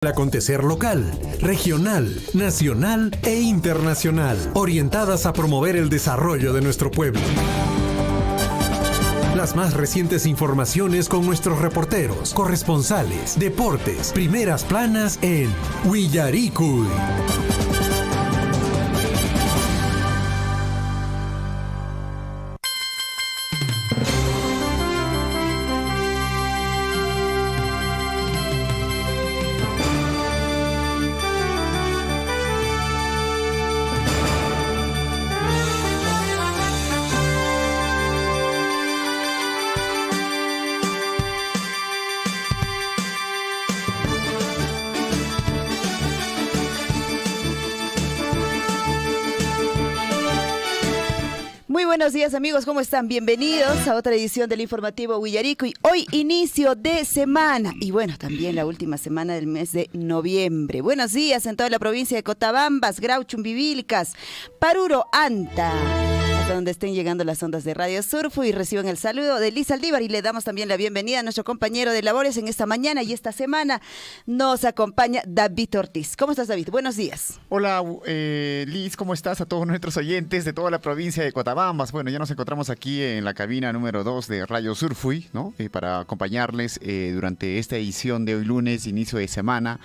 El acontecer local, regional, nacional e internacional, orientadas a promover el desarrollo de nuestro pueblo. Las más recientes informaciones con nuestros reporteros, corresponsales, deportes, primeras planas en Willaricui. Buenos días amigos, ¿cómo están? Bienvenidos a otra edición del informativo Willaricui. Hoy inicio de semana y bueno, también la última semana del mes de noviembre. Buenos días en toda la provincia de Cotabambas, Grau, Chumbivilcas, Paruro, Anta, hasta donde estén llegando las ondas de Radio Surfu, y reciban el saludo de Liz Aldívar y le damos también la bienvenida a nuestro compañero de labores en esta mañana y esta semana. Nos acompaña David Ortiz. ¿Cómo estás, David? Buenos días. Hola Liz, ¿cómo estás? A todos nuestros oyentes de toda la provincia de Cotabambas. Bueno, ya nos encontramos aquí en la cabina número 2 de Radio Surfui, ¿no? Para acompañarles durante esta edición de hoy lunes, inicio de semana,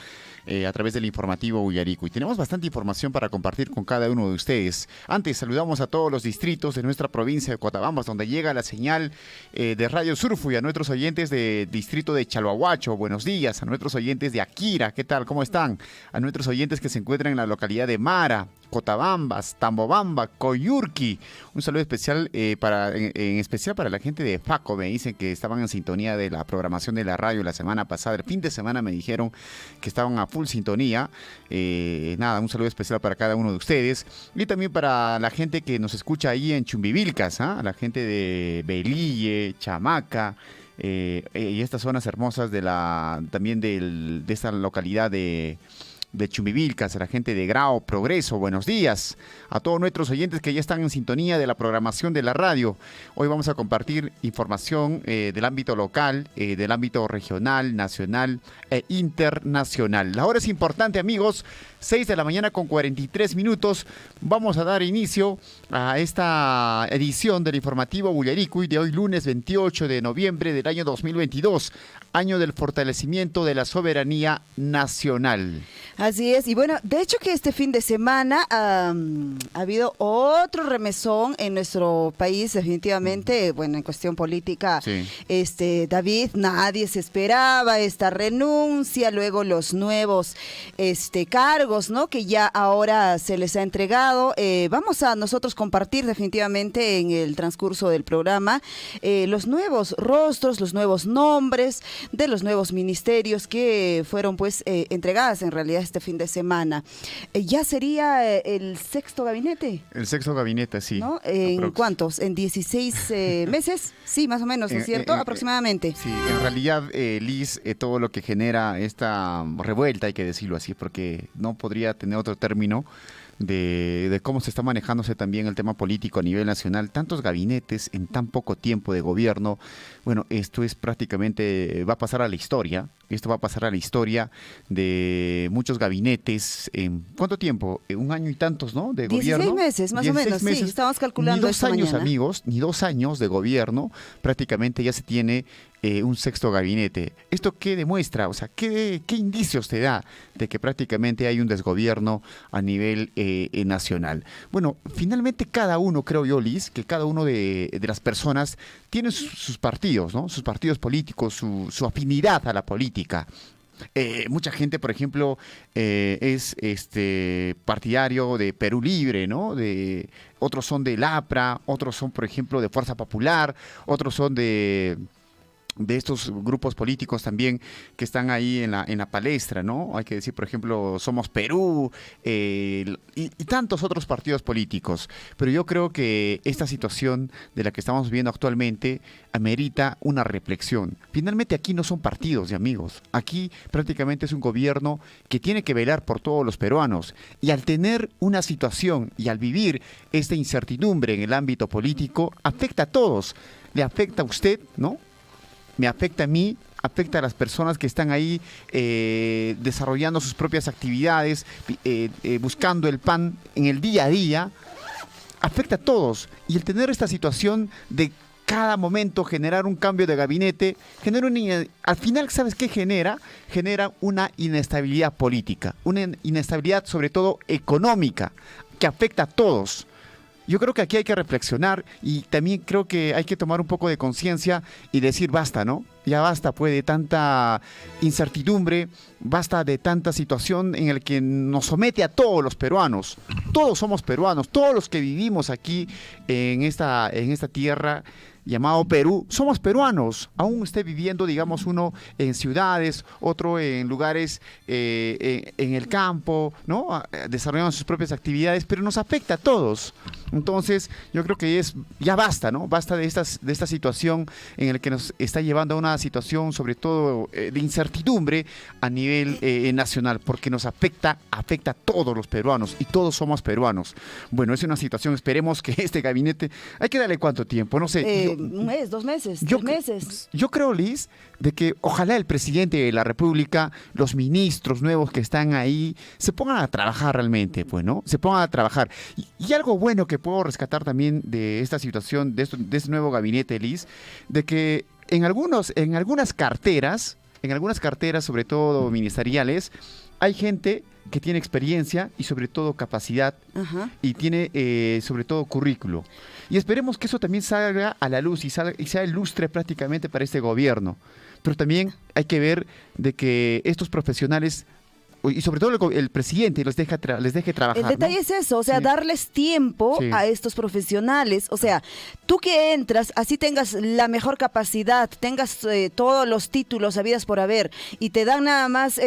a través del informativo Willaricui. Tenemos bastante información para compartir con cada uno de ustedes. Antes, saludamos a todos los distritos de nuestra provincia de Cotabambas, donde llega la señal de Radio Surfui, a nuestros oyentes del distrito de Chalhuahuacho, buenos días, a nuestros oyentes de Akira, ¿qué tal? ¿Cómo están? A nuestros oyentes que se encuentran en la localidad de Mara, Cotabambas, Tambobamba, Coyurqui. Un saludo especial en especial para la gente de Faco. Me dicen que estaban en sintonía de la programación de la radio la semana pasada. El fin de semana me dijeron que estaban a full sintonía. Nada, un saludo especial para cada uno de ustedes. Y también para la gente que nos escucha ahí en Chumbivilcas, ¿ah? La gente de Belille, Chamaca, y estas zonas hermosas también de esta localidad de Chumbivilcas, a la gente de Grau, Progreso, buenos días. A todos nuestros oyentes que ya están en sintonía de la programación de la radio. Hoy vamos a compartir información del ámbito local, del ámbito regional, nacional e internacional. La hora es importante, amigos, 6 de la mañana con 43 minutos. Vamos a dar inicio a esta edición del informativo Willaricui de hoy lunes 28 de noviembre del año 2022, año del fortalecimiento de la soberanía nacional. Así es, y bueno, de hecho que este fin de semana ha habido otro remesón en nuestro país, definitivamente, bueno, en cuestión política, sí. David, nadie se esperaba esta renuncia, luego los nuevos cargos, ¿no?, que ya ahora se les ha entregado. Vamos a nosotros compartir definitivamente en el transcurso del programa los nuevos rostros, los nuevos nombres de los nuevos ministerios que fueron pues entregadas en realidad este fin de semana. ¿Ya sería el sexto gabinete? El sexto gabinete, sí. ¿No? ¿En cuántos? ¿En 16 meses? Sí, más o menos, ¿no es cierto? Aproximadamente. Sí, en realidad, Liz, todo lo que genera esta revuelta, hay que decirlo así, porque no podría tener otro término, de cómo se está manejándose también el tema político a nivel nacional, tantos gabinetes en tan poco tiempo de gobierno. Bueno, esto es prácticamente, va a pasar a la historia. Esto va a pasar a la historia de muchos gabinetes. ¿En cuánto tiempo? Un año y tantos, ¿no? De 16 gobierno. meses, más o menos, meses. Sí, estamos calculando. Ni 2 años, amigos, ni 2 años de gobierno, prácticamente ya se tiene un sexto gabinete. ¿Esto qué demuestra? O sea, ¿qué indicios te da de que prácticamente hay un desgobierno a nivel nacional? Bueno, finalmente cada uno, creo yo, Liz, que cada uno de las personas tiene sus partidos, ¿no? Sus partidos políticos, su afinidad a la política. Mucha gente, por ejemplo, es partidario de Perú Libre, ¿no? Otros son del APRA, otros son, por ejemplo, de Fuerza Popular, otros son de estos grupos políticos también que están ahí en la palestra, ¿no? Hay que decir, por ejemplo, Somos Perú y tantos otros partidos políticos. Pero yo creo que esta situación de la que estamos viendo actualmente amerita una reflexión. Finalmente aquí no son partidos de amigos. Aquí prácticamente es un gobierno que tiene que velar por todos los peruanos. Y al tener una situación y al vivir esta incertidumbre en el ámbito político, afecta a todos. Le afecta a usted, ¿no? Me afecta a mí, afecta a las personas que están ahí desarrollando sus propias actividades, buscando el pan en el día a día, afecta a todos. Y el tener esta situación de cada momento generar un cambio de gabinete, al final, ¿sabes qué genera? Genera una inestabilidad política, una inestabilidad sobre todo económica, que afecta a todos. Yo creo que aquí hay que reflexionar y también creo que hay que tomar un poco de conciencia y decir basta, ¿no? Ya basta pues de tanta incertidumbre, basta de tanta situación en la que nos somete a todos los peruanos. Todos somos peruanos, todos los que vivimos aquí en esta tierra llamado Perú, somos peruanos, aún esté viviendo, digamos, uno en ciudades, otro en lugares en el campo, ¿no? Desarrollando sus propias actividades, pero nos afecta a todos. Entonces, yo creo que ya basta, ¿no? Basta de esta situación en la que nos está llevando a una situación, sobre todo, de incertidumbre a nivel nacional, porque nos afecta a todos los peruanos y todos somos peruanos. Bueno, es una situación, esperemos que este gabinete, hay que darle cuánto tiempo, no sé. Un mes, 2 meses, 3 meses. Yo creo, Liz, de que ojalá el presidente de la República, los ministros nuevos que están ahí, se pongan a trabajar realmente, pues, ¿no? Se pongan a trabajar. Y algo bueno que puedo rescatar también de esta situación, de este nuevo gabinete, Liz, de que en algunas carteras, sobre todo ministeriales, hay gente que tiene experiencia y sobre todo capacidad. Ajá. Y tiene sobre todo currículo. Y esperemos que eso también salga a la luz y sea ilustre prácticamente para este gobierno. Pero también hay que ver de que estos profesionales, y sobre todo el presidente, les deje trabajar. El detalle, ¿no?, es eso, o sea, darles tiempo a estos profesionales. O sea, tú que entras, así tengas la mejor capacidad, tengas todos los títulos habidas por haber, y te dan nada más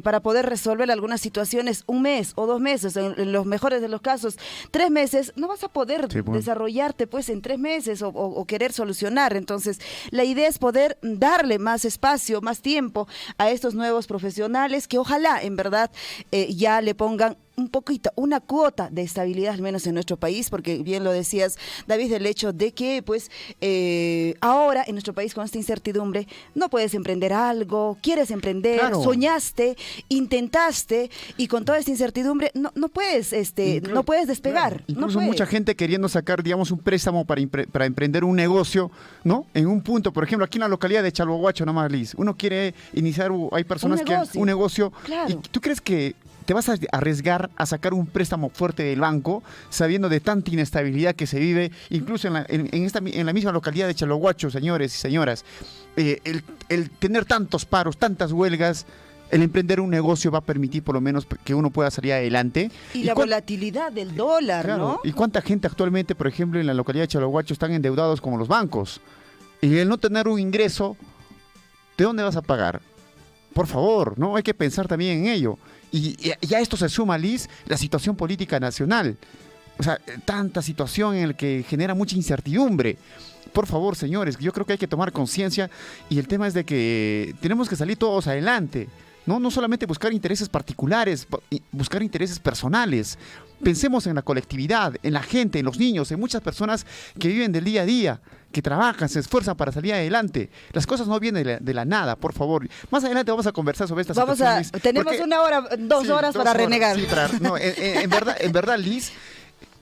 para poder resolver algunas situaciones 1 mes o 2 meses, en los mejores de los casos 3 meses, no vas a poder desarrollarte pues en 3 meses o querer solucionar. Entonces, la idea es poder darle más espacio, más tiempo a estos nuevos profesionales que ojalá en verdad ya le pongan un poquito, una cuota de estabilidad al menos en nuestro país, porque bien lo decías, David, el hecho de que pues ahora en nuestro país con esta incertidumbre no puedes emprender algo, quieres emprender, claro, soñaste, intentaste, y con toda esta incertidumbre no puedes no puedes despegar. Claro. Incluso no puedes. Mucha gente queriendo sacar, digamos, un préstamo para emprender un negocio, ¿no? En un punto, por ejemplo, aquí en la localidad de Chalhuahuacho, nomás, Liz, uno quiere iniciar, hay personas un negocio, claro, y tú crees que te vas a arriesgar a sacar un préstamo fuerte del banco sabiendo de tanta inestabilidad que se vive, incluso en la misma localidad de Chalhuahuacho, señores y señoras. El tener tantos paros, tantas huelgas, el emprender un negocio va a permitir por lo menos que uno pueda salir adelante. Y la volatilidad del dólar, claro, ¿no? ¿Y cuánta gente actualmente, por ejemplo, en la localidad de Chalhuahuacho están endeudados como los bancos? Y el no tener un ingreso, ¿de dónde vas a pagar? Por favor, ¿no? Hay que pensar también en ello. Y a esto se suma, Liz, la situación política nacional. O sea, tanta situación en la que genera mucha incertidumbre. Por favor, señores, yo creo que hay que tomar conciencia, y el tema es de que tenemos que salir todos adelante. No solamente buscar intereses particulares, buscar intereses personales. Pensemos en la colectividad, en la gente, en los niños, en muchas personas que viven del día a día, que trabajan, se esfuerzan para salir adelante. Las cosas no vienen de la nada, por favor. Más adelante vamos a conversar sobre estas situaciones. Tenemos porque, 1 hora, 2 horas para renegar. Sí, en verdad, Liz,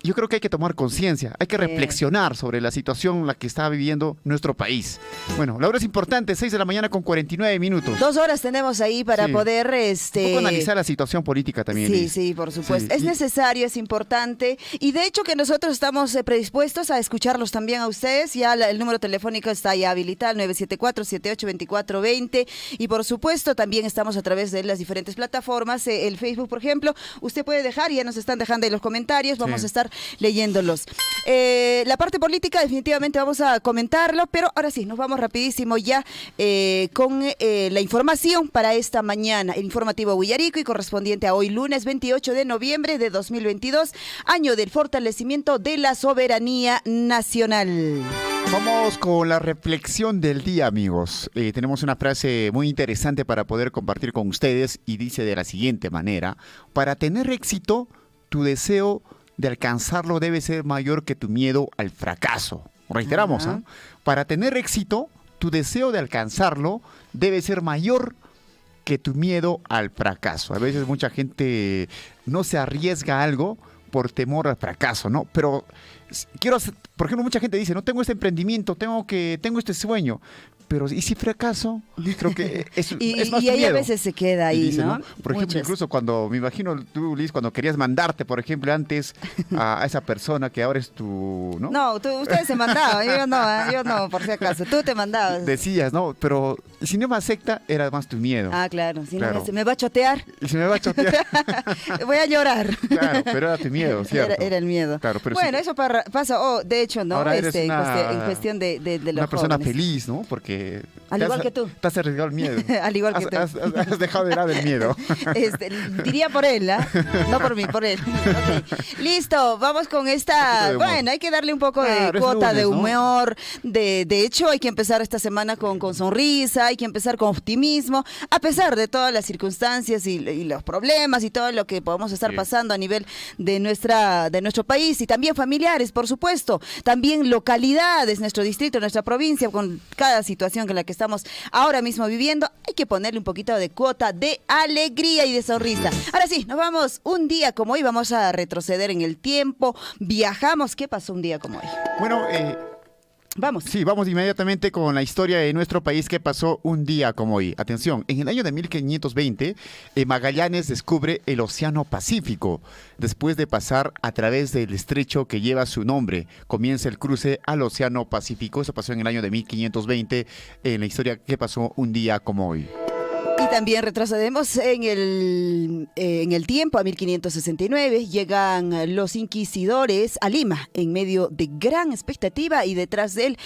yo creo que hay que tomar conciencia, hay que reflexionar sobre la situación en la que está viviendo nuestro país. Bueno, la hora es importante, 6 de la mañana con 49 minutos. 2 horas tenemos ahí para poder... Un poco analizar la situación política también. Sí, sí, por supuesto. Sí. Es necesario, es importante, y de hecho que nosotros estamos predispuestos a escucharlos también a ustedes. Ya el número telefónico está ya habilitado, 974-782420, y por supuesto también estamos a través de las diferentes plataformas, el Facebook, por ejemplo. Usted puede dejar, ya nos están dejando ahí los comentarios, vamos a estar leyéndolos. La parte política definitivamente vamos a comentarlo, pero ahora sí, nos vamos rapidísimo ya con la información para esta mañana, el informativo Huillarico, y correspondiente a hoy lunes 28 de noviembre de 2022, año del fortalecimiento de la soberanía nacional. Vamos con la reflexión del día, amigos. Tenemos una frase muy interesante para poder compartir con ustedes, y dice de la siguiente manera: para tener éxito, tu deseo de alcanzarlo debe ser mayor que tu miedo al fracaso. Reiteramos, ¿eh? Para tener éxito, tu deseo de alcanzarlo debe ser mayor que tu miedo al fracaso. A veces mucha gente no se arriesga a algo por temor al fracaso, ¿no? Pero quiero hacer, por ejemplo, mucha gente dice, no tengo este emprendimiento, tengo este sueño. Pero ¿y si fracaso? Creo que es más y ahí miedo. A veces se queda ahí, dice, ¿no? Por ejemplo, incluso cuando, me imagino tú, Liz, cuando querías mandarte, por ejemplo, antes a esa persona que ahora es tu, ¿no? No, ustedes se mandaban, yo no, por si acaso, tú te mandabas. Decías, ¿no? Pero si no me acepta, era más tu miedo. Ah, claro, si Claro. no me va a chotear, Y si me va a chotear, voy a llorar. claro, pero era tu miedo, ¿cierto? Era el miedo. Claro, pero bueno, sí, eso pasa, de hecho, ¿no? ahora eres En una- cuestión de los una persona jóvenes. feliz, ¿no? Porque Al igual que tú. te has arriesgado el miedo. Al igual que tú. Has dejado de lado el miedo. Diría por él, ¿ah? No por mí, por él. Ok. Listo, vamos con Un poquito esta. de humor. Bueno, hay que darle un poco Claro, de es cuota de lunes, ¿no? humor. De hecho, hay que empezar esta semana con sonrisa, hay que empezar con optimismo, a pesar de todas las circunstancias y los problemas y todo lo que podemos estar Sí. pasando a nivel de nuestro país y también familiares, por supuesto. También localidades, nuestro distrito, nuestra provincia, con cada situación en la que estamos ahora mismo viviendo, hay que ponerle un poquito de cuota de alegría y de sonrisa. Ahora sí, nos vamos un día como hoy, vamos a retroceder en el tiempo, viajamos. ¿Qué pasó un día como hoy? Bueno, Vamos. sí, vamos inmediatamente con la historia de nuestro país que pasó un día como hoy. Atención, en el año de 1520, Magallanes descubre el Océano Pacífico. Después de pasar a través del estrecho que lleva su nombre, comienza el cruce al Océano Pacífico. Eso pasó en el año de 1520, en la historia que pasó un día como hoy. Y también retrocedemos en el tiempo, a 1569, llegan los inquisidores a Lima en medio de gran expectativa y detrás del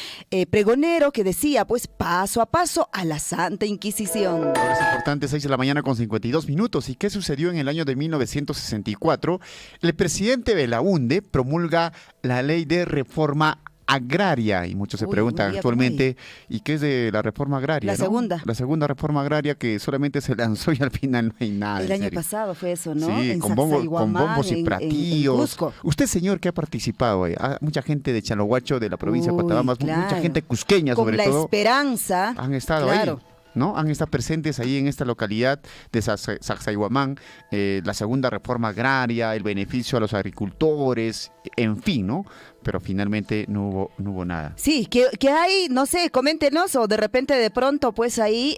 pregonero que decía, pues, paso a paso a la Santa Inquisición. Ahora es importante, 6 de la mañana con 52 minutos. ¿Y qué sucedió en el año de 1964? El presidente Belaúnde promulga la ley de reforma agraria y muchos se Uy, preguntan un día actualmente ¿y qué es de la reforma agraria? La ¿no? segunda. La segunda reforma agraria que solamente se lanzó y al final no hay nada. El en año serio. pasado fue eso, ¿no? Sí, En con bombos y en platillos. Cusco. Usted, señor, que ha participado, mucha gente de Chalohuacho, de la provincia de Uy, Cotabambas, mucha claro. gente cusqueña Con sobre la todo, esperanza. han estado claro. ahí. ¿No? Han estado presentes ahí en esta localidad de Sacsayhuamán, la segunda reforma agraria, el beneficio a los agricultores, en fin, ¿no? Pero finalmente no hubo nada. Sí, que hay, no sé, coméntenos o de repente de pronto pues ahí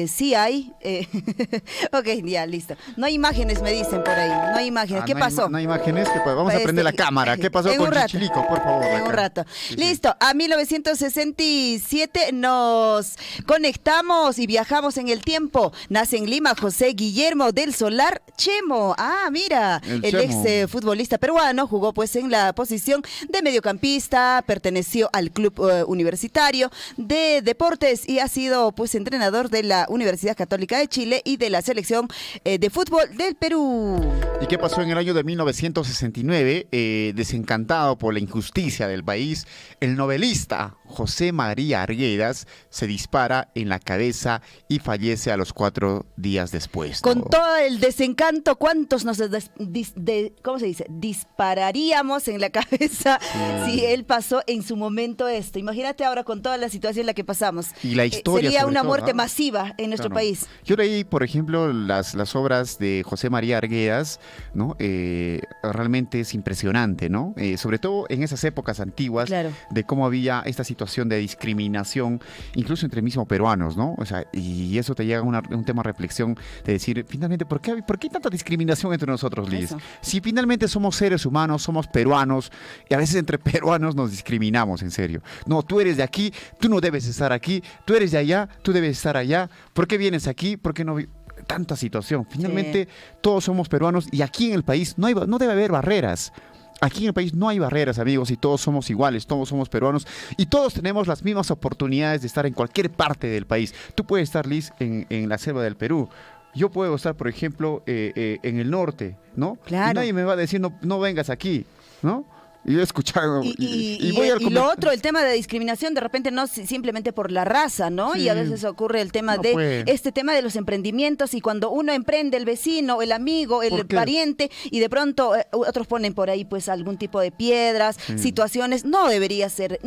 sí hay. Ok, ya, listo. No hay imágenes, me dicen por ahí, no hay imágenes. ¿Qué no hay pasó? no hay imágenes, vamos a prender la cámara. ¿Qué pasó en con un rato. Chichilico? Por favor. En un acá. rato. Sí, sí. Listo, a 1967 nos conectamos y viajamos en el tiempo. Nace en Lima José Guillermo del Solar Chemo. Ah, mira, El el Chemo. ex futbolista peruano jugó pues en la posición de mediocampista, perteneció al club universitario de deportes y ha sido pues entrenador de la Universidad Católica de Chile y de la selección de fútbol del Perú. ¿Y qué pasó en el año de 1969? Desencantado por la injusticia del país, el novelista José María Arguedas se dispara en la cabeza y fallece a los 4 días después. Con ¿no? todo el desencanto, ¿cuántos nos ¿cómo se dice? Dispararíamos en la cabeza si él pasó en su momento esto? Imagínate ahora con toda la situación en la que pasamos. Y la historia, sería sobre una todo, muerte ¿no? masiva en nuestro Claro. país. Yo leí, por ejemplo, las obras de José María Arguedas, ¿no? Realmente es impresionante, ¿no? Sobre todo en esas épocas antiguas, Claro. de cómo había esta situación de discriminación, incluso entre mismos peruanos, ¿no? O sea, y eso te llega a un tema de reflexión de decir, finalmente, ¿por qué hay tanta discriminación entre nosotros, Liz? Eso. Si finalmente somos seres humanos, somos peruanos, y a veces entre peruanos nos discriminamos, en serio. No, tú eres de aquí, tú no debes estar aquí, tú eres de allá, tú debes estar allá. ¿Por qué vienes aquí? ¿Por qué no? Tanta situación. Finalmente, todos somos peruanos y aquí en el país no debe haber barreras. Aquí en el país no hay barreras, amigos, y todos somos iguales, todos somos peruanos y todos tenemos las mismas oportunidades de estar en cualquier parte del país. Tú puedes estar, Liz, en la selva del Perú. Yo puedo estar, por ejemplo, en el norte, ¿no? Claro. Y nadie me va a decir, no vengas aquí, ¿no? Y he escuchado. Y voy al lo otro, el tema de discriminación, de repente no simplemente por la raza, ¿no? Sí. Y a veces ocurre el tema No, de pues. este tema de los emprendimientos y cuando uno emprende, el vecino, el amigo, el ¿Por qué? pariente, y de pronto otros ponen por ahí pues algún tipo de piedras, situaciones, no debería ser,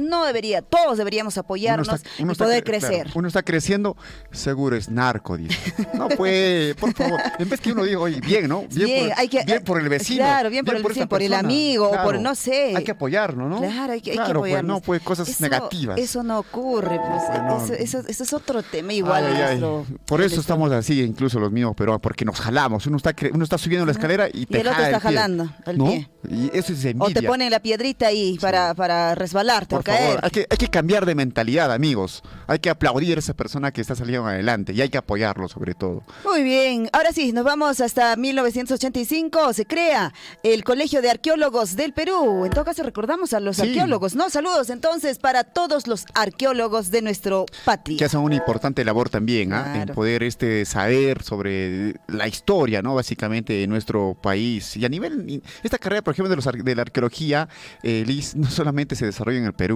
todos deberíamos apoyarnos y poder crecer. Claro, uno está creciendo, seguro es narco, dice. No, pues, por favor. En vez que uno diga, oye, bien, ¿no? Bien, bien por el vecino. Claro, bien por el vecino, esta por el persona. amigo, Claro. o por, no sé. Hay que apoyarlo, ¿no? Claro, hay que Pues, apoyarnos. no, pues cosas negativas. Eso no ocurre, pues. No. Eso es otro tema igual. Ay. Por eso estamos así, incluso los mismos peruanos, porque nos jalamos. Uno está subiendo la escalera y te el otro jala está el pie, jalando el ¿no? pie. Y eso es envidia. O te ponen la piedrita ahí para resbalarte Por o caer. favor, hay que cambiar de mentalidad, amigos. Hay que aplaudir a esa persona que está saliendo adelante y hay que apoyarlo sobre todo. Muy bien, ahora sí, nos vamos hasta 1985, se crea el Colegio de Arqueólogos del Perú. En todo caso recordamos a los arqueólogos, ¿no? Saludos entonces para todos los arqueólogos de nuestro patria. Que hacen una importante labor también, Claro. en poder saber sobre la historia, ¿no? Básicamente de nuestro país. Y a nivel, esta carrera, por ejemplo, de la arqueología, Liz, no solamente se desarrolla en el Perú,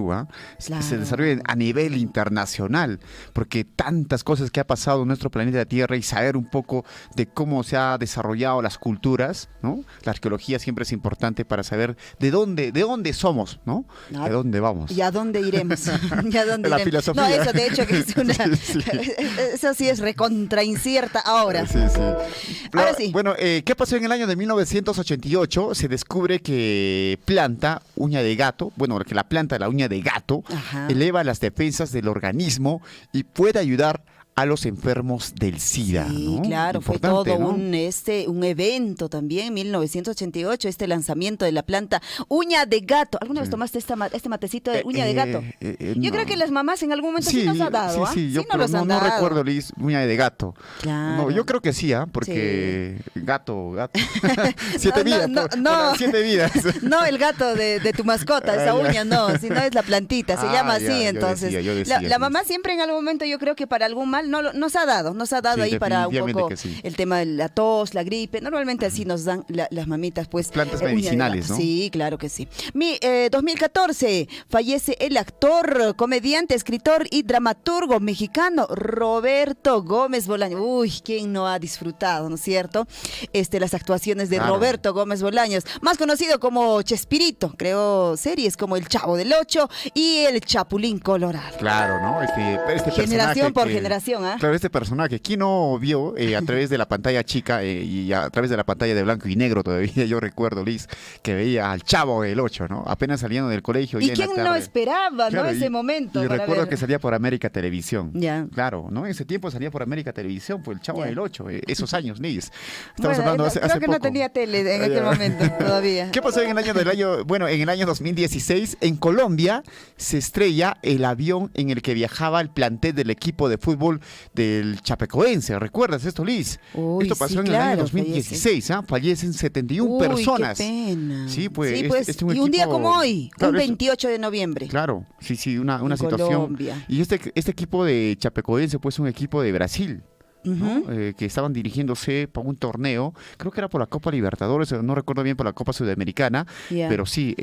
Claro. se desarrolla a nivel internacional, porque tantas cosas que ha pasado en nuestro planeta Tierra y saber un poco de cómo se ha desarrollado las culturas, ¿no? La arqueología siempre es importante para saber de dónde somos, ¿no? No. De dónde vamos. ¿Y a dónde iremos? ¿Y a dónde La iremos? filosofía. No, eso de hecho que es una... Sí. Eso sí es recontra incierta ahora. Sí. Ahora sí. Bueno, ¿qué pasó en el año de 1988? Se descubre que que la planta de la uña de gato Ajá. eleva las defensas del organismo y puede ayudar a los enfermos del SIDA. Sí, ¿no? claro, fue Importante, todo ¿no? un evento también, 1988, este lanzamiento de la planta uña de gato. ¿Alguna vez tomaste este matecito de uña de gato? Yo no. creo que las mamás en algún momento sí nos ha dado, ¿ah? Sí, yo nos los han no dado. recuerdo, Liz, uña de gato. Claro. No, yo creo que sí, porque gato. 7 No, vidas. no, por no. las 7 vidas. No el gato de tu mascota, esa uña no, sino es la plantita, se llama así, ya, entonces. yo decía, la mamá siempre en algún momento, yo creo que para algún mal nos ha dado Sí, ahí para un definitivamente poco que sí. el tema de la tos, la gripe. Normalmente así nos dan las mamitas, pues. Plantas uña de medicinales, gato. ¿no? Sí, claro que sí. 2014 fallece el actor, comediante, escritor y dramaturgo mexicano Roberto Gómez Bolaños. Uy, ¿quién no ha disfrutado, no es cierto? Las actuaciones de Claro. Roberto Gómez Bolaños, más conocido como Chespirito. Creó series como El Chavo del Ocho y El Chapulín Colorado. Claro, ¿no? Este Generación personaje por generación, ¿ah? Claro, este personaje. ¿Quién no vio a través de la pantalla chica y a través de la pantalla de blanco y negro todavía? Yo recuerdo, Liz, que veía al Chavo del Ocho, ¿no? Apenas saliendo del colegio. ¿Y ya en la quién no tarde. esperaba, Claro, no, ese momento? Y para recuerdo ver? que salía por América Televisión. Ya. Claro, ¿no? En ese tiempo salía por América Televisión, pues el Chavo Ya. del Ocho, esos años, Liz. Estamos Bueno, hablando creo hace que poco. no tenía tele en aquel Ya. momento todavía. ¿Qué pasó en el año 2016? En Colombia se estrella el avión en el que viajaba el plantel del equipo de fútbol del Chapecoense. ¿Recuerdas esto, Liz? Uy, Esto pasó sí, en el año claro, 2016, Fallecen 71 Uy, personas. qué pena. Sí, pues. Sí, pues, es un y un día equipo- como hoy, Claro, un es- 28 de noviembre. Claro, sí, una En situación. Colombia. Y este equipo de Chapecoense, pues, un equipo de Brasil. ¿no? Que estaban dirigiéndose para un torneo, creo que era por la Copa Libertadores, no recuerdo bien, por la Copa Sudamericana, Ya. pero sí,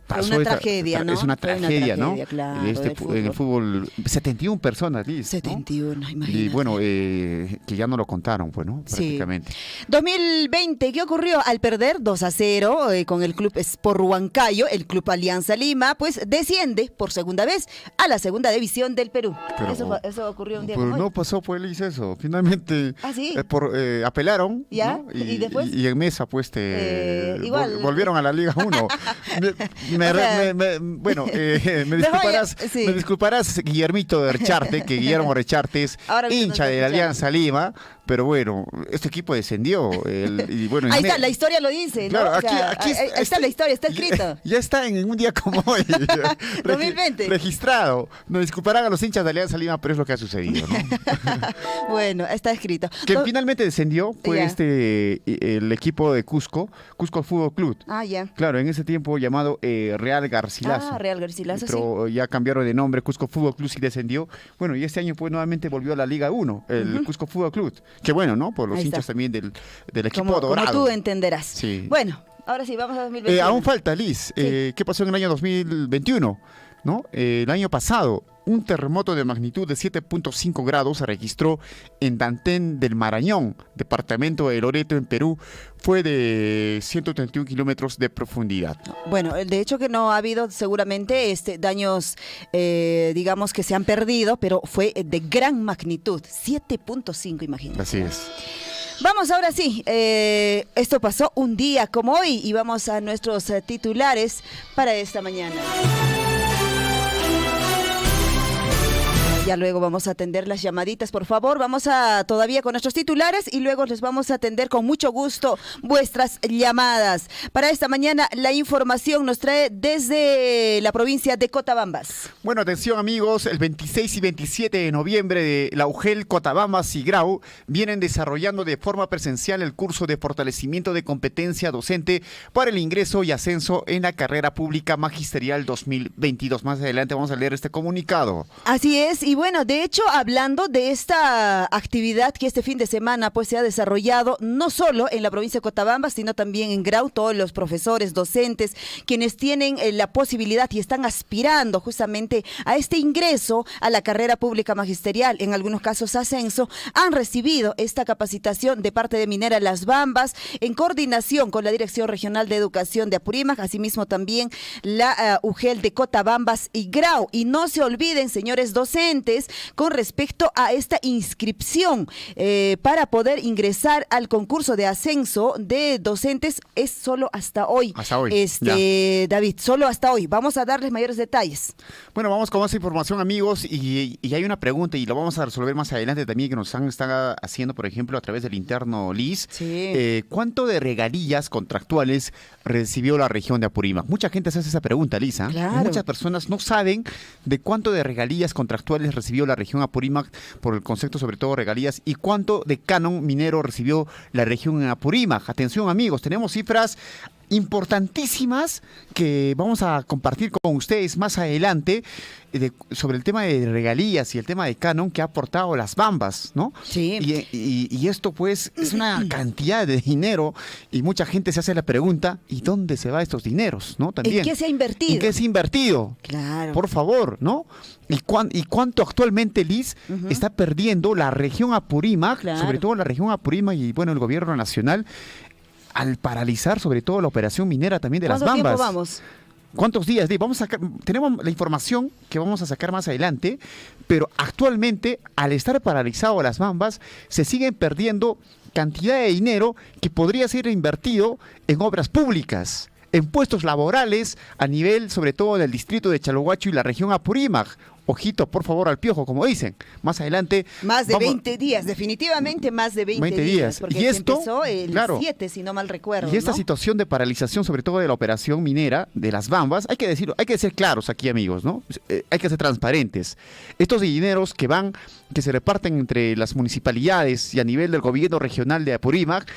pasó una tragedia, ¿no? Es una Fue una tragedia, ¿no? tragedia, claro, En el fútbol, 71 personas, Liz, ¿no? 71, imagínate. Y bueno, que ya no lo contaron, pues, ¿no? Sí. Prácticamente. 2020, ¿qué ocurrió? Al perder 2-0 con el club Sport Huancayo, el club Alianza Lima, pues desciende por segunda vez a la segunda división del Perú. Pero- Eso ocurrió un día Pero como no hoy. pasó, pues, Liz, eso. Finalmente, ¿Ah, sí? apelaron, ¿Ya? ¿no? ¿Y después? Y en mesa, pues, igual. volvieron a la Liga 1. Bueno, sí. me disculparás, Guillermito Recharte, que Guillermo Recharte es Ahora mismo hincha nos de la escuchamos. Alianza Lima, pero bueno, este equipo descendió. Y bueno, Ahí en está, la historia lo dice, ¿no? Claro, O sea, aquí ahí está la historia, está escrito. Ya está en un día como hoy. 2020. Registrado. Nos disculparán a los hinchas de Alianza Lima, pero es lo que ha sucedido, ¿no? Bueno, está escrito. Que Do- finalmente descendió fue Ya. el equipo de Cusco Fútbol Club. Ah, ya. Claro, en ese tiempo llamado Real Garcilaso. Ah, Real Garcilaso, sí. Pero ya cambiaron de nombre, Cusco Fútbol Club sí descendió. Bueno, y este año pues nuevamente volvió a la Liga 1, el Cusco Fútbol Club. Que bueno, ¿no? Por los Ahí hinchas está. también del equipo Como dorado. tú entenderás. Sí. Bueno, Ahora sí, vamos a 2021. Aún falta, Liz. Sí. ¿Qué pasó en el año 2021? ¿No? El año pasado, un terremoto de magnitud de 7.5 grados se registró en Dantén del Marañón, departamento de Loreto, en Perú. Fue de 131 kilómetros de profundidad. Bueno, de hecho que no ha habido seguramente daños, digamos, que se han perdido, pero fue de gran magnitud, 7.5, imagínate. Así es. Vamos ahora sí, esto pasó un día como hoy y vamos a nuestros titulares para esta mañana. Ya luego vamos a atender las llamaditas, por favor. Vamos a todavía con nuestros titulares y luego les vamos a atender con mucho gusto vuestras llamadas. Para esta mañana la información nos trae desde la provincia de Cotabambas. Bueno, atención amigos, el 26 y 27 de noviembre de la UGEL Cotabambas y Grau vienen desarrollando de forma presencial el curso de fortalecimiento de competencia docente para el ingreso y ascenso en la carrera pública magisterial 2022. Más adelante vamos a leer este comunicado. Así es. Y bueno, de hecho, hablando de esta actividad que este fin de semana pues se ha desarrollado, no solo en la provincia de Cotabamba, sino también en Grau, todos los profesores, docentes, quienes tienen la posibilidad y están aspirando justamente a este ingreso a la carrera pública magisterial, en algunos casos ascenso, han recibido esta capacitación de parte de Minera Las Bambas, en coordinación con la Dirección Regional de Educación de Apurímac, asimismo también la UGEL de Cotabambas y Grau. Y no se olviden, señores docentes, con respecto a esta inscripción para poder ingresar al concurso de ascenso de docentes, es solo hasta hoy. Hasta hoy. David, solo hasta hoy. Vamos a darles mayores detalles. Bueno, vamos con más información, amigos, y hay una pregunta y lo vamos a resolver más adelante también, que nos están haciendo, por ejemplo, a través del interno Liz. Sí. ¿Cuánto de regalías contractuales recibió la región de Apurímac? Mucha gente se hace esa pregunta, Lisa. Claro. Muchas personas no saben de cuánto de regalías contractuales recibió la región Apurímac por el concepto, sobre todo regalías, y cuánto de canon minero recibió la región Apurímac. Atención, amigos, tenemos cifras importantísimas que vamos a compartir con ustedes más adelante sobre el tema de regalías y el tema de canon que ha aportado Las Bambas, ¿no? Sí. Y esto pues es una cantidad de dinero y mucha gente se hace la pregunta, ¿y dónde se van estos dineros? ¿No? También. ¿En qué se ha invertido? ¿En qué se ha invertido? Claro. Por favor, ¿no? ¿Y cuánto actualmente, Liz, está perdiendo la región Apurímac, Claro. sobre todo la región Apurímac y bueno, el gobierno nacional, al paralizar sobre todo la operación minera también de Las ¿Cuánto Bambas? tiempo vamos? ¿Cuántos días? Tenemos la información que vamos a sacar más adelante, pero actualmente, al estar paralizado Las Bambas, se siguen perdiendo cantidad de dinero que podría ser invertido en obras públicas, en puestos laborales a nivel, sobre todo, del distrito de Chalhuacho y la región Apurímac. Ojito, por favor, al piojo, como dicen. Más adelante... Más de 20 días, definitivamente más de 20 días. Porque y esto, empezó el claro, 7, si no mal recuerdo. Y esta ¿no? situación de paralización, sobre todo de la operación minera de Las Bambas, hay que decirlo, hay que ser claros aquí, amigos, ¿no? Hay que ser transparentes. Estos dineros que se reparten entre las municipalidades y a nivel del gobierno regional de Apurímac,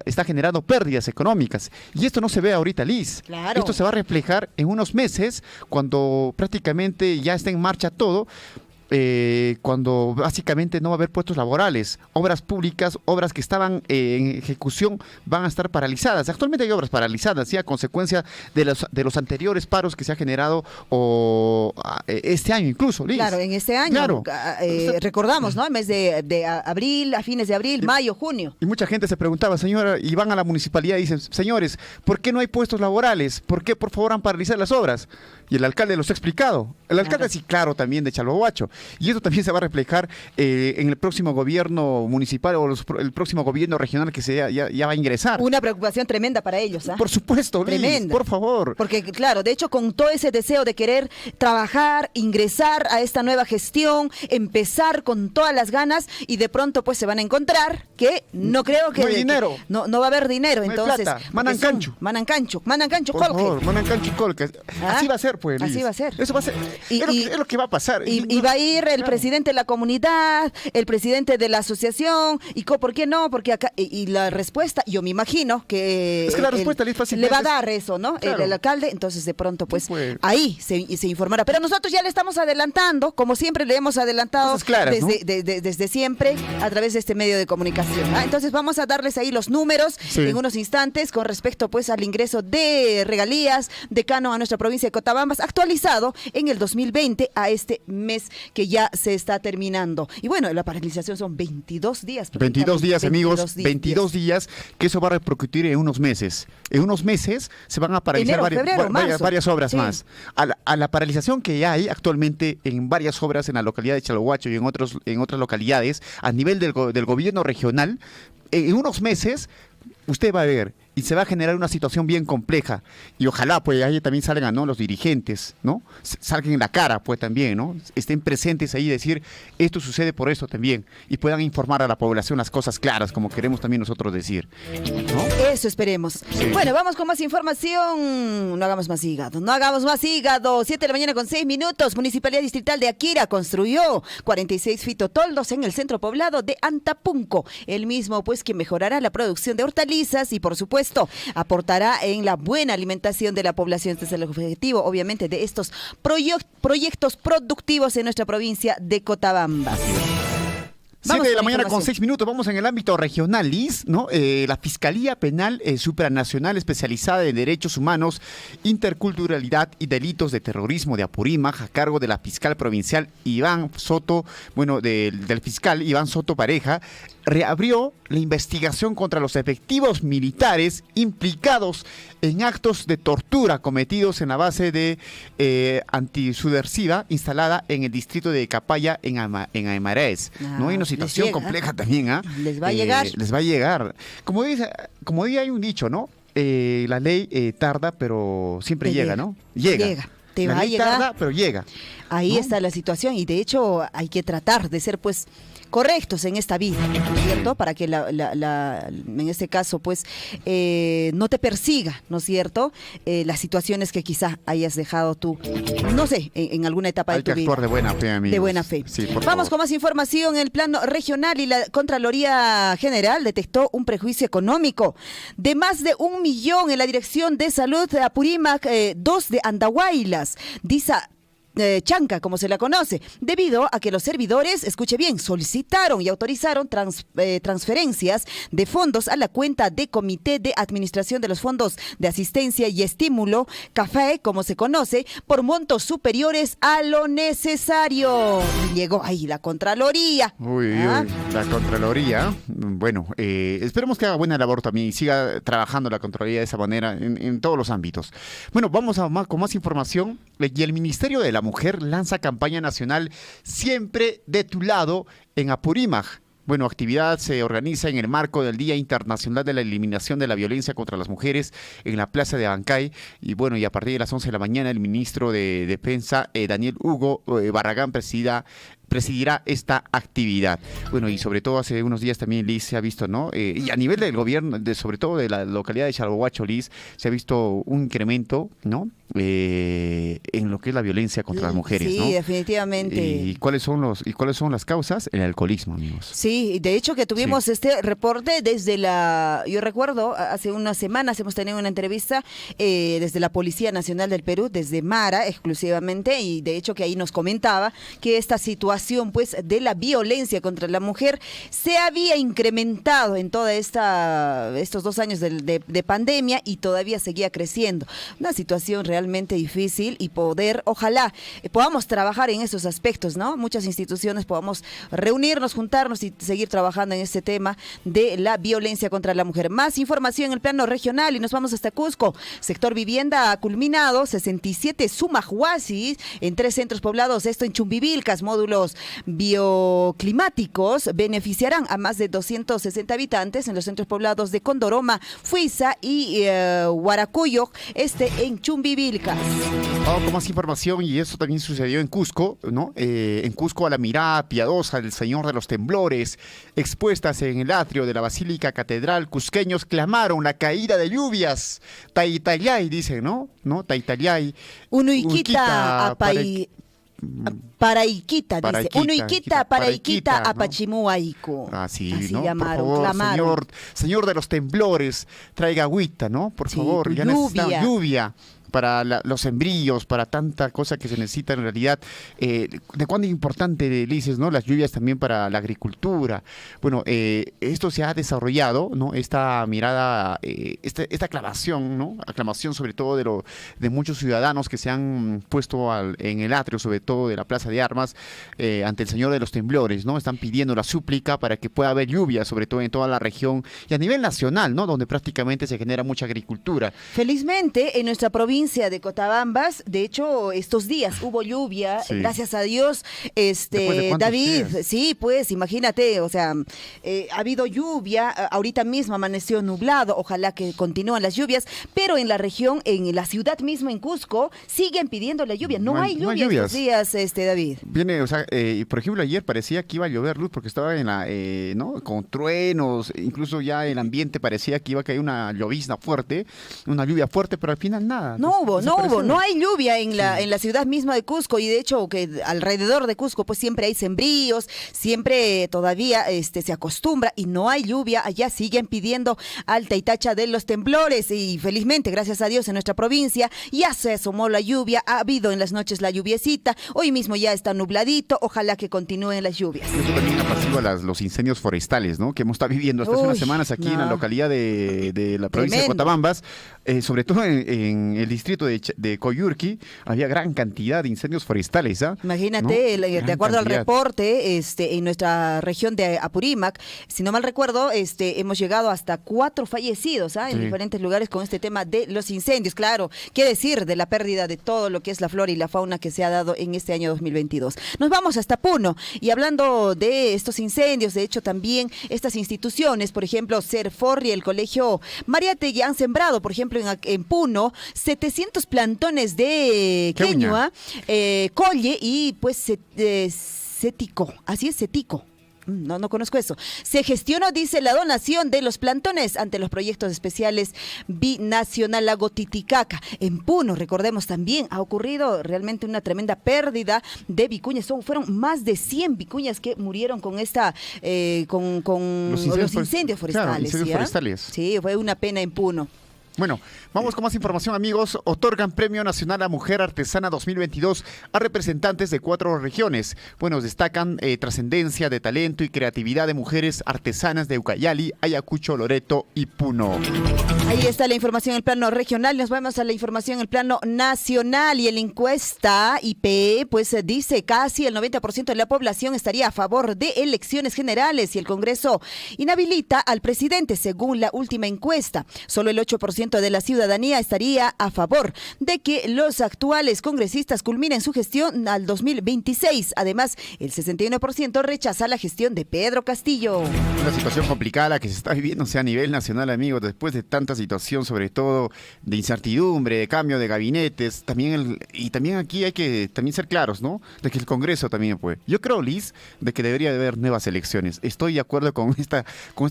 está generando pérdidas económicas. Y esto no se ve ahorita, Liz. Claro. Esto se va a reflejar en unos meses, cuando prácticamente ya está en marcha todo, cuando básicamente no va a haber puestos laborales, obras públicas, obras que estaban en ejecución van a estar paralizadas. Actualmente hay obras paralizadas, ¿sí? A consecuencia de los anteriores paros que se ha generado este año incluso, Liz. Claro, en este año. Claro. Recordamos, ¿no? El mes de abril, a fines de abril, mayo, junio. Y mucha gente se preguntaba, señora, y van a la municipalidad y dicen, señores, ¿por qué no hay puestos laborales? ¿Por qué, por favor, han paralizado las obras? Y el alcalde los ha explicado. El alcalde sí, claro, también de Chalhuacho. Y eso también se va a reflejar en el próximo gobierno municipal o el próximo gobierno regional que ya va a ingresar. Una preocupación tremenda para ellos, ¿ah? Por supuesto, Liz, tremenda. por favor. Porque, claro, de hecho, con todo ese deseo de querer trabajar, ingresar a esta nueva gestión, empezar con todas las ganas, y de pronto pues se van a encontrar que no creo que... No hay dinero. No va a haber dinero, No hay entonces... plata. Manancancho. Manancancho, Por colque. favor, Manancancho y Colque. ¿Ah? Así va a ser. pues, Liz. Así va a ser. Eso va a ser. Es lo que va a pasar. Y va a ir el presidente de la comunidad, el presidente de la asociación, y ¿por qué no? Porque acá, y la respuesta, yo me imagino que... Es que la respuesta, Liz, le va a dar eso, ¿no? Claro. El alcalde, entonces de pronto, pues, ahí se informará. Pero nosotros ya le estamos adelantando, como siempre le hemos adelantado claras, desde siempre, a través de este medio de comunicación. Entonces vamos a darles ahí los números en unos instantes con respecto, pues, al ingreso de regalías de canon a nuestra provincia de Cotabambas, actualizado en el 2020 a este mes que ya se está terminando. Y bueno, la paralización son 22 días. 22 días, amigos, 22 días, que eso va a repercutir en unos meses. En unos meses se van a paralizar varias obras más. A la paralización que ya hay actualmente en varias obras en la localidad de Chalhuacho y en otras localidades, a nivel del gobierno regional, en unos meses usted va a ver y se va a generar una situación bien compleja, y ojalá pues ahí también salgan, ¿no?, los dirigentes, ¿no?, salgan en la cara pues también, ¿no?, estén presentes ahí, decir esto sucede por esto también, y puedan informar a la población las cosas claras, como queremos también nosotros decir, ¿no? Eso esperemos. Bueno, vamos con más información. No hagamos más hígado, 7:06 a.m. Municipalidad Distrital de Akira construyó 46 fitotoldos en el centro poblado de Antapunco, el mismo pues que mejorará la producción de hortalizas y por supuesto aportará en la buena alimentación de la población. Este es el objetivo, obviamente, de estos proyectos productivos en nuestra provincia de Cotabambas. 7 de la mañana con 6 minutos, vamos en el ámbito regional, Liz, ¿no? La Fiscalía Penal Supranacional Especializada en Derechos Humanos, Interculturalidad y Delitos de Terrorismo de Apurímac, a cargo de la fiscal provincial Iván Soto, del fiscal Iván Soto Pareja, reabrió la investigación contra los efectivos militares implicados en actos de tortura cometidos en la base de antisubversiva instalada en el distrito de Capaya, en Aymaraes. ¿No? Hay una situación compleja también, ¿ah? Les va a llegar. Les va a llegar. Como dice, hay un dicho, ¿no? La ley tarda, pero siempre llega, ¿no? Llega. Te va a llegar. Tarda, pero llega. Ahí está la situación, y de hecho hay que tratar de ser, pues, correctos en esta vida, ¿cierto? Para que en este caso, pues, no te persiga, ¿no es cierto? Las situaciones que quizá hayas dejado tú, no sé, en alguna etapa de tu vida. Hay que actuar de buena fe, amigos. De buena fe. Sí, Vamos con más información. En el plano regional, y la Contraloría General detectó un prejuicio económico de más de 1 millón en la Dirección de Salud de Apurímac 2 de Andahuaylas. Chanca, como se la conoce, debido a que los servidores, escuche bien, solicitaron y autorizaron transferencias de fondos a la cuenta de Comité de Administración de los Fondos de Asistencia y Estímulo, CAFE, como se conoce, por montos superiores a lo necesario. Y llegó ahí la Contraloría. La Contraloría, bueno, esperemos que haga buena labor también y siga trabajando la Contraloría de esa manera en todos los ámbitos. Bueno, vamos con más información. Y el Ministerio de la Mujer lanza campaña nacional Siempre de tu lado en Apurímac. Bueno, actividad se organiza en el marco del Día Internacional de la Eliminación de la Violencia contra las Mujeres en la Plaza de Abancay. Y bueno, y a partir de las 11 de la mañana el ministro de Defensa, Daniel Hugo Barragán, presidirá esta actividad. Bueno, y sobre todo hace unos días también, Liz, se ha visto, ¿no? Y a nivel del gobierno, sobre todo de la localidad de Chalhuacho, Liz, se ha visto un incremento, ¿no? En lo que es la violencia contra las mujeres, ¿no? Sí, definitivamente. ¿Y cuáles son las causas? El alcoholismo, amigos. Sí, de hecho que tuvimos este reporte desde yo recuerdo, hace unas semanas hemos tenido una entrevista desde la Policía Nacional del Perú, desde Mara exclusivamente, y de hecho que ahí nos comentaba que esta situación, pues, de la violencia contra la mujer se había incrementado en toda estos 2 años de pandemia, y todavía seguía creciendo. Una situación realmente difícil, y ojalá podamos trabajar en esos aspectos, ¿no? Muchas instituciones podamos reunirnos, juntarnos y seguir trabajando en este tema de la violencia contra la mujer. Más información en el plano regional, y nos vamos hasta Cusco. Sector vivienda ha culminado 67 sumahuasis en 3 centros poblados, esto en Chumbivilcas, módulos proyectos bioclimáticos beneficiarán a más de 260 habitantes en los centros poblados de Condoroma, Fuiza y Huaracuyo, en Chumbivilcas. Vamos con más información, y eso también sucedió en Cusco, ¿no? En Cusco, a la mirada piadosa del Señor de los Temblores, expuestas en el atrio de la Basílica Catedral, cusqueños clamaron la caída de lluvias. Taitayay, dicen, ¿no? Taitayay. Unuiquita, Paraiquita, dice. Unuiquita, Paraiquita, Apachimuaico. Así, Así ¿no? llamaron, Por favor, clamaron. señor de los temblores, traiga agüita, ¿no? Por Sí, favor, ya lluvia. necesitamos lluvia para los sembríos, para tanta cosa que se necesita en realidad. ¿De cuándo es importante, dices, ¿no? Las lluvias también para la agricultura. Bueno, esto se ha desarrollado, ¿no? Esta mirada, esta aclamación, ¿no? Aclamación sobre todo de muchos ciudadanos que se han puesto en el atrio, sobre todo de la Plaza de Armas, ante el Señor de los Temblores, ¿no? Están pidiendo la súplica para que pueda haber lluvia, sobre todo en toda la región y a nivel nacional, ¿no? Donde prácticamente se genera mucha agricultura. Felizmente, en nuestra provincia de Cotabambas, de hecho, estos días hubo lluvia, Sí. Gracias a Dios, ¿Después de cuántos David, días? sí, pues, imagínate, o sea, ha habido lluvia, ahorita mismo amaneció nublado, ojalá que continúen las lluvias, pero en la región, en la ciudad misma, en Cusco, siguen pidiendo la lluvia, no hay lluvia estos días, David. Viene, o sea, por ejemplo, ayer parecía que iba a llover, Luz, porque estaba ¿no? Con truenos, incluso ya el ambiente parecía que iba a caer una llovizna fuerte, una lluvia fuerte, pero al final nada. No hay lluvia en la ciudad misma de Cusco, y de hecho que alrededor de Cusco pues siempre hay sembríos, siempre todavía se acostumbra, y no hay lluvia. Allá siguen pidiendo alta y tacha de los temblores, y felizmente, gracias a Dios, en nuestra provincia ya se asomó la lluvia, ha habido en las noches la lluviecita, hoy mismo ya está nubladito, ojalá que continúen las lluvias. Eso también apacigua los incendios forestales, ¿no? Que hemos estado viviendo estas unas semanas aquí en la localidad de la provincia de Cotabambas, sobre todo en el distrito de Coyurqui, había gran cantidad de incendios forestales, ¿ah? Imagínate, ¿no? de acuerdo al reporte, en nuestra región de Apurímac, si no mal recuerdo, hemos llegado hasta 4 fallecidos, en Sí. diferentes lugares con este tema de los incendios. Claro, qué decir de la pérdida de todo lo que es la flora y la fauna que se ha dado en este año 2022. Nos vamos hasta Puno, y hablando de estos incendios, de hecho también estas instituciones, por ejemplo, Serfor y el Colegio Mariátegui han sembrado, por ejemplo, en Puno, 700 plantones de queñua, colle y pues cético, así es, cético. No conozco eso. Se gestionó, dice, la donación de los plantones ante los proyectos especiales Binacional Lago Titicaca. En Puno, recordemos también, ha ocurrido realmente una tremenda pérdida de vicuñas. Fueron más de 100 vicuñas que murieron con con los incendios forestales. Claro, incendios forestales. Sí, fue una pena en Puno. Bueno, vamos con más información, amigos. Otorgan Premio Nacional a Mujer Artesana 2022 a representantes de 4 regiones. Bueno, destacan trascendencia de talento y creatividad de mujeres artesanas de Ucayali, Ayacucho, Loreto y Puno. Ahí está la información en el plano regional. Nos vamos a la información en el plano nacional, y en la encuesta IP pues dice casi el 90% de la población estaría a favor de elecciones generales, y el Congreso inhabilita al presidente, según la última encuesta. Solo el 8% de la ciudadanía estaría a favor de que los actuales congresistas culminen su gestión al 2026. Además, el 61% rechaza la gestión de Pedro Castillo. Una situación complicada la que se está viviendo, o sea, a nivel nacional, amigos, después de tanta situación, sobre todo de incertidumbre, de cambio de gabinetes, también aquí hay que también ser claros, ¿no? De que el Congreso también puede. Yo creo, Liz, de que debería de haber nuevas elecciones. Estoy de acuerdo con esta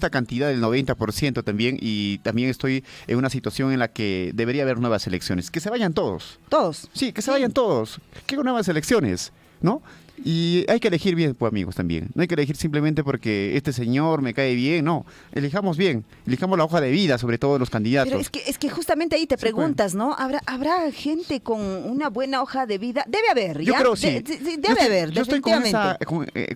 cantidad del 90% también, y también estoy en una situación en la que debería haber nuevas elecciones. Que se vayan todos. Todos. Sí, que se vayan todos. Que hagan nuevas elecciones, ¿no? Y hay que elegir bien, pues, amigos, también. No hay que elegir simplemente porque este señor me cae bien, no. Elijamos bien, elijamos la hoja de vida, sobre todo de los candidatos. Pero es que justamente ahí te preguntas, ¿no? ¿Habrá gente con una buena hoja de vida? Debe haber, ¿ya? Yo creo sí. Debe haber, yo estoy definitivamente.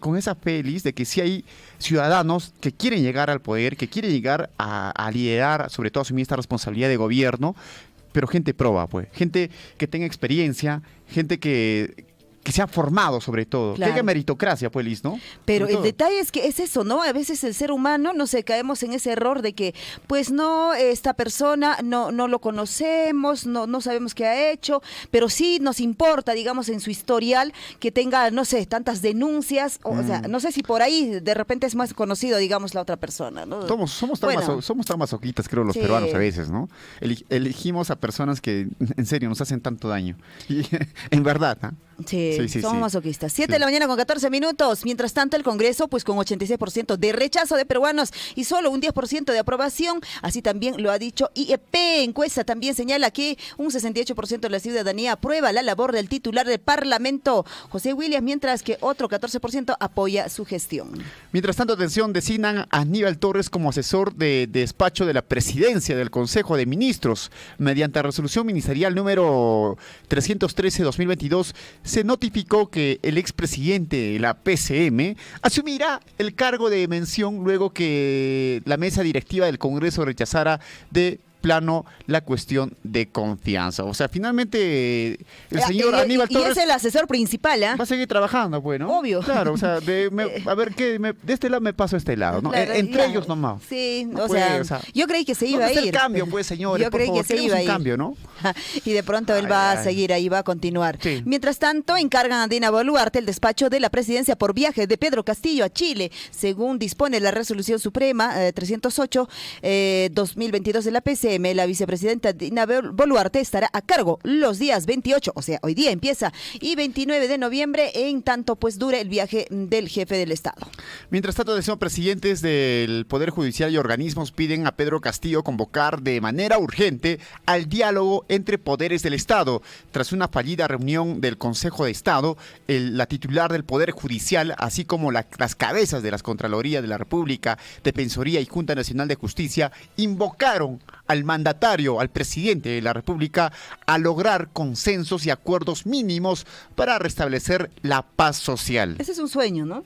con esa feliz de que sí hay ciudadanos que quieren llegar al poder, que quieren llegar a liderar, sobre todo asumir esta responsabilidad de gobierno, pero gente proba, pues. Gente que tenga experiencia, gente que que se ha formado sobre todo. Claro. Que haya meritocracia, pues, Liz, ¿no? Pero Sobre el todo. detalle es que es eso, ¿no? A veces el ser humano, no sé, caemos en ese error de que, pues no, esta persona no lo conocemos, no sabemos qué ha hecho, pero sí nos importa, digamos, en su historial que tenga, no sé, tantas denuncias, o sea, no sé si por ahí de repente es más conocido, digamos, la otra persona, ¿no? Somos Bueno. tan masoquistas, creo, los Sí. peruanos a veces, ¿no? Elegimos a personas que, en serio, nos hacen tanto daño. Y, en verdad, ¿ah? Sí, Sí, sí, somos sí. masoquistas. 7 Sí. de la mañana con 14 minutos. Mientras tanto, el Congreso, pues con 86% de rechazo de peruanos y solo un 10% de aprobación. Así también lo ha dicho IEP. Encuesta también señala que un 68% de la ciudadanía aprueba la labor del titular del Parlamento, José Williams, mientras que otro 14% apoya su gestión. Mientras tanto, atención, designan a Aníbal Torres como asesor de despacho de la presidencia del Consejo de Ministros. Mediante resolución ministerial número 313-2022, se notificó que el expresidente de la PCM asumirá el cargo de mención luego que la mesa directiva del Congreso rechazara de plano la cuestión de confianza. O sea, finalmente el señor Aníbal y Torres es el asesor principal, ¿ah? va a seguir trabajando, pues, ¿no? Obvio. Claro, o sea, a ver, de este lado me paso a este lado, ¿no? Claro, Entre ya. ellos nomás. Sí, No o puede, sea, yo creí que se iba a ¿dónde está ir. el cambio, pues, señores? Yo Por creí favor, que se queremos iba a un ir. cambio, ¿no? Y de pronto él Ay, va a ay. seguir ahí, va a continuar. Sí. Mientras tanto, encargan a Dina Boluarte el despacho de la presidencia por viaje de Pedro Castillo a Chile, según dispone la resolución suprema 308-2022 de la PCM. La vicepresidenta Dina Boluarte estará a cargo los días 28, o sea, hoy día empieza, y 29 de noviembre, en tanto pues dure el viaje del jefe del Estado. Mientras tanto, presidentes del Poder Judicial y organismos piden a Pedro Castillo convocar de manera urgente al diálogo entre poderes del Estado. Tras una fallida reunión del Consejo de Estado, la titular del Poder Judicial, así como las cabezas de las Contralorías de la República, Defensoría y Junta Nacional de Justicia, invocaron al mandatario, al presidente de la República, a lograr consensos y acuerdos mínimos para restablecer la paz social. Ese es un sueño, ¿no?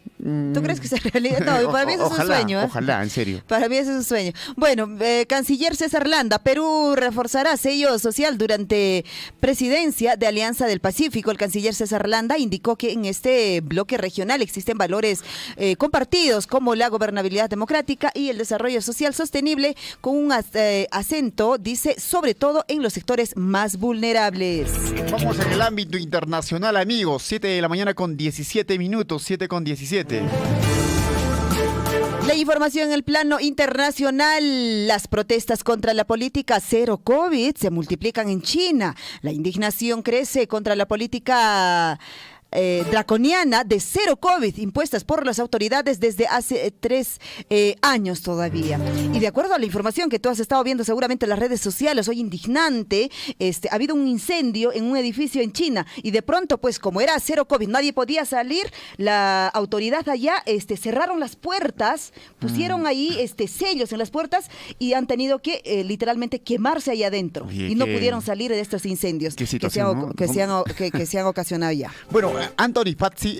¿Tú crees que se realidad? No, para mí ese es un sueño. Ojalá, en serio. Para mí ese es un sueño. Bueno, canciller César Landa, Perú reforzará sello social durante presidencia de Alianza del Pacífico. El canciller César Landa indicó que en este bloque regional existen valores compartidos como la gobernabilidad democrática y el desarrollo social sostenible, con un acento, dice, sobre todo en los sectores más vulnerables. Vamos en el ámbito internacional, amigos. 7 de la mañana con 17 minutos, 7 con 17. La información en el plano internacional. Las protestas contra la política cero COVID se multiplican en China. La indignación crece contra la política draconiana de cero COVID impuestas por las autoridades desde hace 3 años todavía. Y de acuerdo a la información que tú has estado viendo seguramente en las redes sociales, hoy indignante, ha habido un incendio en un edificio en China y de pronto, pues como era cero COVID, nadie podía salir, la autoridad allá cerraron las puertas, pusieron ahí sellos en las puertas y han tenido que literalmente quemarse allá adentro. Oye, y no qué- pudieron salir de estos incendios qué que se situación, han, ¿no? que se han ocasionado ya. Bueno, Anthony Fauci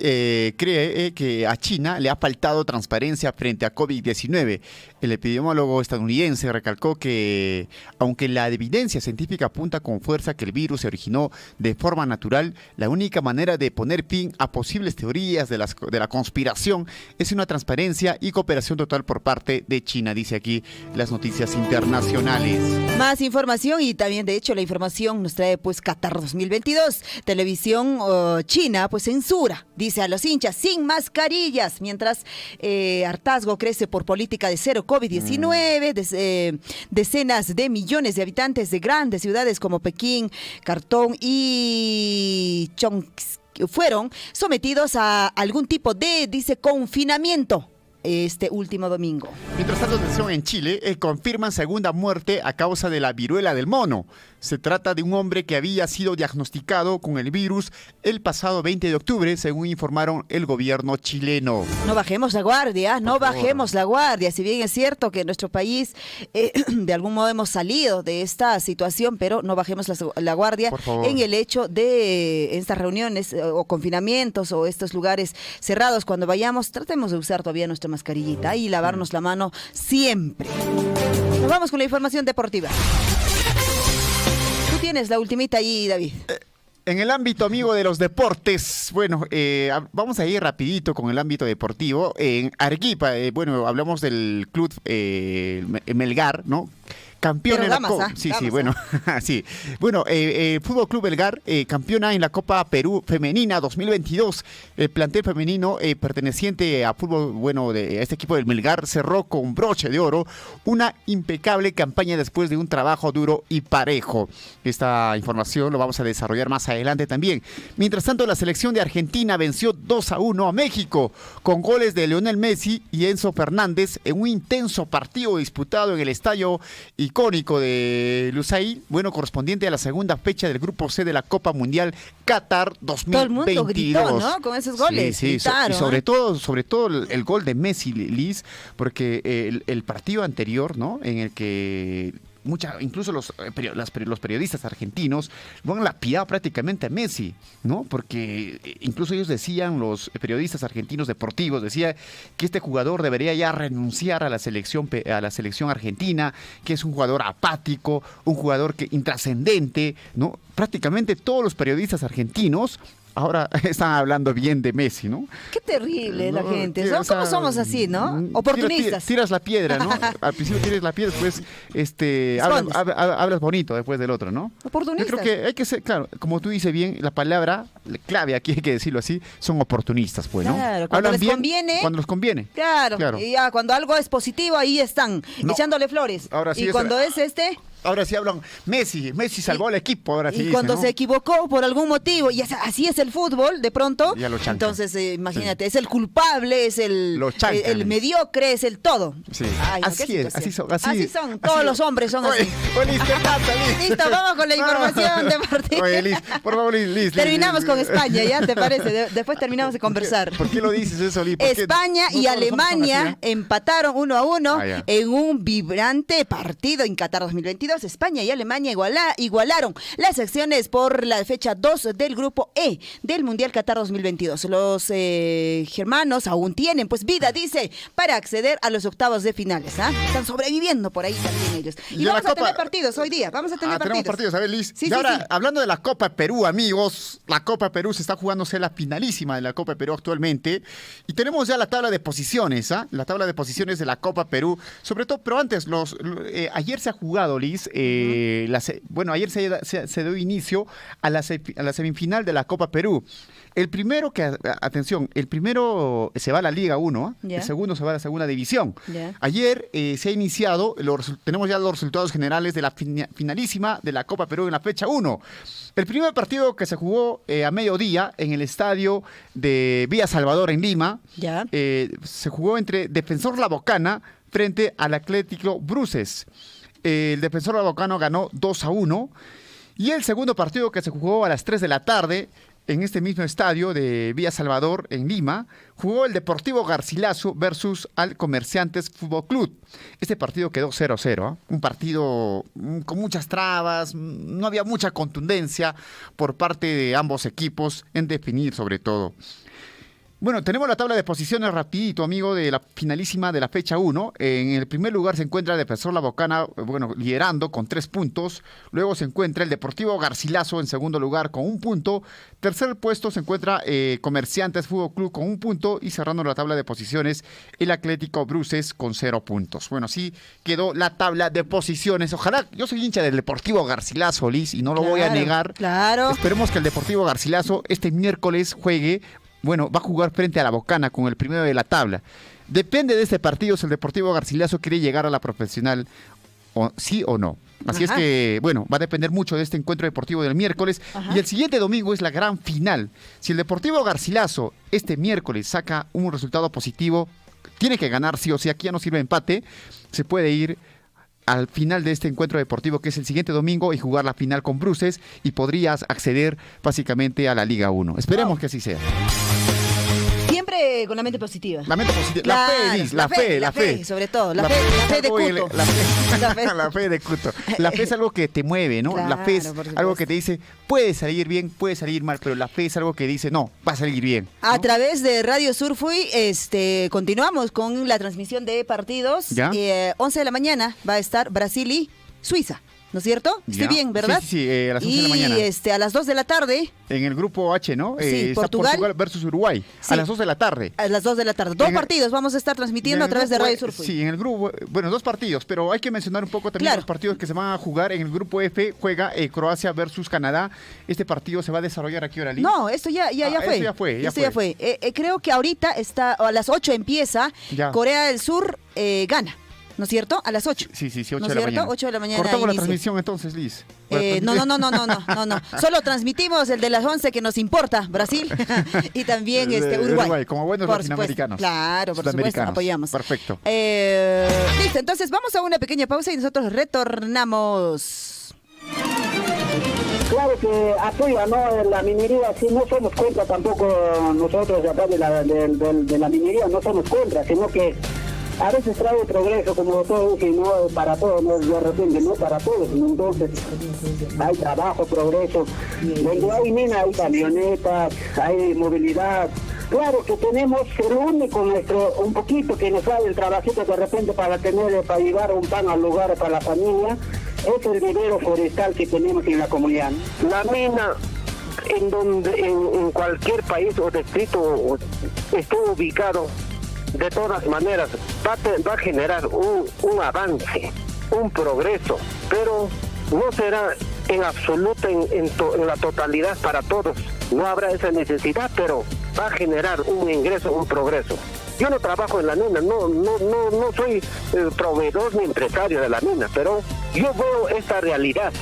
cree que a China le ha faltado transparencia frente a COVID-19. El epidemiólogo estadounidense recalcó que, aunque la evidencia científica apunta con fuerza que el virus se originó de forma natural, la única manera de poner fin a posibles teorías de la conspiración es una transparencia y cooperación total por parte de China, dice aquí las noticias internacionales. Más información y también de hecho la información nos trae pues Qatar 2022. Televisión China pues censura, dice a los hinchas sin mascarillas, mientras hartazgo crece por política de cero COVID-19, decenas de millones de habitantes de grandes ciudades como Pekín, Khartoum y Chongqing fueron sometidos a algún tipo de, dice, confinamiento este último domingo. Mientras tanto, atención, en Chile confirman segunda muerte a causa de la viruela del mono. Se trata de un hombre que había sido diagnosticado con el virus el pasado 20 de octubre, según informaron el gobierno chileno. No bajemos la guardia, no bajemos la guardia. Si bien es cierto que en nuestro país de algún modo hemos salido de esta situación, pero no bajemos la guardia Por favor. en el hecho de estas reuniones o confinamientos o estos lugares cerrados. Cuando vayamos, tratemos de usar todavía nuestra mascarillita y lavarnos la mano siempre. Nos vamos con la información deportiva. Tú tienes la ultimita ahí, David. En el ámbito, amigo, de los deportes, bueno, vamos a ir rapidito con el ámbito deportivo. En Arequipa, bueno, hablamos del club Melgar, ¿no? Campeón en la Copa. Sí, bueno, sí. Bueno, Fútbol Club Melgar, campeona en la Copa Perú Femenina 2022. El plantel femenino perteneciente a fútbol, bueno, de este equipo del Melgar cerró con broche de oro una impecable campaña después de un trabajo duro y parejo. Esta información lo vamos a desarrollar más adelante también. Mientras tanto, la selección de Argentina venció 2-1 a México con goles de Lionel Messi y Enzo Fernández en un intenso partido disputado en el estadio icónico de Lusail, bueno, correspondiente a la segunda fecha del Grupo C de la Copa Mundial Qatar 2022. Todo el mundo gritó, ¿no? Con esos goles. Sí, y sobre todo el gol de Messi, Liz, porque el partido anterior, ¿no? En el que incluso los periodistas argentinos lo han lapidado prácticamente a Messi, ¿no? Porque incluso ellos decían, los periodistas argentinos deportivos, decía que este jugador debería ya renunciar a la selección argentina, que es un jugador apático, un jugador intrascendente, ¿no? Prácticamente todos los periodistas argentinos ahora están hablando bien de Messi, ¿no? Qué terrible la gente. ¿Cómo somos así, no? Oportunistas. Tiras la piedra, ¿no? Al principio tiras la piedra, después hablas bonito después del otro, ¿no? Oportunistas. Yo creo que hay que ser, claro, como tú dices bien, la palabra clave aquí, hay que decirlo así, son oportunistas, pues, ¿no? Claro, cuando les conviene. Cuando les conviene. Claro. Y ya cuando algo es positivo, ahí están, echándole flores. Ahora sí. Y cuando es ahora sí hablan, Messi salvó al equipo, ahora sí. Y cuando se equivocó por algún motivo, y así es el fútbol, de pronto, entonces imagínate, es el culpable, es el mediocre, es el todo. Sí. Ay, así son. Todos los hombres son así. Liz, ¿qué pasa, Liz? Listo, vamos con la información deportiva. Oye, Liz, por favor, Liz. Terminamos con España, ¿ya te parece? Después terminamos de conversar. ¿Por qué lo dices eso, Liz? España y Alemania empataron 1-1 en un vibrante partido en Qatar 2022. España y Alemania igualaron las secciones por la fecha 2 del Grupo E del Mundial Qatar 2022. Los germanos aún tienen vida, dice, para acceder a los octavos de finales. Están sobreviviendo por ahí también ellos. Y vamos a tener partidos hoy día. Tenemos partidos, a ver, Liz. Sí, y ahora, hablando de la Copa Perú, amigos, la Copa Perú se está jugándose la finalísima de la Copa Perú actualmente. Y tenemos ya la tabla de posiciones, la tabla de posiciones de la Copa Perú. Sobre todo, pero antes, ayer se ha jugado, Liz, ayer se dio inicio a la semifinal de la Copa Perú. El primero se va a la Liga 1, el segundo se va a la segunda división. Ayer se ha iniciado, tenemos ya los resultados generales de la finalísima de la Copa Perú en la fecha 1. El primer partido que se jugó a mediodía en el estadio de Villa Salvador en Lima, se jugó entre Defensor La Bocana frente al Atlético Bruces. El Defensor La Bocana ganó 2-1. Y el segundo partido, que se jugó a las 3 de la tarde en este mismo estadio de Villa Salvador en Lima, jugó el Deportivo Garcilaso versus al Comerciantes Fútbol Club. Este partido quedó 0-0, un partido con muchas trabas, no había mucha contundencia por parte de ambos equipos en definir sobre todo. Bueno, tenemos la tabla de posiciones rapidito, amigo, de la finalísima de la fecha 1. En el primer lugar se encuentra el Defensor La Bocana, liderando con 3 puntos. Luego se encuentra el Deportivo Garcilaso en segundo lugar con 1 punto. Tercer puesto se encuentra Comerciantes Fútbol Club con 1 punto. Y cerrando la tabla de posiciones, el Atlético Bruces con 0 puntos. Bueno, así quedó la tabla de posiciones. Ojalá, yo soy hincha del Deportivo Garcilaso, Liz, y no lo voy a negar. Claro. Esperemos que el Deportivo Garcilaso este miércoles juegue. Bueno, va a jugar frente a La Bocana con el primero de la tabla. Depende de este partido si el Deportivo Garcilaso quiere llegar a la profesional, sí o no. Así es que, va a depender mucho de este encuentro deportivo del miércoles. Y el siguiente domingo es la gran final. Si el Deportivo Garcilaso este miércoles saca un resultado positivo, tiene que ganar sí o sí. Aquí ya no sirve empate. Se puede ir al final de este encuentro deportivo, que es el siguiente domingo, y jugar la final con Bruces, y podrías acceder básicamente a la Liga 1. Esperemos que así sea. Siempre con la mente positiva. La mente positiva. Claro, la fe, sobre todo. La fe de Cuto. La fe de Cuto. La fe es algo que te mueve, ¿no? Claro, la fe es algo que te dice, puede salir bien, puede salir mal, pero la fe es algo que dice, no, va a salir bien, ¿no? A través de Radio Surfui, continuamos con la transmisión de partidos. 11 de la mañana va a estar Brasil y Suiza. ¿no es cierto? Estoy Ya. bien, ¿verdad? Sí, a las 11 de la mañana. Y a las 2 de la tarde. En el grupo H, ¿no? Sí, Está Portugal versus Uruguay, sí, a las 2 de la tarde. A las 2 de la tarde. Dos partidos vamos a estar transmitiendo a través de Radio Surfui. Sí, en el grupo, bueno, 2 partidos, pero hay que mencionar un poco también los partidos que se van a jugar. En el grupo F juega Croacia versus Canadá. Este partido se va a desarrollar aquí ahora. No, esto ya fue. Esto ya fue. Creo que ahorita a las 8 empieza. Ya. Corea del Sur gana. ¿No es cierto? A las 8. Sí, 8 ¿No de es la cierto? mañana. 8 de la mañana. Cortamos la inicia. transmisión entonces, Liz. No. Solo transmitimos el de las 11 que nos importa, Brasil y también Uruguay. Como buenos por latinoamericanos. Supuesto. Claro, por supuesto, apoyamos. Perfecto. Listo, entonces vamos a una pequeña pausa y nosotros retornamos. Claro que apoya, ¿no? La minería, sí, no somos contra tampoco nosotros, acá de la minería, no somos contra, sino que a veces trae progreso, como todo dije, no para todos, no de repente, no para todos, entonces hay trabajo, progreso, donde hay mina, hay camionetas, hay movilidad. Claro que tenemos el único un poquito que nos da el trabajito de repente para llevar un pan al lugar para la familia, es el vivero forestal que tenemos en la comunidad. La mina en cualquier país o distrito esté ubicado, de todas maneras va a generar un avance, un progreso, pero no será en absoluto en la totalidad para todos. No habrá esa necesidad, pero va a generar un ingreso, un progreso. Yo no trabajo en la mina, no soy proveedor ni empresario de la mina, pero yo veo esta realidad.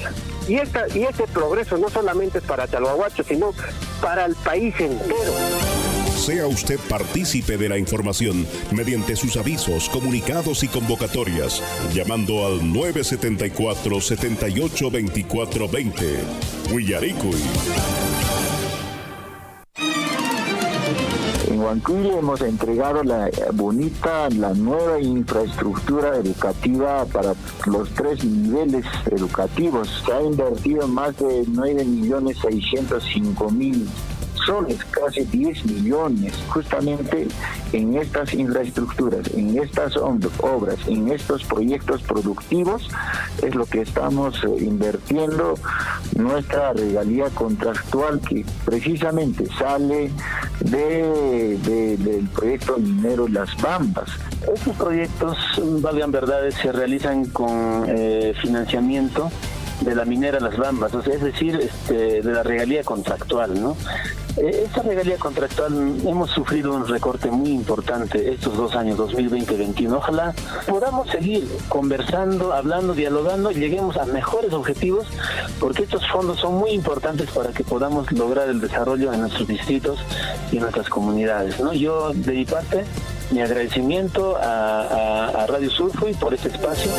Y este progreso no solamente es para Chalhuahuacho, sino para el país entero. Sea usted partícipe de la información mediante sus avisos, comunicados y convocatorias, llamando al 974-782420. Huillaricuy. En Huancuire hemos entregado la nueva infraestructura educativa para los 3 niveles educativos. Se ha invertido más de 9.605.000 soles, casi 10 millones, justamente en estas infraestructuras, en estas obras, en estos proyectos productivos, es lo que estamos invirtiendo nuestra regalía contractual que precisamente sale del proyecto minero Las Bambas. Estos proyectos, valgan verdades, se realizan con financiamiento de la minera Las Bambas, o sea, es decir, de la regalía contractual, ¿no? Esta regalía contractual hemos sufrido un recorte muy importante estos 2 años, 2020-2021. Ojalá podamos seguir conversando, hablando, dialogando y lleguemos a mejores objetivos, porque estos fondos son muy importantes para que podamos lograr el desarrollo en nuestros distritos y en nuestras comunidades, ¿no? Yo, de mi parte, mi agradecimiento a Radio Surfui por este espacio.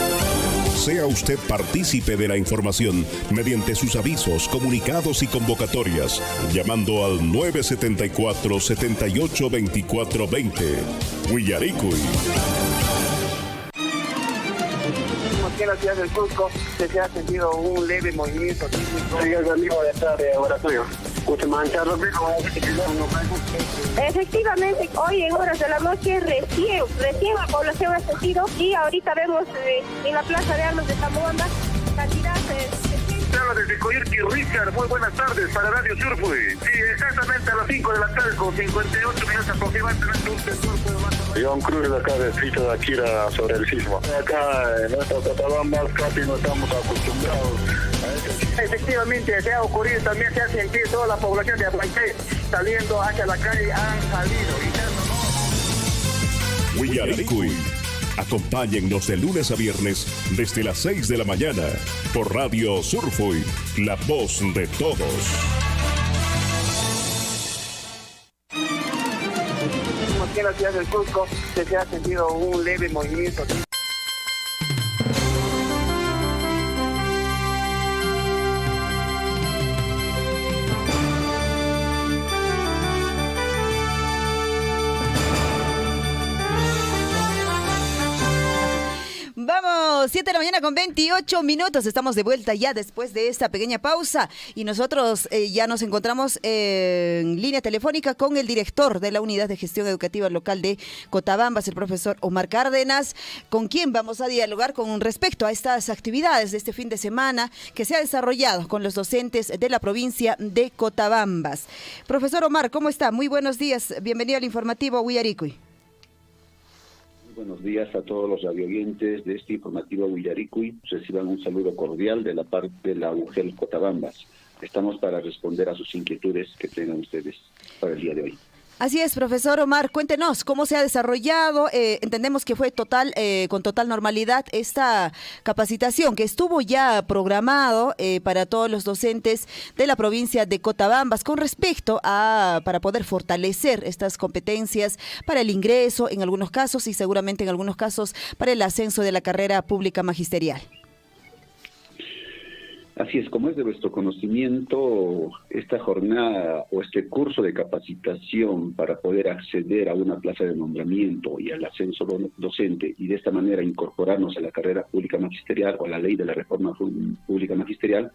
Sea usted partícipe de la información mediante sus avisos, comunicados y convocatorias, llamando al 974-782420. Huillaricuy. Aquí en la ciudad del Cusco se ha sentido un leve movimiento sísmico. Sí, es el mismo de estar de laboratorio. Efectivamente, hoy en horas de la noche recién la población ha sentido y ahorita vemos en la plaza de armas de Tamuanda cantidad de Desde Coyurqui, Richard, muy buenas tardes para Radio Surfui. Sí, exactamente a las 5 de la tarde con 58 minutos aproximadamente un sensor de John Cruz de acá de Distrito de Akira sobre el sismo. Acá en nuestra Cotabambas casi no estamos acostumbrados a ese sismo. Efectivamente, se ha ocurrido, también se ha sentido toda la población de Abancay saliendo hacia la calle, han salido. Huillaricuy. Acompáñennos de lunes a viernes desde las 6 de la mañana por Radio Surfui, la voz de todos. Aquí en la ciudad del Cusco se ha sentido un leve movimiento. 7 de la mañana con 28 minutos. Estamos de vuelta ya después de esta pequeña pausa y nosotros ya nos encontramos en línea telefónica con el director de la Unidad de Gestión Educativa Local de Cotabambas, el profesor Omar Cárdenas, con quien vamos a dialogar con respecto a estas actividades de este fin de semana que se ha desarrollado con los docentes de la provincia de Cotabambas. Profesor Omar, ¿cómo está? Muy buenos días. Bienvenido al informativo Willaricui. Buenos días a todos los radioyentes de este informativo Willaricui. Reciban un saludo cordial de la parte de la UGEL Cotabambas. Estamos para responder a sus inquietudes que tengan ustedes para el día de hoy. Así es, profesor Omar, cuéntenos cómo se ha desarrollado. Entendemos que fue con total normalidad esta capacitación que estuvo ya programado para todos los docentes de la provincia de Cotabambas con respecto a para poder fortalecer estas competencias para el ingreso en algunos casos y seguramente en algunos casos para el ascenso de la carrera pública magisterial. Así es, como es de vuestro conocimiento, esta jornada o este curso de capacitación para poder acceder a una plaza de nombramiento y al ascenso docente y de esta manera incorporarnos a la carrera pública magisterial o a la ley de la reforma pública magisterial,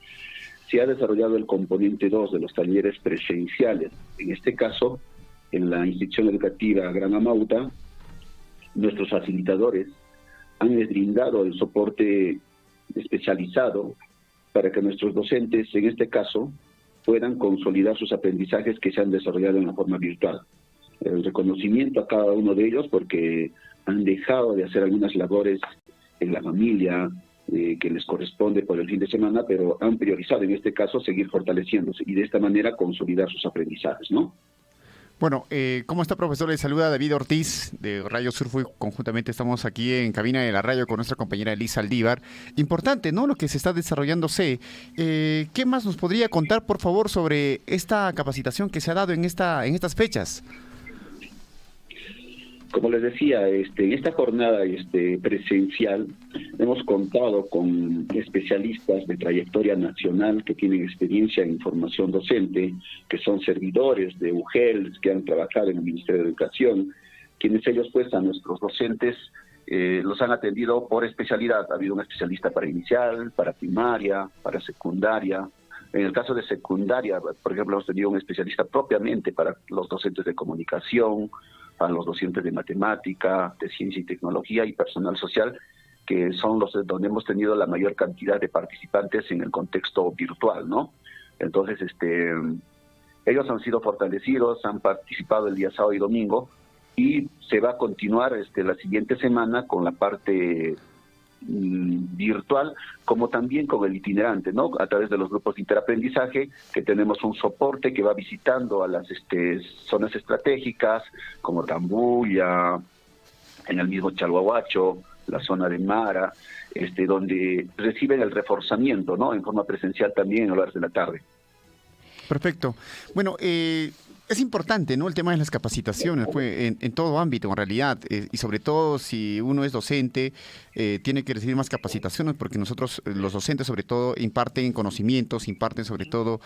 se ha desarrollado el componente 2 de los talleres presenciales. En este caso, en la institución educativa Gran Amauta, nuestros facilitadores han brindado el soporte especializado para que nuestros docentes, en este caso, puedan consolidar sus aprendizajes que se han desarrollado en la forma virtual. El reconocimiento a cada uno de ellos porque han dejado de hacer algunas labores en la familia que les corresponde por el fin de semana, pero han priorizado, en este caso, seguir fortaleciéndose y de esta manera consolidar sus aprendizajes, ¿no? Bueno, ¿cómo está, profesor? Le saluda David Ortiz de Radio Surfui. Conjuntamente estamos aquí en cabina de la radio con nuestra compañera Elisa Aldívar. Importante, ¿no?, lo que se está desarrollándose. ¿Qué más nos podría contar, por favor, sobre esta capacitación que se ha dado en estas fechas? Como les decía, en esta jornada presencial hemos contado con especialistas de trayectoria nacional que tienen experiencia en formación docente, que son servidores de UGEL, que han trabajado en el Ministerio de Educación, quienes ellos pues a nuestros docentes los han atendido por especialidad. Ha habido un especialista para inicial, para primaria, para secundaria. En el caso de secundaria, por ejemplo, hemos tenido un especialista propiamente para los docentes de comunicación, para los docentes de matemática, de ciencia y tecnología y personal social, que son los donde hemos tenido la mayor cantidad de participantes en el contexto virtual, ¿no? Entonces, ellos han sido fortalecidos, han participado el día sábado y domingo, y se va a continuar la siguiente semana con la parte virtual, como también con el itinerante, ¿no? A través de los grupos de interaprendizaje, que tenemos un soporte que va visitando a las zonas estratégicas, como Tambuya, en el mismo Chalhuahuacho, la zona de Mara, donde reciben el reforzamiento, ¿no?, en forma presencial también en horas de la tarde. Perfecto. Bueno, es importante, ¿no?, el tema de las capacitaciones, en todo ámbito, en realidad, y sobre todo si uno es docente, tiene que recibir más capacitaciones, porque nosotros, los docentes, sobre todo, imparten conocimientos, imparten, sobre todo,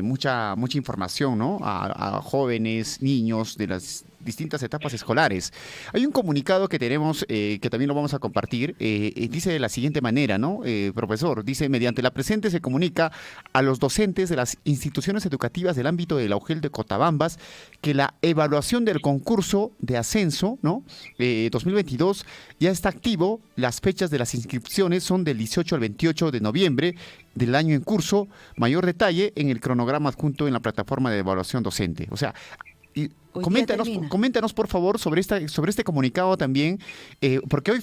mucha información, ¿no?, a jóvenes, niños de las distintas etapas escolares. Hay un comunicado que tenemos, que también lo vamos a compartir, dice de la siguiente manera, ¿no, profesor? Dice: mediante la presente se comunica a los docentes de las instituciones educativas del ámbito de la UGEL de Cotabambas que la evaluación del concurso de ascenso, ¿no?, 2022 ya está activo. Las fechas de las inscripciones son del 18 al 28 de noviembre del año en curso. Mayor detalle en el cronograma adjunto en la plataforma de evaluación docente. O sea, y coméntanos por favor sobre este comunicado también, porque hoy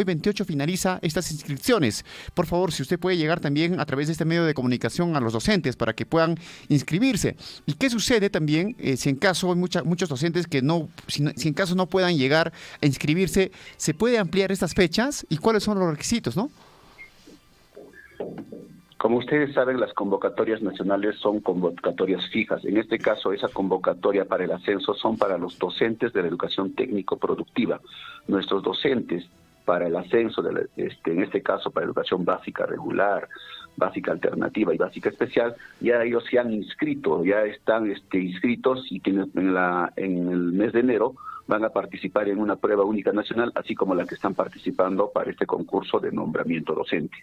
28 finaliza estas inscripciones. Por favor, si usted puede llegar también a través de este medio de comunicación a los docentes para que puedan inscribirse. ¿Y qué sucede también si en caso hay muchos docentes que si en caso no puedan llegar a inscribirse? ¿Se puede ampliar estas fechas y cuáles son los requisitos, no? Como ustedes saben, las convocatorias nacionales son convocatorias fijas. En este caso, esa convocatoria para el ascenso son para los docentes de la educación técnico-productiva. Nuestros docentes para el ascenso, en este caso para educación básica regular, básica alternativa y básica especial, ya ellos se han inscrito, ya están inscritos, y que en el mes de enero van a participar en una prueba única nacional, así como la que están participando para este concurso de nombramiento docente.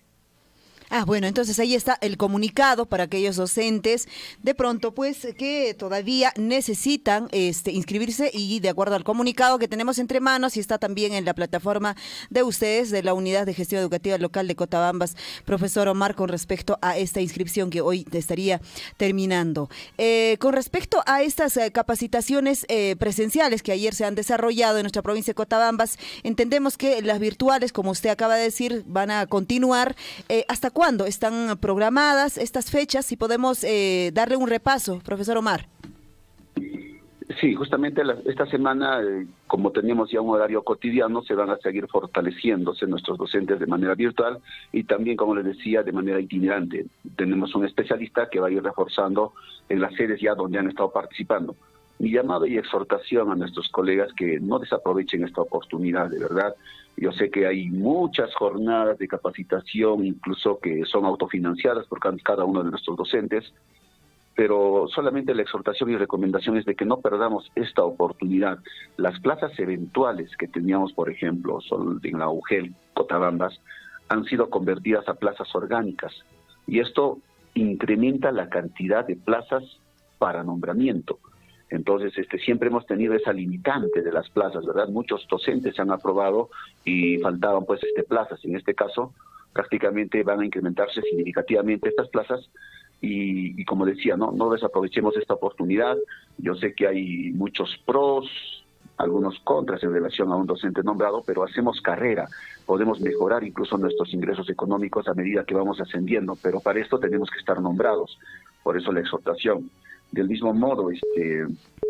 Bueno, entonces ahí está el comunicado para aquellos docentes de pronto pues que todavía necesitan inscribirse, y de acuerdo al comunicado que tenemos entre manos, y está también en la plataforma de ustedes de la Unidad de Gestión Educativa Local de Cotabambas, profesor Omar, con respecto a esta inscripción que hoy estaría terminando. Con respecto a estas capacitaciones presenciales que ayer se han desarrollado en nuestra provincia de Cotabambas, entendemos que las virtuales, como usted acaba de decir, van a continuar. ¿Hasta cuándo están programadas estas fechas? Si podemos darle un repaso, profesor Omar. Sí, justamente esta semana, como teníamos ya un horario cotidiano, se van a seguir fortaleciéndose nuestros docentes de manera virtual y también, como les decía, de manera itinerante. Tenemos un especialista que va a ir reforzando en las sedes ya donde han estado participando. Mi llamado y exhortación a nuestros colegas que no desaprovechen esta oportunidad, de verdad. Yo sé que hay muchas jornadas de capacitación, incluso que son autofinanciadas por cada uno de nuestros docentes, pero solamente la exhortación y recomendación es de que no perdamos esta oportunidad. Las plazas eventuales que teníamos, por ejemplo, en la UGEL, Cotabambas, han sido convertidas a plazas orgánicas, y esto incrementa la cantidad de plazas para nombramiento. Entonces, siempre hemos tenido esa limitante de las plazas, ¿verdad? Muchos docentes se han aprobado y faltaban pues plazas. En este caso, prácticamente van a incrementarse significativamente estas plazas y como decía, no desaprovechemos esta oportunidad. Yo sé que hay muchos pros, algunos contras en relación a un docente nombrado, pero hacemos carrera, podemos mejorar incluso nuestros ingresos económicos a medida que vamos ascendiendo, pero para esto tenemos que estar nombrados. Por eso la exhortación. Del mismo modo,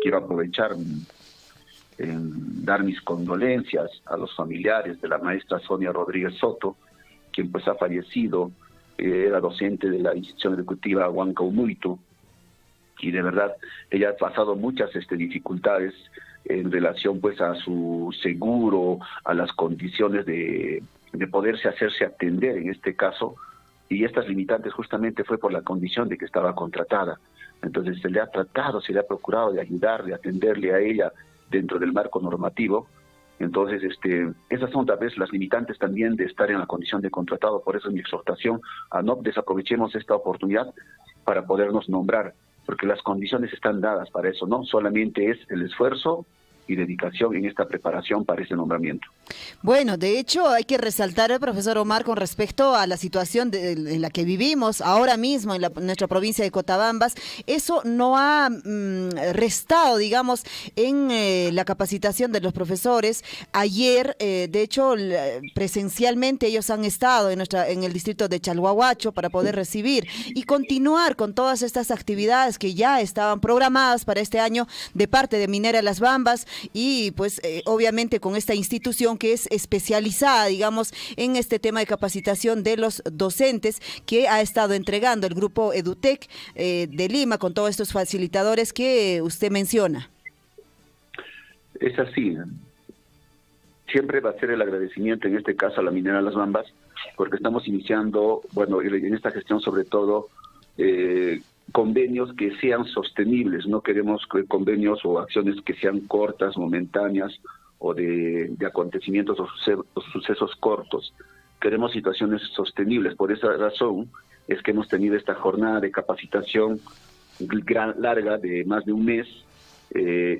quiero aprovechar en dar mis condolencias a los familiares de la maestra Sonia Rodríguez Soto, quien pues ha fallecido. Era docente de la institución educativa Huancaumuitu, y de verdad ella ha pasado muchas dificultades en relación pues a su seguro, a las condiciones de poderse hacerse atender en este caso, y estas limitantes justamente fue por la condición de que estaba contratada. Entonces se le ha tratado, se le ha procurado de ayudarle, atenderle a ella dentro del marco normativo. Entonces, esas son tal vez las limitantes también de estar en la condición de contratado. Por eso es mi exhortación a no desaprovechemos esta oportunidad para podernos nombrar, porque las condiciones están dadas para eso, ¿no? Solamente es el esfuerzo y dedicación en esta preparación para ese nombramiento. Bueno, de hecho hay que resaltar, profesor Omar, con respecto a la situación en la que vivimos ahora mismo en nuestra provincia de Cotabambas, eso no ha restado, digamos, en la capacitación de los profesores. Ayer, de hecho, presencialmente ellos han estado en el distrito de Chalhuahuacho para poder recibir y continuar con todas estas actividades que ya estaban programadas para este año de parte de Minera Las Bambas, y pues obviamente con esta institución que es especializada, digamos, en este tema de capacitación de los docentes, que ha estado entregando el grupo EduTech de Lima con todos estos facilitadores que usted menciona. Es así. Siempre va a ser el agradecimiento, en este caso a la Minera Las Bambas, porque estamos iniciando, bueno, en esta gestión sobre todo, convenios que sean sostenibles. No queremos convenios o acciones que sean cortas, momentáneas, o de acontecimientos o sucesos cortos. Queremos situaciones sostenibles. Por esa razón es que hemos tenido esta jornada de capacitación larga de más de un mes,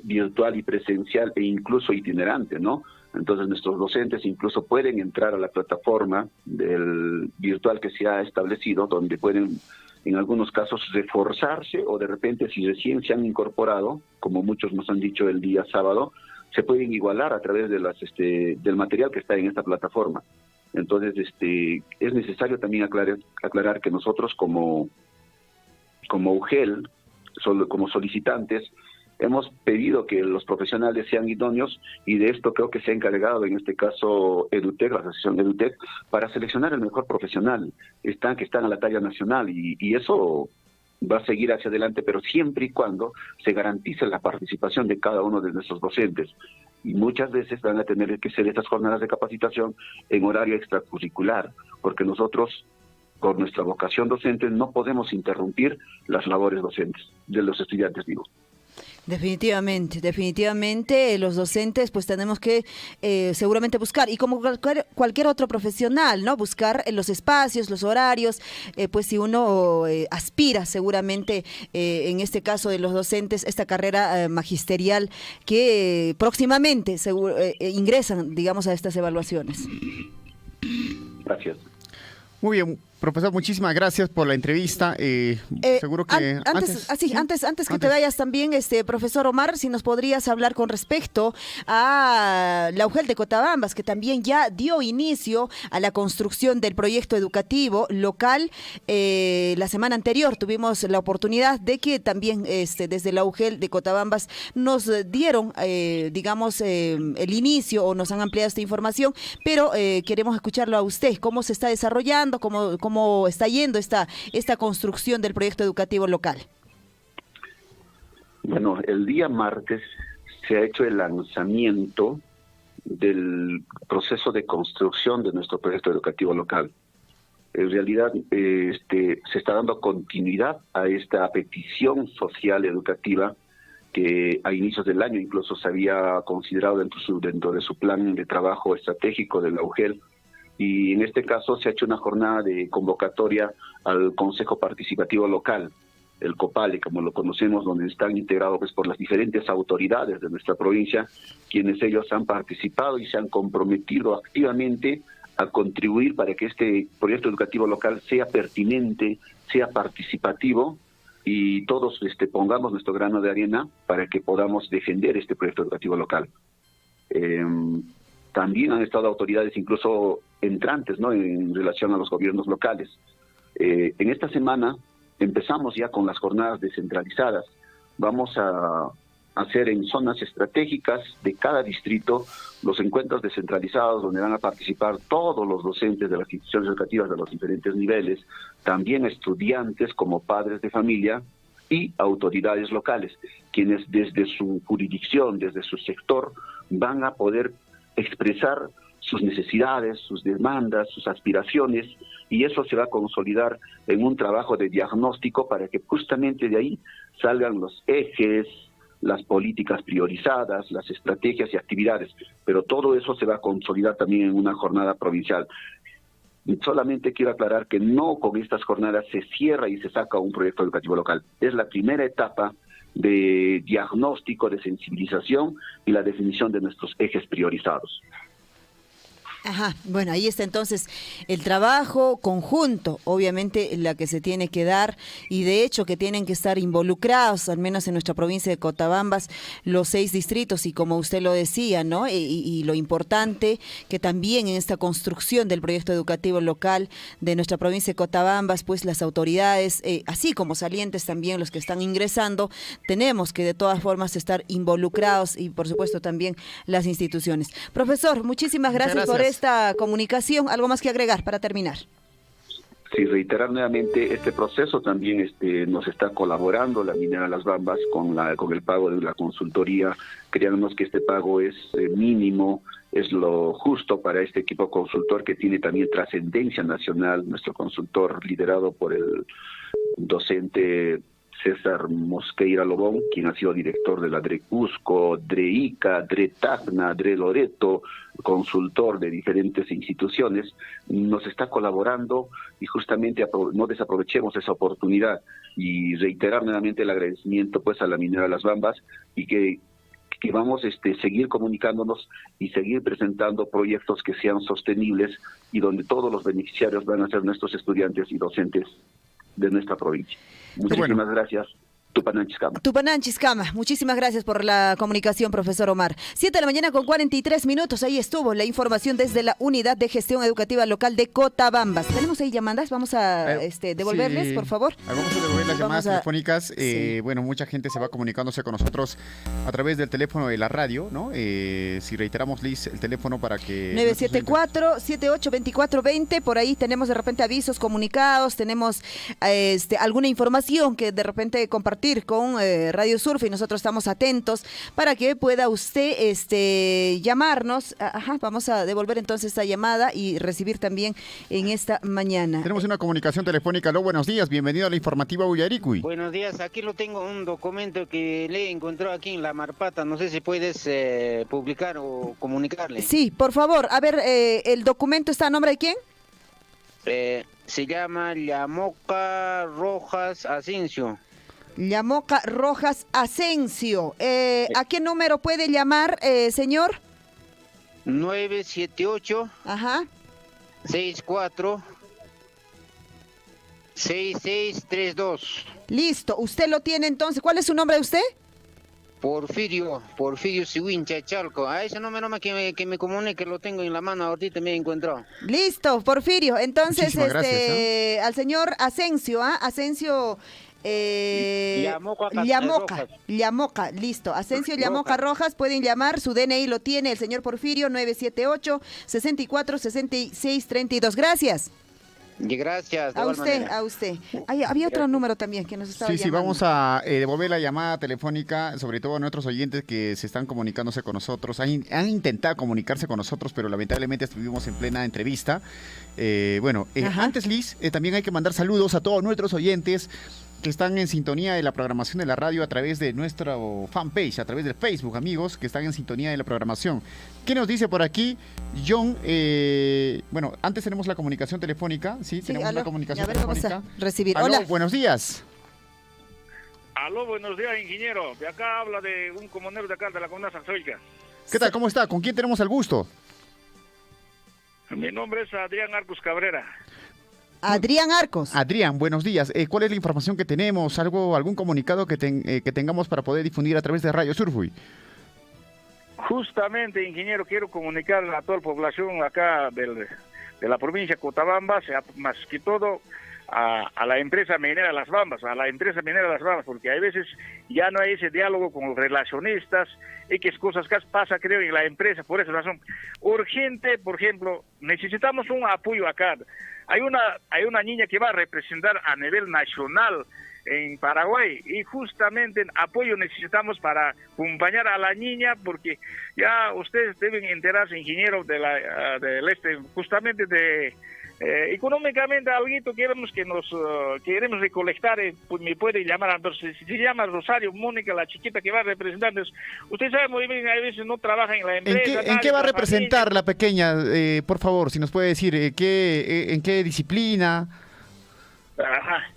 virtual y presencial e incluso itinerante, ¿no? Entonces nuestros docentes incluso pueden entrar a la plataforma del virtual que se ha establecido, donde pueden en algunos casos reforzarse, o de repente si recién se han incorporado, como muchos nos han dicho el día sábado, se pueden igualar a través de del material que está en esta plataforma. Entonces es necesario también aclarar que nosotros como UGEL, como solicitantes, hemos pedido que los profesionales sean idóneos, y de esto creo que se ha encargado en este caso EduTech, la asociación EduTech, para seleccionar el mejor profesional que están a la talla nacional, y eso va a seguir hacia adelante, pero siempre y cuando se garantice la participación de cada uno de nuestros docentes. Y muchas veces van a tener que ser estas jornadas de capacitación en horario extracurricular, porque nosotros, por nuestra vocación docente, no podemos interrumpir las labores docentes de los estudiantes, digo. Definitivamente los docentes pues tenemos que seguramente buscar, y como cualquier otro profesional, ¿no? Buscar los espacios, los horarios, pues si uno aspira seguramente, en este caso de los docentes, esta carrera magisterial que próximamente ingresan, digamos, a estas evaluaciones. Gracias. Muy bien, profesor, muchísimas gracias por la entrevista. Seguro que antes que te vayas también, profesor Omar, si nos podrías hablar con respecto a la UGEL de Cotabambas, que también ya dio inicio a la construcción del proyecto educativo local. La semana anterior tuvimos la oportunidad de que también desde la UGEL de Cotabambas nos dieron, digamos, el inicio, o nos han ampliado esta información, pero queremos escucharlo a usted, cómo se está desarrollando, cómo está yendo esta construcción del proyecto educativo local. Bueno, el día martes se ha hecho el lanzamiento del proceso de construcción de nuestro proyecto educativo local. En realidad se está dando continuidad a esta petición social educativa que a inicios del año incluso se había considerado dentro de su plan de trabajo estratégico de la UGEL. Y en este caso se ha hecho una jornada de convocatoria al Consejo Participativo Local, el COPALE, como lo conocemos, donde están integrados pues, por las diferentes autoridades de nuestra provincia, quienes ellos han participado y se han comprometido activamente a contribuir para que este proyecto educativo local sea pertinente, sea participativo, y todos pongamos nuestro grano de arena para que podamos defender este proyecto educativo local. También han estado autoridades incluso entrantes, ¿no?, en relación a los gobiernos locales. En esta semana empezamos ya con las jornadas descentralizadas. Vamos a hacer en zonas estratégicas de cada distrito los encuentros descentralizados donde van a participar todos los docentes de las instituciones educativas de los diferentes niveles, también estudiantes como padres de familia y autoridades locales, quienes desde su jurisdicción, desde su sector, van a poder expresar sus necesidades, sus demandas, sus aspiraciones, y eso se va a consolidar en un trabajo de diagnóstico para que justamente de ahí salgan los ejes, las políticas priorizadas, las estrategias y actividades, pero todo eso se va a consolidar también en una jornada provincial. Solamente quiero aclarar que no con estas jornadas se cierra y se saca un proyecto educativo local. Es la primera etapa de diagnóstico, de sensibilización y la definición de nuestros ejes priorizados. Ajá, bueno, ahí está entonces el trabajo conjunto, obviamente la que se tiene que dar, y de hecho que tienen que estar involucrados, al menos en nuestra provincia de Cotabambas, los 6 distritos, y como usted lo decía, ¿no? Y lo importante que también en esta construcción del proyecto educativo local de nuestra provincia de Cotabambas, pues las autoridades, así como salientes también los que están ingresando, tenemos que de todas formas estar involucrados, y por supuesto también las instituciones. Profesor, muchísimas gracias por esta comunicación. ¿Algo más que agregar para terminar? Sí, reiterar nuevamente, este proceso también nos está colaborando la minera Las Bambas con el pago de la consultoría. Créanos que este pago es mínimo, es lo justo para este equipo consultor que tiene también trascendencia nacional. Nuestro consultor, liderado por el docente César Mosqueira Lobón, quien ha sido director de la DRE Cusco, DRE Ica, DRE Tacna, DRE Loreto, consultor de diferentes instituciones, nos está colaborando, y justamente no desaprovechemos esa oportunidad, y reiterar nuevamente el agradecimiento pues a la minera Las Bambas, y que vamos seguir comunicándonos y seguir presentando proyectos que sean sostenibles y donde todos los beneficiarios van a ser nuestros estudiantes y docentes de nuestra provincia. Muchísimas gracias. Tupananchis Cama, muchísimas gracias por la comunicación, profesor Omar. 7 de la mañana con 43 minutos, ahí estuvo la información desde la Unidad de Gestión Educativa Local de Cotabambas. ¿Tenemos ahí llamadas? Vamos a devolverles, sí, por favor. Vamos a devolver las llamadas telefónicas. Sí. Bueno, mucha gente se va comunicándose con nosotros a través del teléfono de la radio, ¿no? Si reiteramos, Liz, el teléfono para que... 974-782420, por ahí tenemos de repente avisos, comunicados, tenemos alguna información que de repente compartir compartir con Radio Surf y nosotros estamos atentos para que pueda usted llamarnos. Ajá, vamos a devolver entonces esta llamada y recibir también en esta mañana. Tenemos una comunicación telefónica. Aló, buenos días, bienvenido a la informativa Uyaricui. Buenos días, aquí lo tengo un documento que le encontró aquí en la Marpata, no sé si puedes publicar o comunicarle. Sí, por favor, a ver, ¿el documento está a nombre de quién? Se llama Llamoca Rojas Asensio. Llamoca Rojas Asensio. ¿A qué número puede llamar, señor? 978 Ajá. 64 6632. Listo, usted lo tiene entonces. ¿Cuál es su nombre de usted? Porfirio Siwincha Chalco. A ese número más que me comunique, lo tengo en la mano, ahorita me he encontrado. Listo, Porfirio. Entonces, gracias, al señor Asensio, Asensio Llamoca, listo. Asensio Llamoca Rojas, pueden llamar, su DNI lo tiene el señor Porfirio, 978 64 66 32. Gracias. Y gracias. A usted. Había otro número también que nos estaba llamando. Sí, vamos a devolver la llamada telefónica, sobre todo a nuestros oyentes que se están comunicándose con nosotros. Han intentado comunicarse con nosotros, pero lamentablemente estuvimos en plena entrevista. Antes, Liz, también hay que mandar saludos a todos nuestros oyentes que están en sintonía de la programación de la radio a través de nuestro fanpage, a través del Facebook, amigos, que están en sintonía de la programación. ¿Qué nos dice por aquí John? Antes tenemos la comunicación telefónica, ¿sí? Tenemos la comunicación telefónica. Vamos a recibir. Aló, hola. Buenos días. Aló, buenos días, ingeniero. De acá habla de un comunero de acá, de la comunidad Sanzoica. ¿Qué tal? ¿Cómo está? ¿Con quién tenemos el gusto? Mi nombre es Adrián Arcos Cabrera. Adrián Arcos. Adrián, buenos días. ¿Cuál es la información que tenemos? ¿Algún comunicado que tengamos para poder difundir a través de Radio Surfui? Justamente, ingeniero, quiero comunicar a toda la población acá de la provincia de Cochabamba, más que todo a la empresa minera Las Bambas, porque hay veces ya no hay ese diálogo con los relacionistas y que cosas que pasa, creo, en la empresa. Por esa razón, urgente, por ejemplo, necesitamos un apoyo acá. Hay una niña que va a representar a nivel nacional en Paraguay y justamente apoyo necesitamos para acompañar a la niña, porque ya ustedes deben enterarse, ingeniero, justamente de económicamente algo queremos queremos recolectar, pues me puede llamar, pero se llama Rosario Mónica, la chiquita que va a representar. Entonces, usted sabe muy bien, a veces no trabaja en la empresa. ¿En qué va a representar la pequeña? Por favor, si nos puede decir en qué disciplina. Ajá.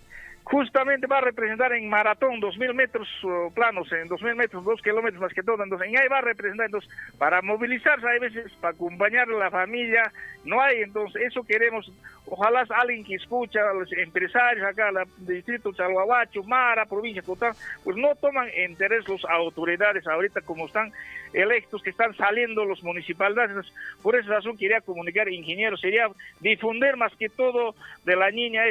Justamente va a representar en maratón 2.000 metros planos, en 2.000 metros, 2 kilómetros más que todo. Entonces, ahí va a representar. Entonces, para movilizarse, hay veces para acompañar a la familia, no hay. Entonces, eso queremos. Ojalá alguien que escucha a los empresarios acá, del distrito Chalhuahuacho, Mara, provincia de Cotán, pues no toman interés las autoridades ahorita como están electos, que están saliendo los municipalidades. Por esa razón quería comunicar, ingeniero, sería difundir más que todo de la niña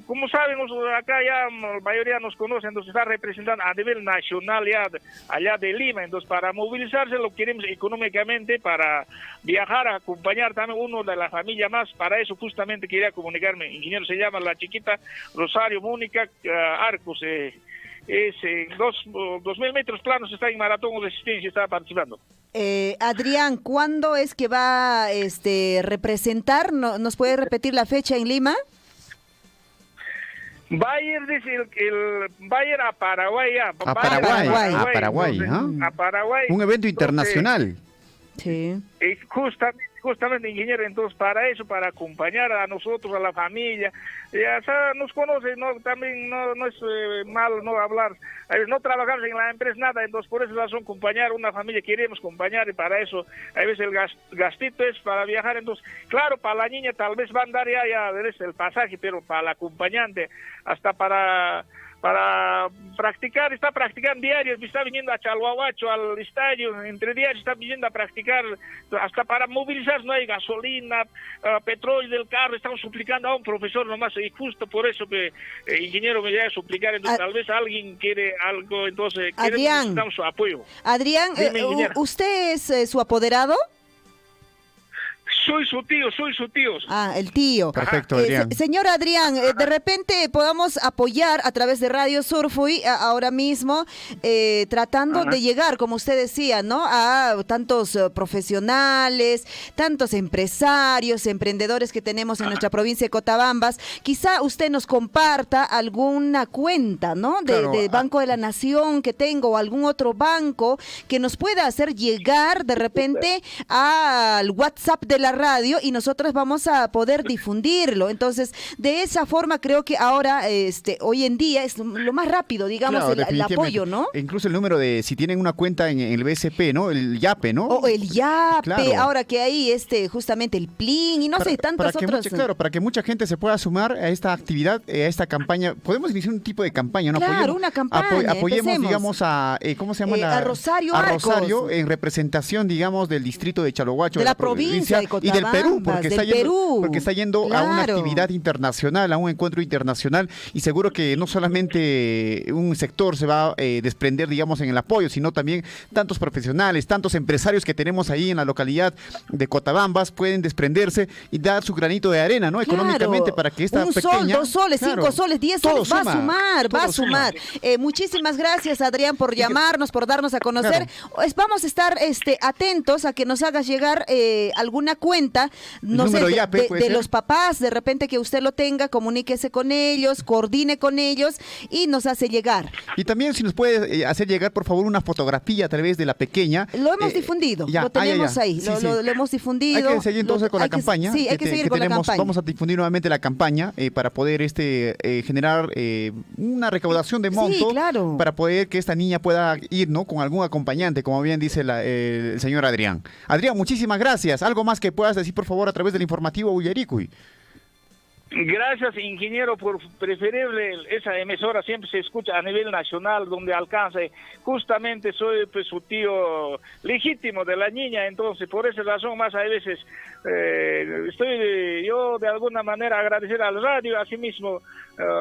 como saben, acá ya la mayoría nos conocen, entonces está representando a nivel nacional ya allá de Lima. Entonces, para movilizarse lo queremos económicamente, para viajar a acompañar también uno de la familia más. Para eso justamente quería comunicarme, ingeniero. Se llama la chiquita Rosario Mónica Arcos. Es 2.000 metros planos, está en maratón de resistencia, está participando. Adrián, ¿cuándo es que va a representar? ¿Nos puede repetir la fecha en Lima? Va a ir, va a ir a Paraguay. A Paraguay. A Paraguay. Un evento internacional. Sí. Justamente, ingeniero, entonces para eso, para acompañar a nosotros, a la familia, ya nos conoce, también no es malo no hablar, no trabajamos en la empresa, nada. Entonces por esa razón acompañar a una familia, queremos acompañar, y para eso a veces el gastito es para viajar. Entonces, claro, para la niña tal vez va a andar ya el pasaje, pero para la acompañante, hasta para practicar, está practicando diario, está viniendo a Chalhuahuacho, al estadio, entre diarios está viniendo a practicar, hasta para movilizar, no hay gasolina, petróleo del carro, estamos suplicando a un profesor nomás, y justo por eso que ingeniero me llega a suplicar. Entonces tal vez alguien quiere algo, entonces necesitamos su apoyo. Adrián, ¿usted es su apoderado? Soy su tío. Ah, el tío. Perfecto, Adrián. Señor Adrián, de repente podamos apoyar a través de Radio Surfui ahora mismo, tratando de llegar, como usted decía, ¿no? A tantos profesionales, tantos empresarios, emprendedores que tenemos en nuestra provincia de Cotabambas. Quizá usted nos comparta alguna cuenta, ¿no? De Banco de la Nación que tengo o algún otro banco que nos pueda hacer llegar de repente al WhatsApp de la radio y nosotros vamos a poder difundirlo. Entonces, de esa forma creo que ahora, hoy en día es lo más rápido, digamos, el apoyo, ¿no? Incluso el número de, si tienen una cuenta en el BSP, ¿no? El YAPE, ¿no? O el YAPE, claro. Ahora que hay justamente el PLIN y no sé, tantas otras. Claro, para que mucha gente se pueda sumar a esta actividad, a esta campaña. Podemos iniciar un tipo de campaña, ¿no? Claro, una campaña. Apoyemos, digamos, a, ¿cómo se llama? A Rosario a Marcos. Rosario, en representación, digamos, del distrito de Chalohuacho. De la provincia de y del Perú, porque Perú. está yendo Claro. a una actividad internacional, a un encuentro internacional, y seguro que no solamente un sector se va a desprender, digamos, en el apoyo, sino también tantos profesionales, tantos empresarios que tenemos ahí en la localidad de Cotabambas pueden desprenderse y dar su granito de arena, ¿no? Claro. Económicamente, para que esta un pequeña... sol, 2 soles, claro, 5 soles, 10 soles, va a sumar. Suma. Muchísimas gracias, Adrián, por llamarnos, por darnos a conocer. Claro. Vamos a estar atentos a que nos hagas llegar alguna cuenta, no sé, de los papás, de repente que usted lo tenga, comuníquese con ellos, coordine con ellos y nos hace llegar. Y también si nos puede hacer llegar, por favor, una fotografía a través de la pequeña. Lo hemos difundido, lo tenemos ahí, sí, lo hemos difundido. Hay que seguir entonces con la campaña. Sí, hay que seguir con la campaña. Vamos a difundir nuevamente la campaña para poder generar una recaudación de monto, sí, claro, para poder que esta niña pueda ir, ¿no? Con algún acompañante, como bien dice el señor Adrián. Adrián, muchísimas gracias. ¿Algo más que puedas decir, por favor, a través del informativo Uyaricuy? Gracias, ingeniero, por preferible esa emisora siempre se escucha a nivel nacional, donde alcance. Justamente soy pues su tío legítimo de la niña, entonces por esa razón más hay veces estoy yo de alguna manera agradecer al radio, asimismo,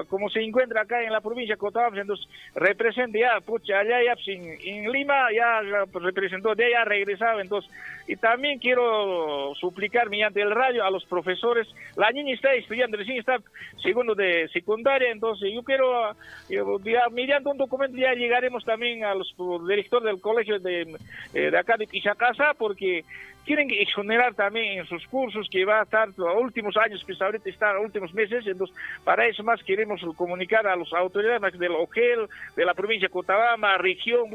como se encuentra acá en la provincia de Cotabambas, entonces representa ya, pucha, allá ya en Lima ya representó, de allá regresaba, entonces, y también quiero suplicar mediante el radio a los profesores. La niña está estudiando, recién está segundo de secundaria, entonces yo quiero, ya, mediante un documento ya llegaremos también a los directores del colegio de acá de Quisacasa, porque quieren exonerar también en sus cursos, que va a estar los últimos años, pues ahorita está los últimos meses, entonces para eso más queremos comunicar a las autoridades del OGEL, de la provincia de Cotabamba, región,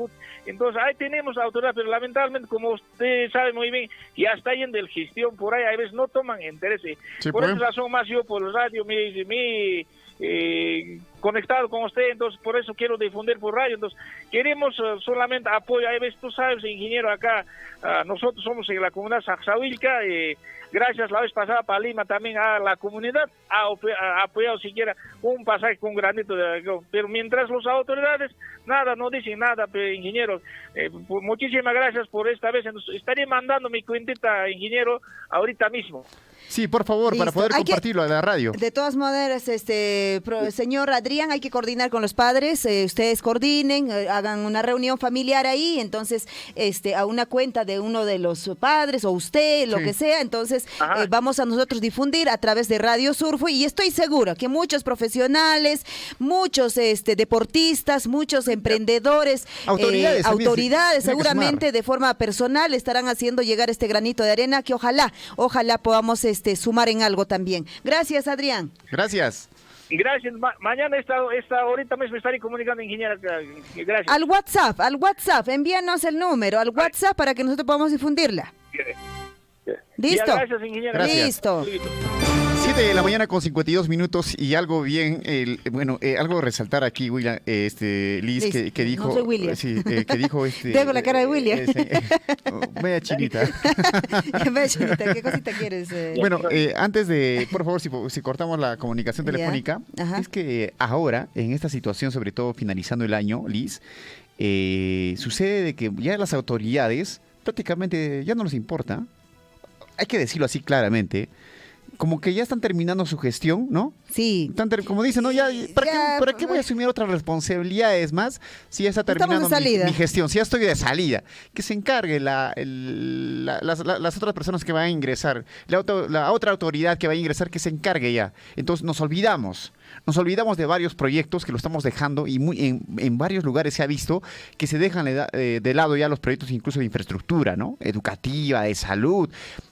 entonces ahí tenemos autoridades, pero lamentablemente, como usted sabe muy bien, ya está yendo el gestión por ahí, a veces no toman interés, sí, por esa razón más yo por el radio conectado con usted, entonces por eso quiero difundir por radio, entonces queremos solamente apoyo. A veces tú sabes, ingeniero, acá nosotros somos en la comunidad Saxahuilca, gracias la vez pasada para Lima también a la comunidad ha apoyado siquiera un pasaje con granito pero mientras las autoridades no dicen nada, pero, ingeniero, muchísimas gracias por esta vez, entonces estaré mandando mi cuentita, ingeniero, ahorita mismo. Sí, por favor, listo, para poder compartirlo a la radio. De todas maneras, señor Adrián, hay que coordinar con los padres, ustedes coordinen, hagan una reunión familiar ahí, entonces a una cuenta de uno de los padres o usted, lo que sea, entonces vamos a nosotros difundir a través de Radio Surfui y estoy segura que muchos profesionales, muchos deportistas, muchos emprendedores, autoridades seguramente de forma personal estarán haciendo llegar este granito de arena que ojalá podamos sumar en algo también. Gracias, Adrián. Gracias. Gracias. Mañana ahorita mismo estaré comunicando, ingeniera. Gracias. Al WhatsApp, envíanos el número al WhatsApp para que nosotros podamos difundirla. ¿Listo? Ya, gracias, ingeniera. Gracias. Listo. 7 de la mañana con 52 minutos y algo bien, algo resaltar aquí, William, Liz, que dijo... No soy William. Sí, que dijo... Tengo la cara de William. Media chinita. Media chinita, ¿qué cosita quieres? Bueno, antes de, por favor, si cortamos la comunicación telefónica, es que ahora, en esta situación, sobre todo finalizando el año, Liz, sucede de que ya las autoridades prácticamente ya no les importa, hay que decirlo así claramente, como que ya están terminando su gestión, ¿no? Sí. Como dicen, ¿no? ¿Para qué voy a asumir otras responsabilidades más si ya está terminando mi gestión? Si ya estoy de salida. Que se encargue las otras personas que van a ingresar, la otra autoridad que va a ingresar, que se encargue ya. Entonces nos olvidamos de varios proyectos que lo estamos dejando y en varios lugares se ha visto que se dejan de lado ya los proyectos incluso de infraestructura, ¿no? Educativa, de salud.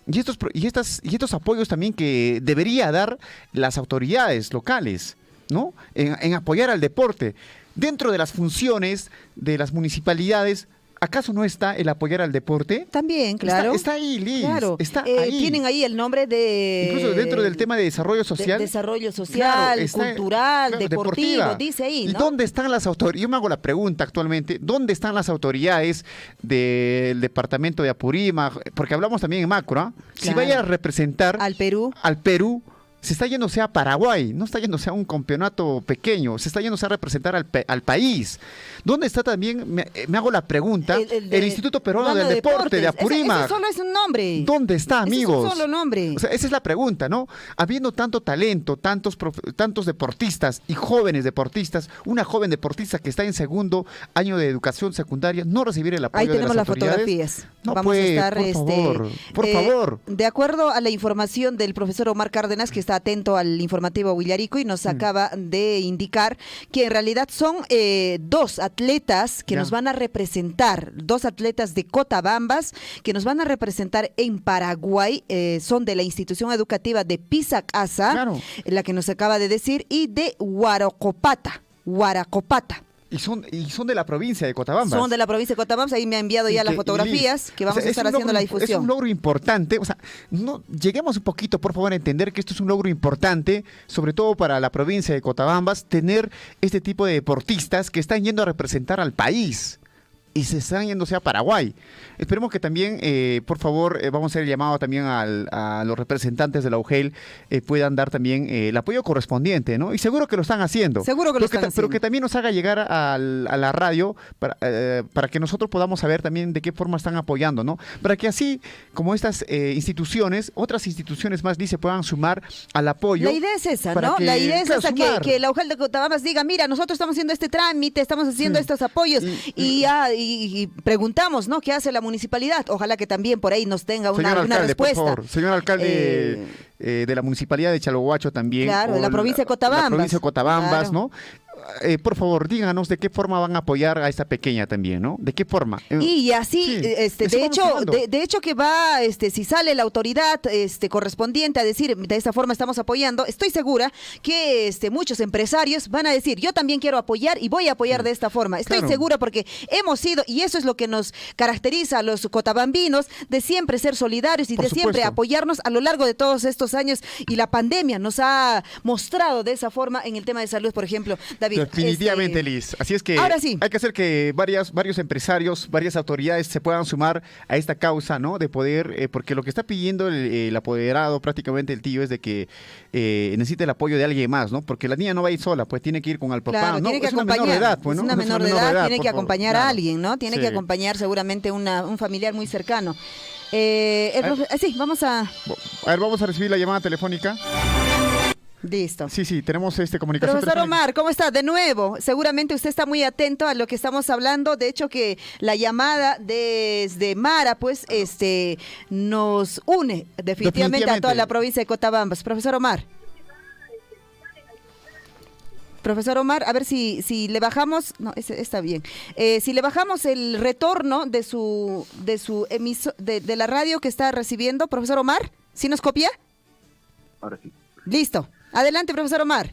Y estos apoyos también que debería dar las autoridades locales, ¿no? En apoyar al deporte. Dentro de las funciones de las municipalidades, ¿acaso no está el apoyar al deporte? También, claro. Está ahí, Liz. Claro. Está ahí. Tienen ahí el nombre de... Incluso dentro del tema de desarrollo social. Desarrollo social, claro, cultural, deportivo, dice ahí, ¿no? ¿Y dónde están las autoridades? Yo me hago la pregunta actualmente, ¿dónde están las autoridades del departamento de Apurímac? Porque hablamos también en macro, ¿ah? Claro. Si vaya a representar... Al Perú, se está yéndose a Paraguay, no está yéndose a un campeonato pequeño, se está yéndose a representar al país. ¿Dónde está también, me hago la pregunta, el Instituto Peruano del Deporte de Apurímac? Ese solo es un nombre. ¿Dónde está, amigos? Es un solo nombre. O sea, esa es la pregunta, ¿no? Habiendo tanto talento, tantos deportistas y jóvenes deportistas, una joven deportista que está en segundo año de educación secundaria, no recibir el apoyo de las autoridades. Ahí tenemos las fotografías. No, vamos a estar, por favor. De acuerdo a la información del profesor Omar Cárdenas, que está atento al informativo Huillarico y nos acaba de indicar que en realidad son dos atletas que nos van a representar, dos atletas de Cotabambas que nos van a representar en Paraguay, son de la institución educativa de Pisacasa, la que nos acaba de decir, y de Huaracopata. Y son de la provincia de Cotabambas. Son de la provincia de Cotabambas, ahí me ha enviado ya las fotografías que vamos a estar haciendo la difusión. Es un logro importante, o sea, lleguemos un poquito, por favor, a entender que esto es un logro importante, sobre todo para la provincia de Cotabambas, tener este tipo de deportistas que están yendo a representar al país y se están yéndose a Paraguay. Esperemos que también, por favor, vamos a hacer el llamado también a los representantes de la UGEL, puedan dar también el apoyo correspondiente, ¿no? Y seguro que lo están haciendo. Pero que también nos haga llegar a la radio para que nosotros podamos saber también de qué forma están apoyando, ¿no? Para que así, como estas instituciones, otras instituciones más, dice, puedan sumar al apoyo. La idea es esa, ¿no? La idea es esa, que la UGEL de Cotabambas diga, mira, nosotros estamos haciendo este trámite, estamos haciendo estos apoyos, y preguntamos, ¿no? ¿Qué hace la municipalidad? Ojalá que también por ahí nos tenga una respuesta. Por favor. Señor alcalde de la municipalidad de Chalohuacho también. Claro, de la provincia de Cotabambas. La provincia de Cotabambas, claro. ¿No? Por favor, díganos de qué forma van a apoyar a esta pequeña también, ¿no? ¿De qué forma? Y así, de hecho que va, si sale la autoridad correspondiente a decir, de esta forma estamos apoyando, estoy segura que muchos empresarios van a decir, yo también quiero apoyar y voy a apoyar de esta forma. Estoy segura porque hemos sido, y eso es lo que nos caracteriza a los cotabambinos, de siempre ser solidarios y de siempre apoyarnos a lo largo de todos estos años, y la pandemia nos ha mostrado de esa forma en el tema de salud, por ejemplo. David, definitivamente, Liz. Así es que ahora sí, hay que hacer que varios empresarios, varias autoridades se puedan sumar a esta causa, ¿no? De poder, porque lo que está pidiendo el apoderado, prácticamente el tío, es de que necesita el apoyo de alguien más, ¿no? Porque la niña no va a ir sola, pues tiene que ir con el papá. Claro, ¿no? tiene que acompañar. Una menor de edad, pues, ¿no? Es una menor de edad, tiene que acompañar a alguien, ¿no? Tiene que Sí. acompañar seguramente un familiar muy cercano. Sí, vamos a... A ver, vamos a recibir la llamada telefónica. Listo. Sí, tenemos comunicación. Profesor Omar, ¿cómo está? De nuevo, seguramente usted está muy atento a lo que estamos hablando. De hecho, que la llamada desde Mara, pues, nos une definitivamente a toda la provincia de Cotabambas. Profesor Omar. Profesor Omar, a ver si le bajamos, no, está bien. Si le bajamos el retorno de su de la radio que está recibiendo, profesor Omar, ¿sí nos copia? Ahora sí. Listo. Adelante, profesor Omar.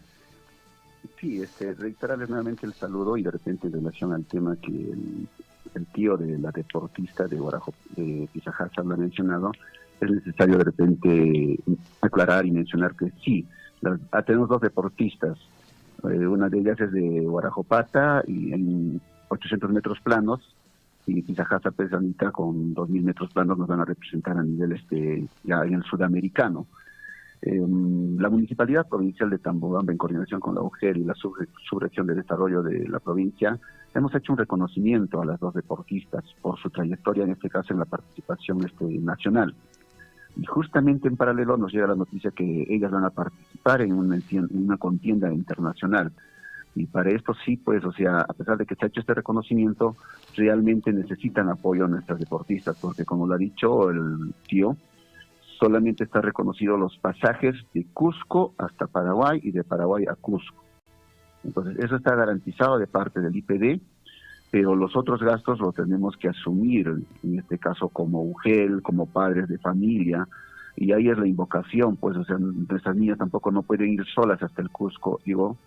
Sí, reiterarles nuevamente el saludo y de repente en relación al tema que el tío de la deportista de Pisacasa lo ha mencionado, es necesario de repente aclarar y mencionar que sí, tenemos dos deportistas. Una de ellas es de Huarajopata y en 800 metros planos, y Pisacasa Pesanita con 2000 metros planos nos van a representar a nivel ya en el sudamericano. La Municipalidad Provincial de Tambobamba, en coordinación con la UGEL y la Subregión de Desarrollo de la provincia, hemos hecho un reconocimiento a las dos deportistas por su trayectoria, en este caso en la participación nacional. Y justamente en paralelo nos llega la noticia que ellas van a participar en una contienda internacional. Y para esto sí, pues, o sea, a pesar de que se ha hecho este reconocimiento, realmente necesitan apoyo a nuestras deportistas, porque como lo ha dicho el tío, solamente está reconocido los pasajes de Cusco hasta Paraguay y de Paraguay a Cusco. Entonces, eso está garantizado de parte del IPD, pero los otros gastos los tenemos que asumir, en este caso como UGEL, como padres de familia, y ahí es la invocación, pues, o sea, nuestras niñas tampoco no pueden ir solas hasta el Cusco, digo,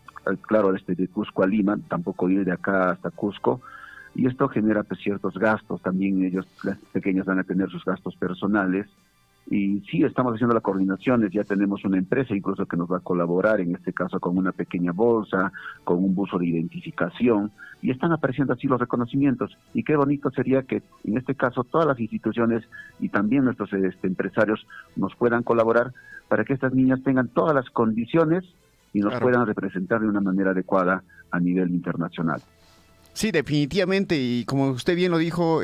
claro, de Cusco a Lima, tampoco ir de acá hasta Cusco, y esto genera pues ciertos gastos, también ellos, las pequeñas van a tener sus gastos personales, y sí, estamos haciendo las coordinaciones, ya tenemos una empresa incluso que nos va a colaborar, en este caso con una pequeña bolsa, con un buzo de identificación, y están apareciendo así los reconocimientos, y qué bonito sería que en este caso todas las instituciones y también nuestros empresarios nos puedan colaborar para que estas niñas tengan todas las condiciones y nos puedan representar de una manera adecuada a nivel internacional. Sí, definitivamente, y como usted bien lo dijo,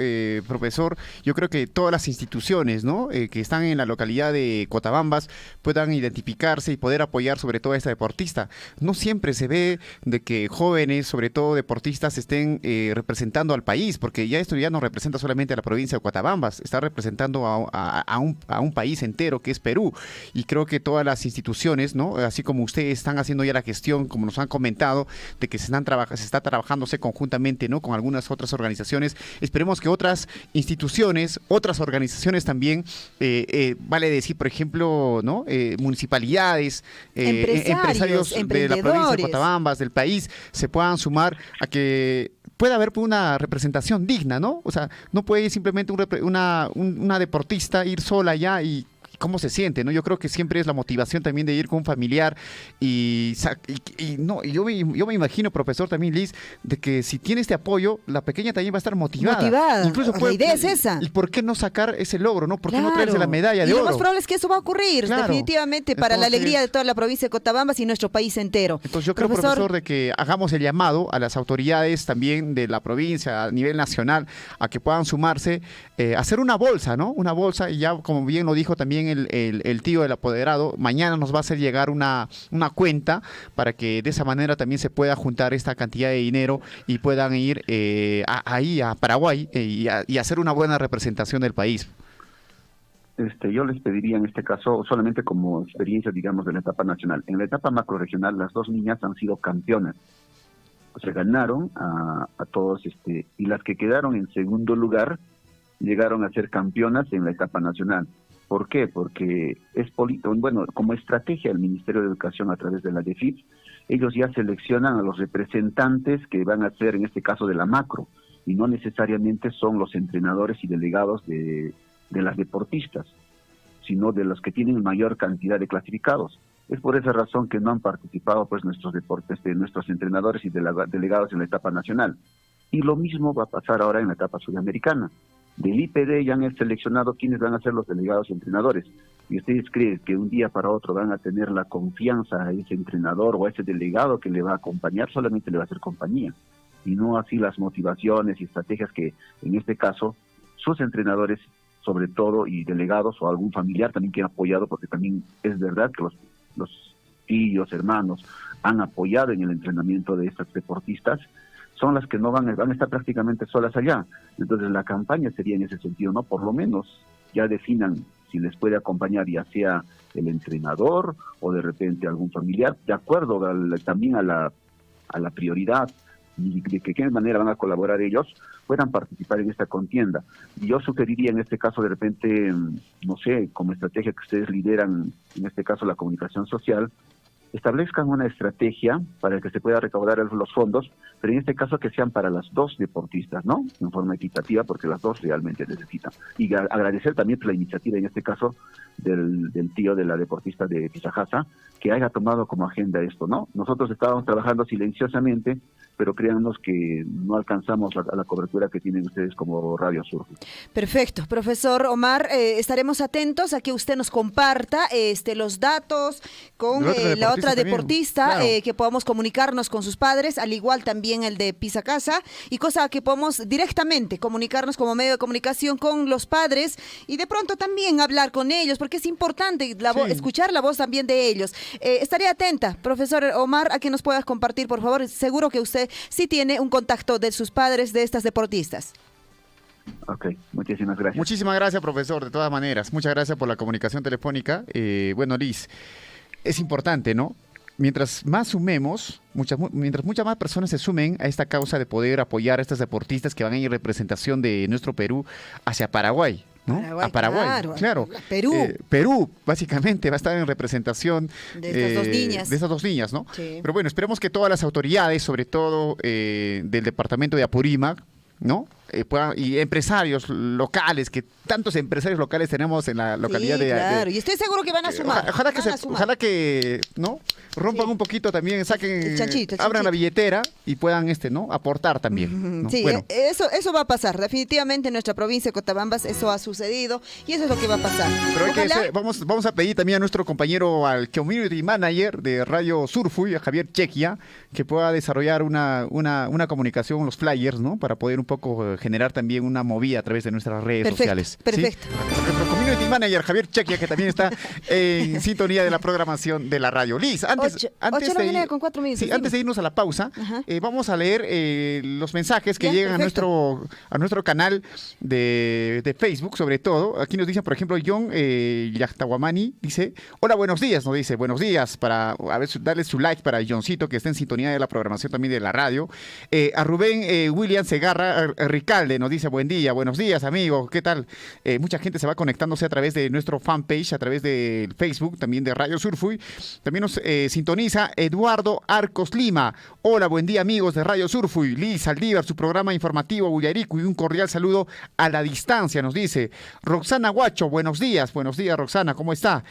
profesor, yo creo que todas las instituciones, ¿no?, que están en la localidad de Cotabambas puedan identificarse y poder apoyar sobre todo a esta deportista. No siempre se ve de que jóvenes, sobre todo deportistas, estén representando al país, porque ya esto ya no representa solamente a la provincia de Cotabambas, está representando a un país entero que es Perú, y creo que todas las instituciones, ¿no?, así como ustedes están haciendo ya la gestión, como nos han comentado, de que se está trabajándose conjuntamente, ¿no?, con algunas otras organizaciones. Esperemos que otras instituciones, otras organizaciones también, vale decir, por ejemplo, ¿no?, municipalidades, empresarios de la provincia de Cotabambas, del país, se puedan sumar a que pueda haber una representación digna, ¿no? O sea, no puede simplemente una deportista ir sola allá y cómo se siente, ¿no? Yo creo que siempre es la motivación también de ir con un familiar yo me imagino, profesor, también Liz, de que si tiene este apoyo, la pequeña también va a estar motivada. Incluso la idea es esa. ¿Y por qué no sacar ese logro, no? ¿Por qué no traerse la medalla de oro? Y lo más probable es que eso va a ocurrir, definitivamente, para la alegría de toda la provincia de Cotabambas y nuestro país entero. Entonces yo creo, profesor, de que hagamos el llamado a las autoridades también de la provincia, a nivel nacional, a que puedan sumarse, hacer una bolsa, ¿no? Una bolsa, y ya, como bien lo dijo también el tío del apoderado, mañana nos va a hacer llegar una cuenta para que de esa manera también se pueda juntar esta cantidad de dinero y puedan ir ahí a Paraguay y hacer una buena representación del país. Yo les pediría en este caso, solamente como experiencia, digamos, de la etapa nacional. En la etapa macrorregional, las dos niñas han sido campeonas. O sea, ganaron a todos, y las que quedaron en segundo lugar llegaron a ser campeonas en la etapa nacional. ¿Por qué? Porque como estrategia del Ministerio de Educación a través de la DEFIP, ellos ya seleccionan a los representantes que van a ser, en este caso, de la macro, y no necesariamente son los entrenadores y delegados de las deportistas, sino de los que tienen mayor cantidad de clasificados. Es por esa razón que no han participado pues nuestros entrenadores y delegados en la etapa nacional. Y lo mismo va a pasar ahora en la etapa sudamericana. Del IPD ya han seleccionado quiénes van a ser los delegados y entrenadores. ¿Y ustedes creen que un día para otro van a tener la confianza a ese entrenador o a ese delegado que le va a acompañar? Solamente le va a hacer compañía. Y no así las motivaciones y estrategias que, en este caso, sus entrenadores, sobre todo, y delegados o algún familiar también que han apoyado, porque también es verdad que los tíos, hermanos, han apoyado en el entrenamiento de estas deportistas, son las que no van a estar prácticamente solas allá. Entonces la campaña sería en ese sentido, ¿no? Por lo menos ya definan si les puede acompañar ya sea el entrenador o de repente algún familiar, de acuerdo también a la prioridad y de qué manera van a colaborar ellos, puedan participar en esta contienda. Y yo sugeriría en este caso de repente, no sé, como estrategia que ustedes lideran, en este caso la comunicación social, establezcan una estrategia para que se pueda recaudar los fondos, pero en este caso que sean para las dos deportistas, ¿no? En forma equitativa, porque las dos realmente necesitan. Y agradecer también la iniciativa, en este caso, del tío de la deportista de Pisajasa, que haya tomado como agenda esto, ¿no? Nosotros estábamos trabajando silenciosamente pero créannos que no alcanzamos a la cobertura que tienen ustedes como Radio Surfui. Perfecto, profesor Omar, estaremos atentos a que usted nos comparta los datos con la otra deportista, claro. Que podamos comunicarnos con sus padres, al igual también el de Pisa Casa, y cosa que podamos directamente comunicarnos como medio de comunicación con los padres y de pronto también hablar con ellos, porque es importante escuchar la voz también de ellos. Estaré atenta, profesor Omar, a que nos puedas compartir, por favor. Seguro que usted sí tiene un contacto de sus padres de estas deportistas. Ok, muchísimas gracias. Muchísimas gracias, profesor, de todas maneras. Muchas gracias por la comunicación telefónica. Bueno, Liz, es importante, ¿no? Mientras más sumemos, mientras muchas más personas se sumen a esta causa de poder apoyar a estas deportistas que van a ir en representación de nuestro Perú hacia Paraguay, ¿no? A Paraguay, claro. Perú, básicamente, va a estar en representación de estas dos niñas. De estas dos niñas, ¿no? Sí. Pero bueno, esperemos que todas las autoridades, sobre todo del departamento de Apurímac, ¿no? Y empresarios locales, que tantos empresarios locales tenemos en la localidad claro, y estoy seguro que van a sumar. Ojalá que ¿no? Rompan un poquito también, saquen, el chanchito. Abran la billetera y puedan ¿no? aportar también, ¿no? Sí, bueno. eso va a pasar. Definitivamente en nuestra provincia de Cotabambas eso ha sucedido y eso es lo que va a pasar. Pero vamos a pedir también a nuestro compañero, al Community Manager de Radio Surfui, a Javier Chequia, que pueda desarrollar una comunicación, los flyers, ¿no? Para poder un poco generar también una movida a través de nuestras redes sociales. Perfecto. ¿Sí? Nuestro Community Manager, Javier Chequia, que también está en sintonía de la programación de la radio. Liz, antes de irnos a la pausa, vamos a leer los mensajes que llegan a nuestro canal de Facebook, sobre todo. Aquí nos dice, por ejemplo, John Yachtahuamani, dice, hola, buenos días, nos dice, buenos días, para darle su like para Johncito, que está en sintonía de la programación también de la radio. A Rubén William Segarra Ricalde nos dice, buen día, buenos días, amigo, ¿qué tal? Mucha gente se va conectándose a través de nuestro fanpage, a través del Facebook, también de Radio Surfui. También nos sintoniza Eduardo Arcos Lima. Hola, buen día, amigos de Radio Surfui. Liz Saldívar, su programa informativo Uyaricu, y un cordial saludo a la distancia, nos dice. Roxana Guacho, buenos días, Roxana, ¿cómo está?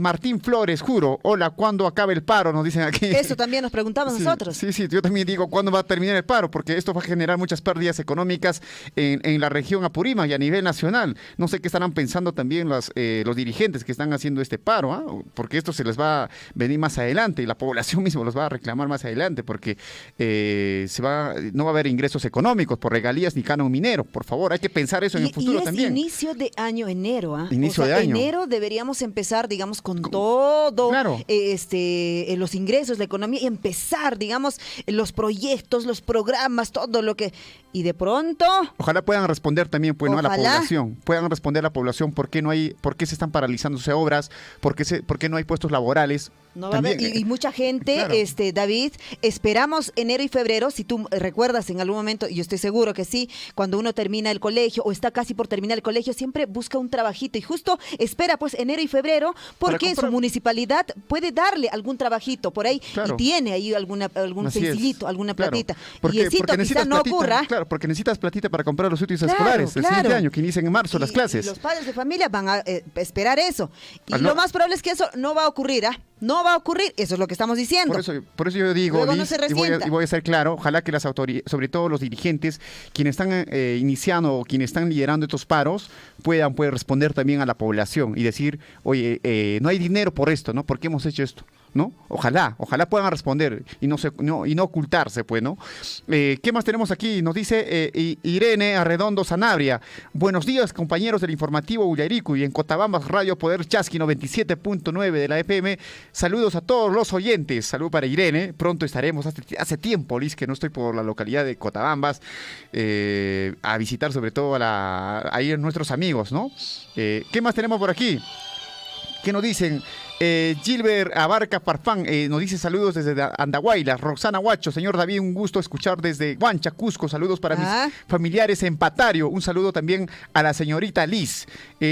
Martín Flores, juro, hola, ¿cuándo acaba el paro? Nos dicen aquí. Eso también nos preguntamos nosotros. Sí, yo también digo, ¿cuándo va a terminar el paro? Porque esto va a generar muchas pérdidas económicas en la región Apurímac y a nivel nacional. No sé qué estarán pensando también los dirigentes que están haciendo este paro, porque esto se les va a venir más adelante y la población misma los va a reclamar más adelante, porque no va a haber ingresos económicos por regalías ni canon minero. Por favor, hay que pensar eso en el futuro también. Inicio de año, enero. Inicio de año. Enero deberíamos empezar, digamos, con todo, claro. Los ingresos, la economía, y empezar, digamos, los los programas, todo lo que... Y de pronto... Ojalá puedan responder también, pues, ¿no? A la población. Puedan responder a la población por qué se están paralizándose obras, por qué no hay puestos laborales. No va a haber, y mucha gente, claro. David, esperamos enero y febrero, si tú recuerdas en algún momento, y yo estoy seguro que sí, cuando uno termina el colegio o está casi por terminar el colegio, siempre busca un trabajito y justo espera pues enero y febrero porque su municipalidad puede darle algún trabajito por ahí, claro. Y tiene ahí algún sencillito, alguna platita. Claro. Porque quizás no ocurra. Claro, porque necesitas platita para comprar los útiles escolares del siguiente año, que inician en marzo las clases. Y los padres de familia van a esperar eso. Y lo más probable es que eso no va a ocurrir, No va a ocurrir, eso es lo que estamos diciendo. Por eso yo digo, Liz, no y voy a ser claro, ojalá que las autoridades, sobre todo los dirigentes, quienes están iniciando o quienes están liderando estos paros, puedan responder también a la población y decir, oye, no hay dinero por esto, ¿no? ¿Por qué hemos hecho esto? ¿No? Ojalá puedan responder y no ocultarse, pues, ¿no? ¿Qué más tenemos aquí? Nos dice Irene Arredondo Sanabria. Buenos días, compañeros del informativo Uyaricu y en Cotabambas Radio Poder Chasqui 97.9 de la FM. Saludos a todos los oyentes. Salud para Irene. Pronto estaremos, hace tiempo, Liz, que no estoy por la localidad de Cotabambas, a visitar sobre todo ahí a nuestros amigos, ¿no? ¿Qué más tenemos por aquí? ¿Qué nos dicen? Gilbert Abarca Farfán nos dice saludos desde Andahuayla. Roxana Huacho, señor David, un gusto escuchar desde Huancha, Cusco. Saludos para mis familiares en Patario. Un saludo también a la señorita Liz.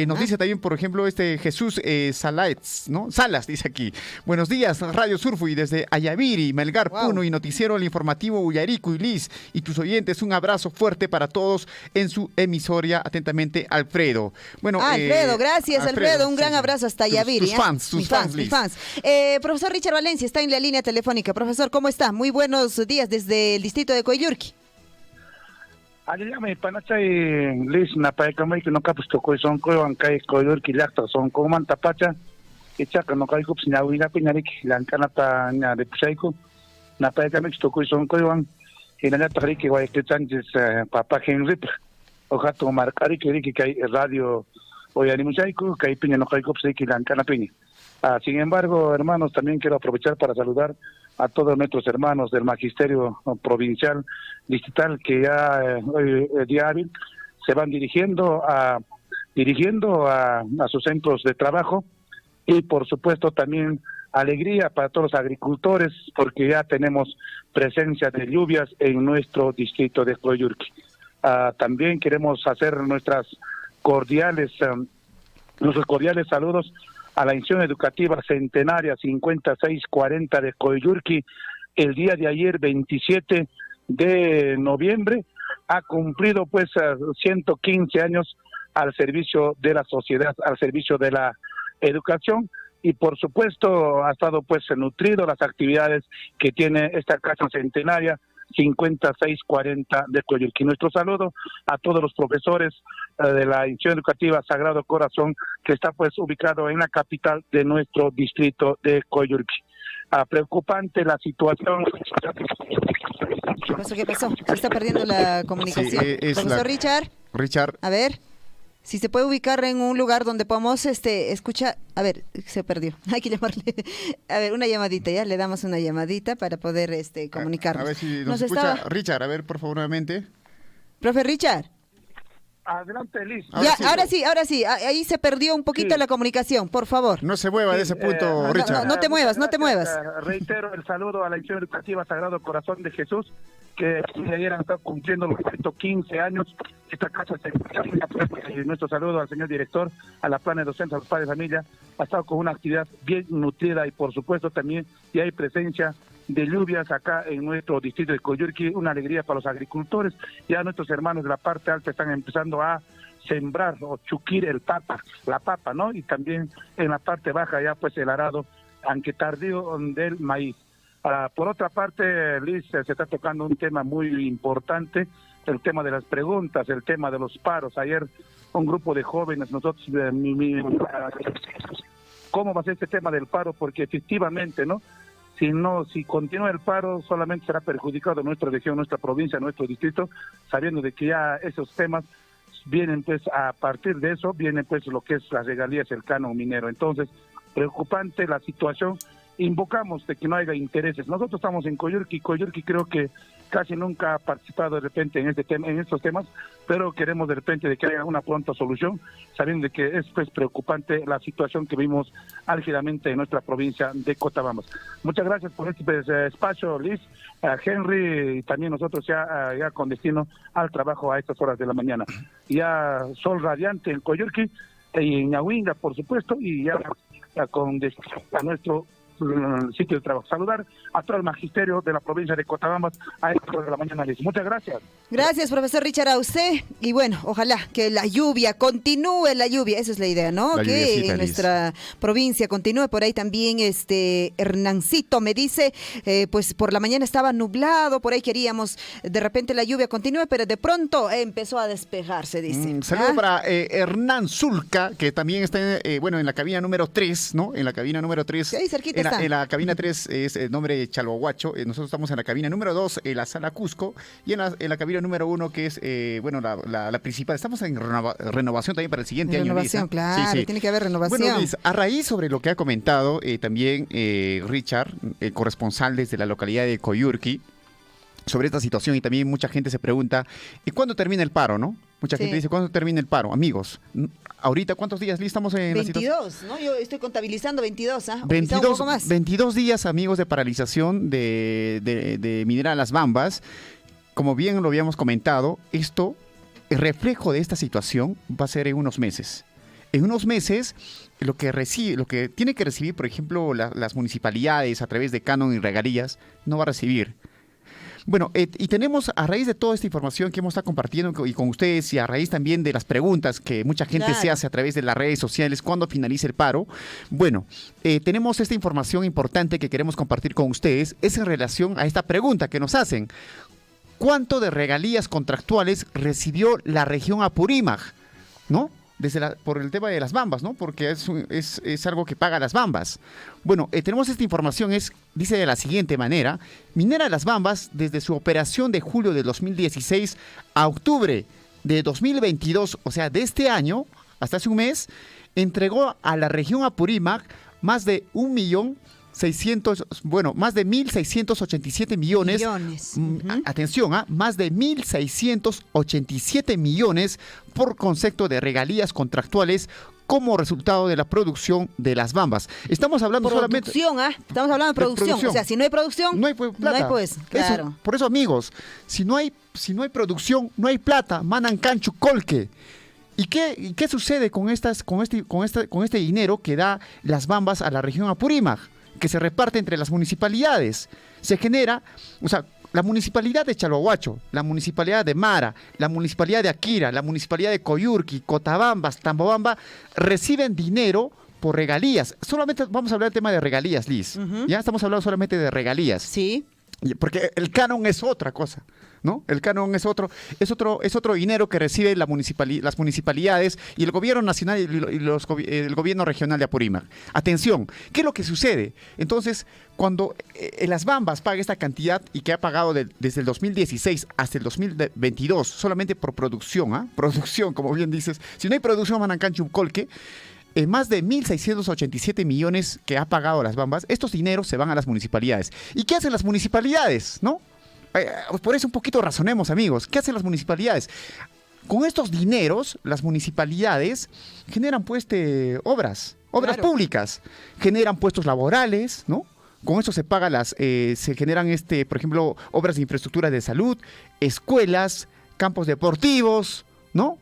Nos dice también, por ejemplo, Jesús Salas, ¿no? Salas dice aquí. Buenos días, Radio Surfui desde Ayaviri, Melgar, Puno y Noticiero El Informativo Uyaricu y Liz y tus oyentes. Un abrazo fuerte para todos en su emisoria. Atentamente, Alfredo. Bueno, Alfredo, gracias, Alfredo. Un gran abrazo hasta Ayaviri. Sus fans Liz. Profesor Richard Valencia está en la línea telefónica. Profesor, ¿cómo está? Muy buenos días desde el distrito de Coyurqui. Allá panachay Liz napaekamay que no capus tocó son coyoancay Coyurqui lacta son como tapacha y chaca no caigo pues ñahuina piñarik lancana pa ña de pusaico napaekamay tocó son coyoan y nada tari que guay que changes papá Henry ojato marcari que hay radio hoy animusaico que hay piña no caigo pues que lancana piña. Sin embargo, hermanos, también quiero aprovechar para saludar a todos nuestros hermanos del Magisterio Provincial Distrital que ya hoy día hábil se van dirigiendo a sus centros de trabajo y por supuesto también alegría para todos los agricultores porque ya tenemos presencia de lluvias en nuestro distrito de Coyurqui. También queremos hacer nuestros cordiales saludos a la institución educativa centenaria 5640 de Coyurqui. El día de ayer, 27 de noviembre, ha cumplido pues 115 años al servicio de la sociedad, al servicio de la educación y por supuesto ha estado pues nutrido las actividades que tiene esta casa centenaria 5640 de Coyurqui. Nuestro saludo a todos los profesores de la institución educativa Sagrado Corazón que está pues ubicado en la capital de nuestro distrito de Coyurqui. Preocupante la situación. ¿Qué pasó? Se está perdiendo la comunicación. Sí, Profesor Richard. A ver, si se puede ubicar en un lugar donde podamos escuchar. A ver, se perdió. Hay que llamarle. A ver, una llamadita, ya le damos una llamadita para poder comunicarnos. A ver si nos escucha Richard, a ver, por favor, nuevamente. Profe Richard. Adelante, Liz. Ahora sí. Ahí se perdió un poquito la comunicación, por favor. No se mueva de ese punto, Richard. No te muevas. Reitero el saludo a la institución educativa Sagrado Corazón de Jesús, que ayer han estado cumpliendo los 115 años. Esta casa se y nuestro saludo al señor director, a la plana de docentes, a los padres de familia. Ha estado con una actividad bien nutrida y por supuesto también ya hay presencia de lluvias acá en nuestro distrito de Coyurqui, una alegría para los agricultores. Ya nuestros hermanos de la parte alta están empezando a sembrar o chuquir la papa, ¿no? Y también en la parte baja ya pues el arado, aunque tardío, del maíz. Por otra parte, Liz, se está tocando un tema muy importante, el tema de las preguntas, el tema de los paros. Ayer un grupo de jóvenes, nosotros, ¿cómo va a ser este tema del paro? Porque efectivamente, ¿no? Si continúa el paro, solamente será perjudicado nuestra región, nuestra provincia, nuestro distrito, sabiendo de que ya esos temas vienen pues a partir de eso, vienen pues lo que es las regalías, el canon minero. Entonces, preocupante la situación, invocamos de que no haya intereses. Nosotros estamos en Coyurqui creo que casi nunca ha participado de repente en estos temas, pero queremos de repente de que haya una pronta solución, sabiendo de que es pues preocupante la situación que vimos álgidamente en nuestra provincia de Cotabambas. Muchas gracias por este espacio, Liz, Henry, y también nosotros ya con destino al trabajo a estas horas de la mañana. Ya sol radiante en Coyurqui y en Ñahuinga, por supuesto, y ya con destino a nuestro sitio de trabajo. Saludar a todo el magisterio de la provincia de Cotabambas a esta hora de la mañana. Muchas gracias. Gracias, profesor Richard, a usted. Y bueno, ojalá que la lluvia, continúe la lluvia, esa es la idea, ¿no? Que en nuestra provincia continúe. Por ahí también Hernancito me dice, pues por la mañana estaba nublado, por ahí queríamos de repente la lluvia continúe, pero de pronto empezó a despejarse, dice. Saludo para Hernán Zulca, que también está en la cabina número 3, ¿no? En la cabina número 3. Sí, ahí cerquita. En la cabina 3 es el nombre Chalhuahuacho. Nosotros estamos en la cabina número 2, en la sala Cusco, y en la cabina número 1, que es la principal. Estamos en renovación también para el siguiente año. Renovación, claro, sí. Tiene que haber renovación. Bueno, Liz, a raíz sobre lo que ha comentado también Richard, el corresponsal desde la localidad de Coyurqui, sobre esta situación, y también mucha gente se pregunta, ¿y cuándo termina el paro, no? Mucha gente dice, ¿cuándo termina el paro? Amigos, ahorita, ¿cuántos días estamos en 22, la situación? ¿no? Yo estoy contabilizando 22, ¿ah? 22, un poco más. 22 días, amigos, de paralización de Minera Las Bambas. Como bien lo habíamos comentado, el reflejo de esta situación va a ser en unos meses. En unos meses, lo que tiene que recibir, por ejemplo, las municipalidades a través de canon y regalías, no va a recibir. Bueno, y tenemos, a raíz de toda esta información que hemos estado compartiendo y con ustedes, y a raíz también de las preguntas que mucha gente se hace a través de las redes sociales, ¿cuándo finaliza el paro? Bueno, tenemos esta información importante que queremos compartir con ustedes, es en relación a esta pregunta que nos hacen. ¿Cuánto de regalías contractuales recibió la región Apurímac? ¿No? Por el tema de las bambas, ¿no? Porque es algo que paga las bambas. Bueno, tenemos esta información, dice de la siguiente manera: Minera Las Bambas, desde su operación de julio de 2016 a octubre de 2022, o sea, de este año, hasta hace un mes, entregó a la región Apurímac más de 1.687 millones. Atención, más de 1.687 millones por concepto de regalías contractuales como resultado de la producción de las bambas. Estamos hablando solamente... Estamos hablando de producción. O sea, si no hay producción, no hay plata. No hay pues, claro. Por eso, amigos, si no hay producción, no hay plata. Manan canchu colque. ¿Y qué sucede con este dinero que da las bambas a la región Apurímac, que se reparte entre las municipalidades? Se genera, o sea, la municipalidad de Chalhuahuacho, la municipalidad de Mara, la municipalidad de Akira, la municipalidad de Coyurqui, Cotabambas, Tambobamba, reciben dinero por regalías. Solamente vamos a hablar del tema de regalías, Liz. Ya estamos hablando solamente de regalías. Sí. Porque el canon es otra cosa, ¿no? El canon es otro dinero que reciben las municipalidades y el gobierno nacional y el gobierno regional de Apurímac. Atención, ¿qué es lo que sucede? Entonces, cuando Las Bambas paga esta cantidad y que ha pagado desde el 2016 hasta el 2022 solamente por producción, producción, como bien dices, si no hay producción, Manancanchu Colque, más de 1.687 millones que ha pagado Las Bambas, estos dineros se van a las municipalidades. ¿Y qué hacen las municipalidades, no? Por eso un poquito razonemos, amigos. ¿Qué hacen las municipalidades? Con estos dineros, las municipalidades generan obras públicas, generan puestos laborales, ¿no? Con eso se paga se generan, por ejemplo, obras de infraestructura de salud, escuelas, campos deportivos, ¿no?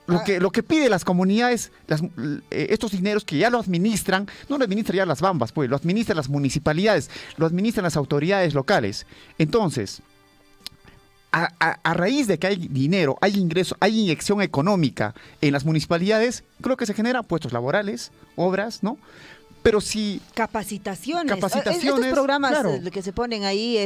Lo que pide las comunidades, estos dineros que ya lo administran, no lo administran ya Las Bambas, pues, lo administran las municipalidades, lo administran las autoridades locales. Entonces, a raíz de que hay dinero, hay ingreso, hay inyección económica en las municipalidades, creo que se generan puestos laborales, obras, ¿no? Pero sí... Capacitaciones. Estos programas que se ponen ahí,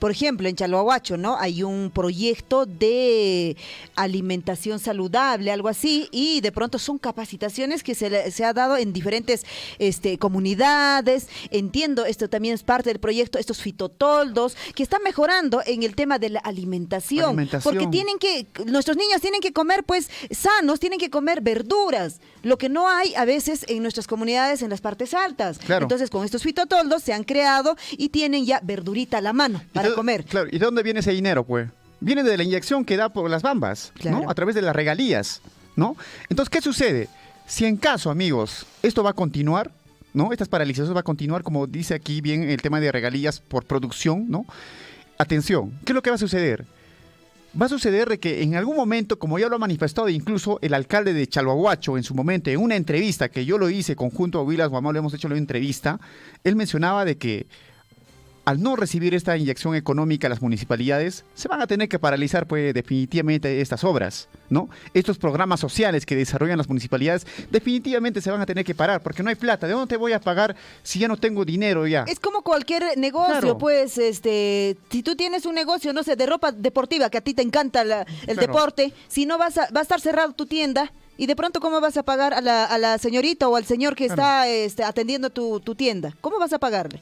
por ejemplo, en Chalhuahuacho, ¿no? Hay un proyecto de alimentación saludable, algo así, y de pronto son capacitaciones que se ha dado en diferentes comunidades. Entiendo, esto también es parte del proyecto, estos fitotoldos, que están mejorando en el tema de la alimentación. Porque nuestros niños tienen que comer, pues, sanos, tienen que comer verduras, lo que no hay a veces en nuestras comunidades en las partes altas. Claro. Entonces, con estos fitotoldos se han creado y tienen ya verdurita a la mano para comer. Claro. ¿Y de dónde viene ese dinero, pues? Viene de la inyección que da por Las Bambas, claro, ¿no? A través de las regalías, ¿no? Entonces, ¿qué sucede? Si en caso, amigos, esto va a continuar, ¿no? Estas paralizaciones va a continuar, como dice aquí bien el tema de regalías por producción, ¿no? Atención, ¿qué es lo que va a suceder? Va a suceder de que en algún momento, como ya lo ha manifestado incluso el alcalde de Chalhuahuacho en su momento, en una entrevista que yo lo hice conjunto a Willas Guamao, le hemos hecho la entrevista, él mencionaba de que al no recibir esta inyección económica a las municipalidades, se van a tener que paralizar, pues, definitivamente estas obras, ¿no? Estos programas sociales que desarrollan las municipalidades definitivamente se van a tener que parar, porque no hay plata. ¿De dónde te voy a pagar si ya no tengo dinero ya? Es como cualquier negocio, claro. Pues, si tú tienes un negocio, no sé, de ropa deportiva, que a ti te encanta el deporte, si no va a estar cerrado tu tienda, y de pronto, ¿cómo vas a pagar a la señorita o al señor que está atendiendo tu tienda? ¿Cómo vas a pagarle?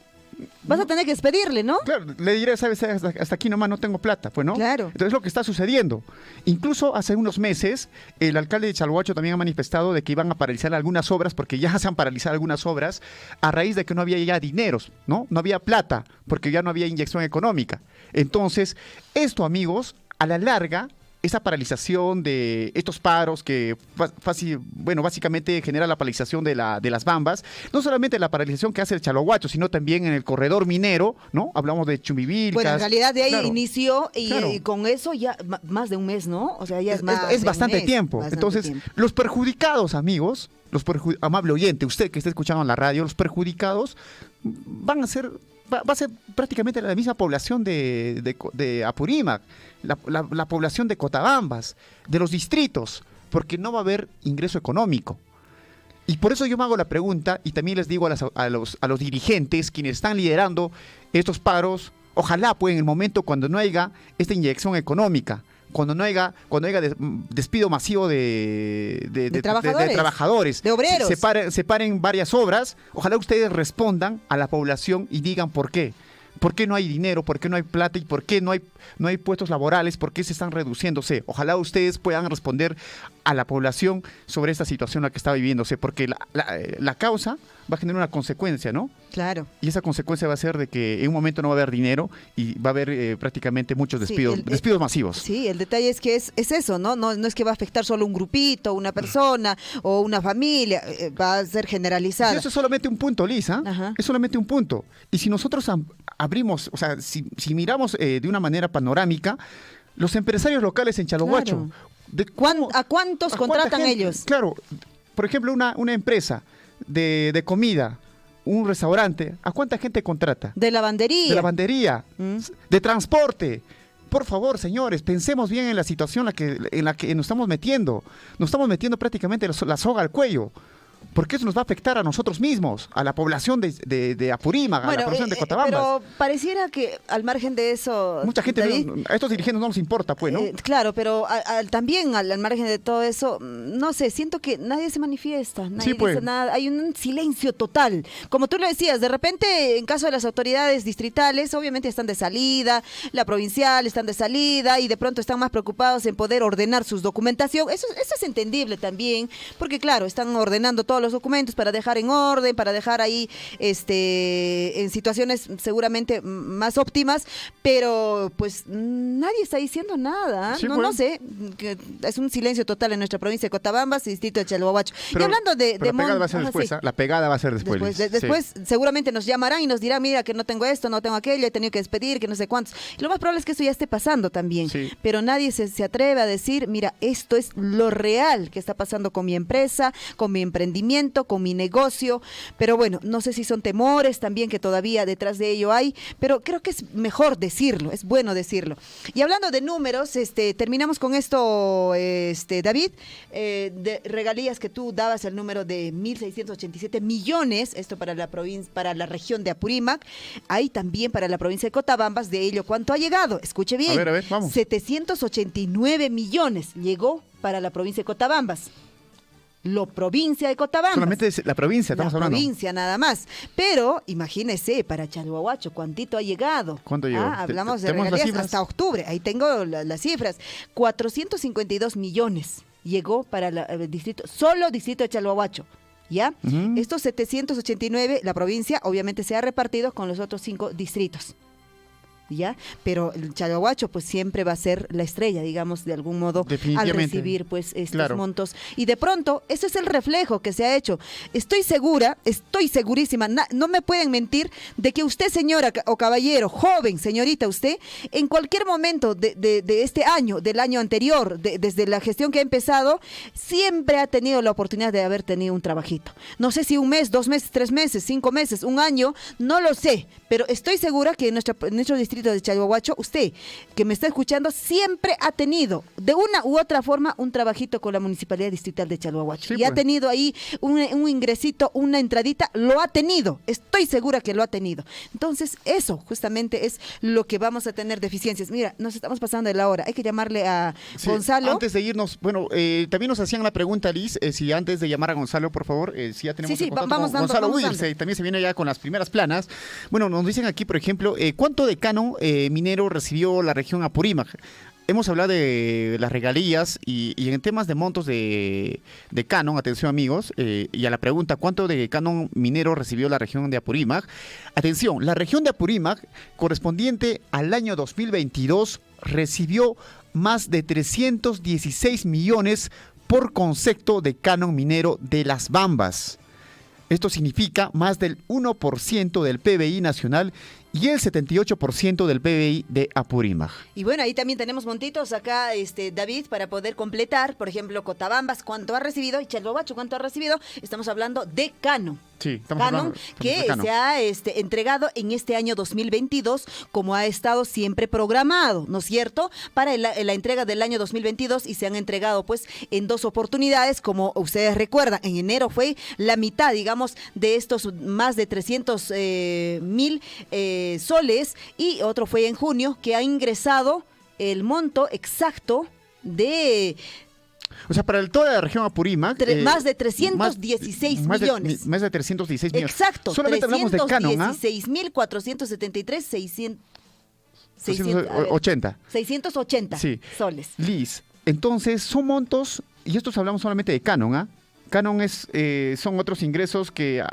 Vas a tener que despedirle, ¿no? Claro, le diré, ¿sabes? Hasta aquí nomás no tengo plata, pues, ¿no? Claro. Entonces es lo que está sucediendo. Incluso hace unos meses, el alcalde de Chalhuacho también ha manifestado de que iban a paralizar algunas obras, porque ya se han paralizado algunas obras, a raíz de que no había ya dineros, ¿no? No había plata, porque ya no había inyección económica. Entonces, esto, amigos, a la larga, esa paralización de estos paros que básicamente genera la paralización de las Bambas, no solamente la paralización que hace el Chalhuahuacho, sino también en el corredor minero, ¿no? Hablamos de Chumbivilcas. Bueno, en realidad de ahí inició y con eso ya más de un mes, ¿no? O sea, ya es bastante tiempo. Entonces, los perjudicados, amigos, amable oyente, usted que está escuchando en la radio, los perjudicados van a ser va a ser prácticamente la misma población de Apurímac, la población de Cotabambas, de los distritos, porque no va a haber ingreso económico. Y por eso yo me hago la pregunta, y también les digo a los dirigentes, quienes están liderando estos paros, ojalá pues en el momento cuando no haya esta inyección económica, cuando no haya despido masivo de trabajadores, de obreros, se paren varias obras, ojalá ustedes respondan a la población y digan por qué. ¿Por qué no hay dinero? ¿Por qué no hay plata? ¿Y por qué no hay puestos laborales? ¿Por qué se están reduciéndose? Ojalá ustedes puedan responder a la población sobre esta situación en la que está viviéndose, porque la causa va a generar una consecuencia, ¿no? Claro. Y esa consecuencia va a ser de que en un momento no va a haber dinero y va a haber prácticamente muchos despidos, despidos masivos. Sí, el detalle es que es eso, ¿no? No es que va a afectar solo un grupito, una persona o una familia, va a ser generalizada. Eso es solamente un punto, Lisa. Es solamente un punto. Y si nosotros abrimos, o sea, si miramos de una manera panorámica, los empresarios locales en Chalhuacho, claro. ¿A cuántos contratan ellos? Claro, por ejemplo, una empresa de comida, un restaurante, ¿a cuánta gente contrata? De lavandería. De lavandería, de transporte. Por favor, señores, pensemos bien en la situación en la que nos estamos metiendo. Nos estamos metiendo prácticamente la soga al cuello. Porque eso nos va a afectar a nosotros mismos, a la población de Apurímac, a la población de Cotabambas. Pero pareciera que al margen de eso... Mucha gente, a estos dirigentes no nos importa, pues, ¿no? Claro, pero también al margen de todo eso, no sé, siento que nadie se manifiesta, nadie dice nada, hay un silencio total. Como tú lo decías, de repente, en caso de las autoridades distritales, obviamente están de salida, la provincial están de salida, y de pronto están más preocupados en poder ordenar sus documentación. Eso es entendible también, porque claro, están ordenando todos los documentos para dejar en orden, para dejar ahí en situaciones seguramente más óptimas, pero pues nadie está diciendo nada. Sí, no sé, que es un silencio total en nuestra provincia de Cotabambas y distrito de Chalhuahuacho. Y hablando de la pegada va a ser después, la pegada va a ser después. Después seguramente nos llamarán y nos dirán, mira que no tengo esto, no tengo aquello, he tenido que despedir, que no sé cuántos. Lo más probable es que eso ya esté pasando también, pero nadie se atreve a decir, mira, esto es lo real que está pasando con mi empresa, con mi emprendimiento, con mi negocio, pero bueno, no sé si son temores también que todavía detrás de ello hay, pero creo que es mejor decirlo, es bueno decirlo. Y hablando de números, terminamos con esto, David, de regalías que tú dabas el número de 1.687 millones, esto para la provincia, para la región de Apurímac, hay también para la provincia de Cotabambas, de ello, ¿cuánto ha llegado? Escuche bien, a ver, vamos. 789 millones llegó para la provincia de Cotabambas. Provincia de Cotabambas. Solamente es la provincia, estamos hablando. La provincia nada más. Pero imagínese, para Chalhuahuacho, ¿cuántito ha llegado? ¿Cuánto llegó? Hablamos de regalías hasta octubre. Ahí tengo las cifras. 452 millones llegó para el distrito, solo distrito de Chalhuahuacho. ¿Ya? Estos 789, la provincia obviamente se ha repartido con los otros 5 distritos. ¿Ya? Pero el Chalhuahuacho pues siempre va a ser la estrella, digamos, de algún modo, al recibir pues estos montos. Y de pronto, ese es el reflejo que se ha hecho. Estoy segurísima, no me pueden mentir de que usted, señora o caballero, joven, señorita, usted, en cualquier momento de este año, del año anterior, desde la gestión que ha empezado, siempre ha tenido la oportunidad de haber tenido un trabajito. No sé si 1 mes, 2 meses, 3 meses, 5 meses, 1 año, no lo sé, pero estoy segura que en nuestro distrito de Chalhuahuacho, usted que me está escuchando siempre ha tenido de una u otra forma un trabajito con la Municipalidad Distrital de Chalhuahuacho y ha tenido ahí un ingresito, una entradita, lo ha tenido, estoy segura que lo ha tenido. Entonces eso justamente es lo que vamos a tener deficiencias. Mira, nos estamos pasando de la hora, hay que llamarle a Gonzalo. Antes de irnos, bueno, también nos hacían la pregunta, Liz, si antes de llamar a Gonzalo, por favor, si ya tenemos Gonzalo Wills, también se viene ya con las primeras planas. Bueno, nos dicen aquí, por ejemplo, ¿cuánto de canon minero recibió la región Apurímac? Hemos hablado de las regalías y en temas de montos de canon, atención amigos, y a la pregunta, ¿cuánto de canon minero recibió la región de Apurímac? Atención, la región de Apurímac, correspondiente al año 2022, recibió más de 316 millones por concepto de canon minero de Las Bambas. Esto significa más del 1% del PBI nacional y el 78% del PBI de Apurímac. Y bueno, ahí también tenemos montitos acá, David, para poder completar. Por ejemplo, Cotabambas, ¿cuánto ha recibido? Y Chalbobacho, ¿cuánto ha recibido? Estamos hablando de Cano. Sí, estamos Canon, que se ha entregado en este año 2022, como ha estado siempre programado, ¿no es cierto? Para la entrega del año 2022, y se han entregado pues en 2 oportunidades, como ustedes recuerdan. En enero fue la mitad, digamos, de estos más de 300,000 soles, y otro fue en junio, que ha ingresado el monto exacto de... O sea, para toda la región Apurímac... más de 316 millones. Más de 316 millones. Exacto. Solamente hablamos de Canon, 316.473, 680 sí. soles. Liz, entonces son montos, y estos hablamos solamente de Canon, ¿ah? Canon son otros ingresos que,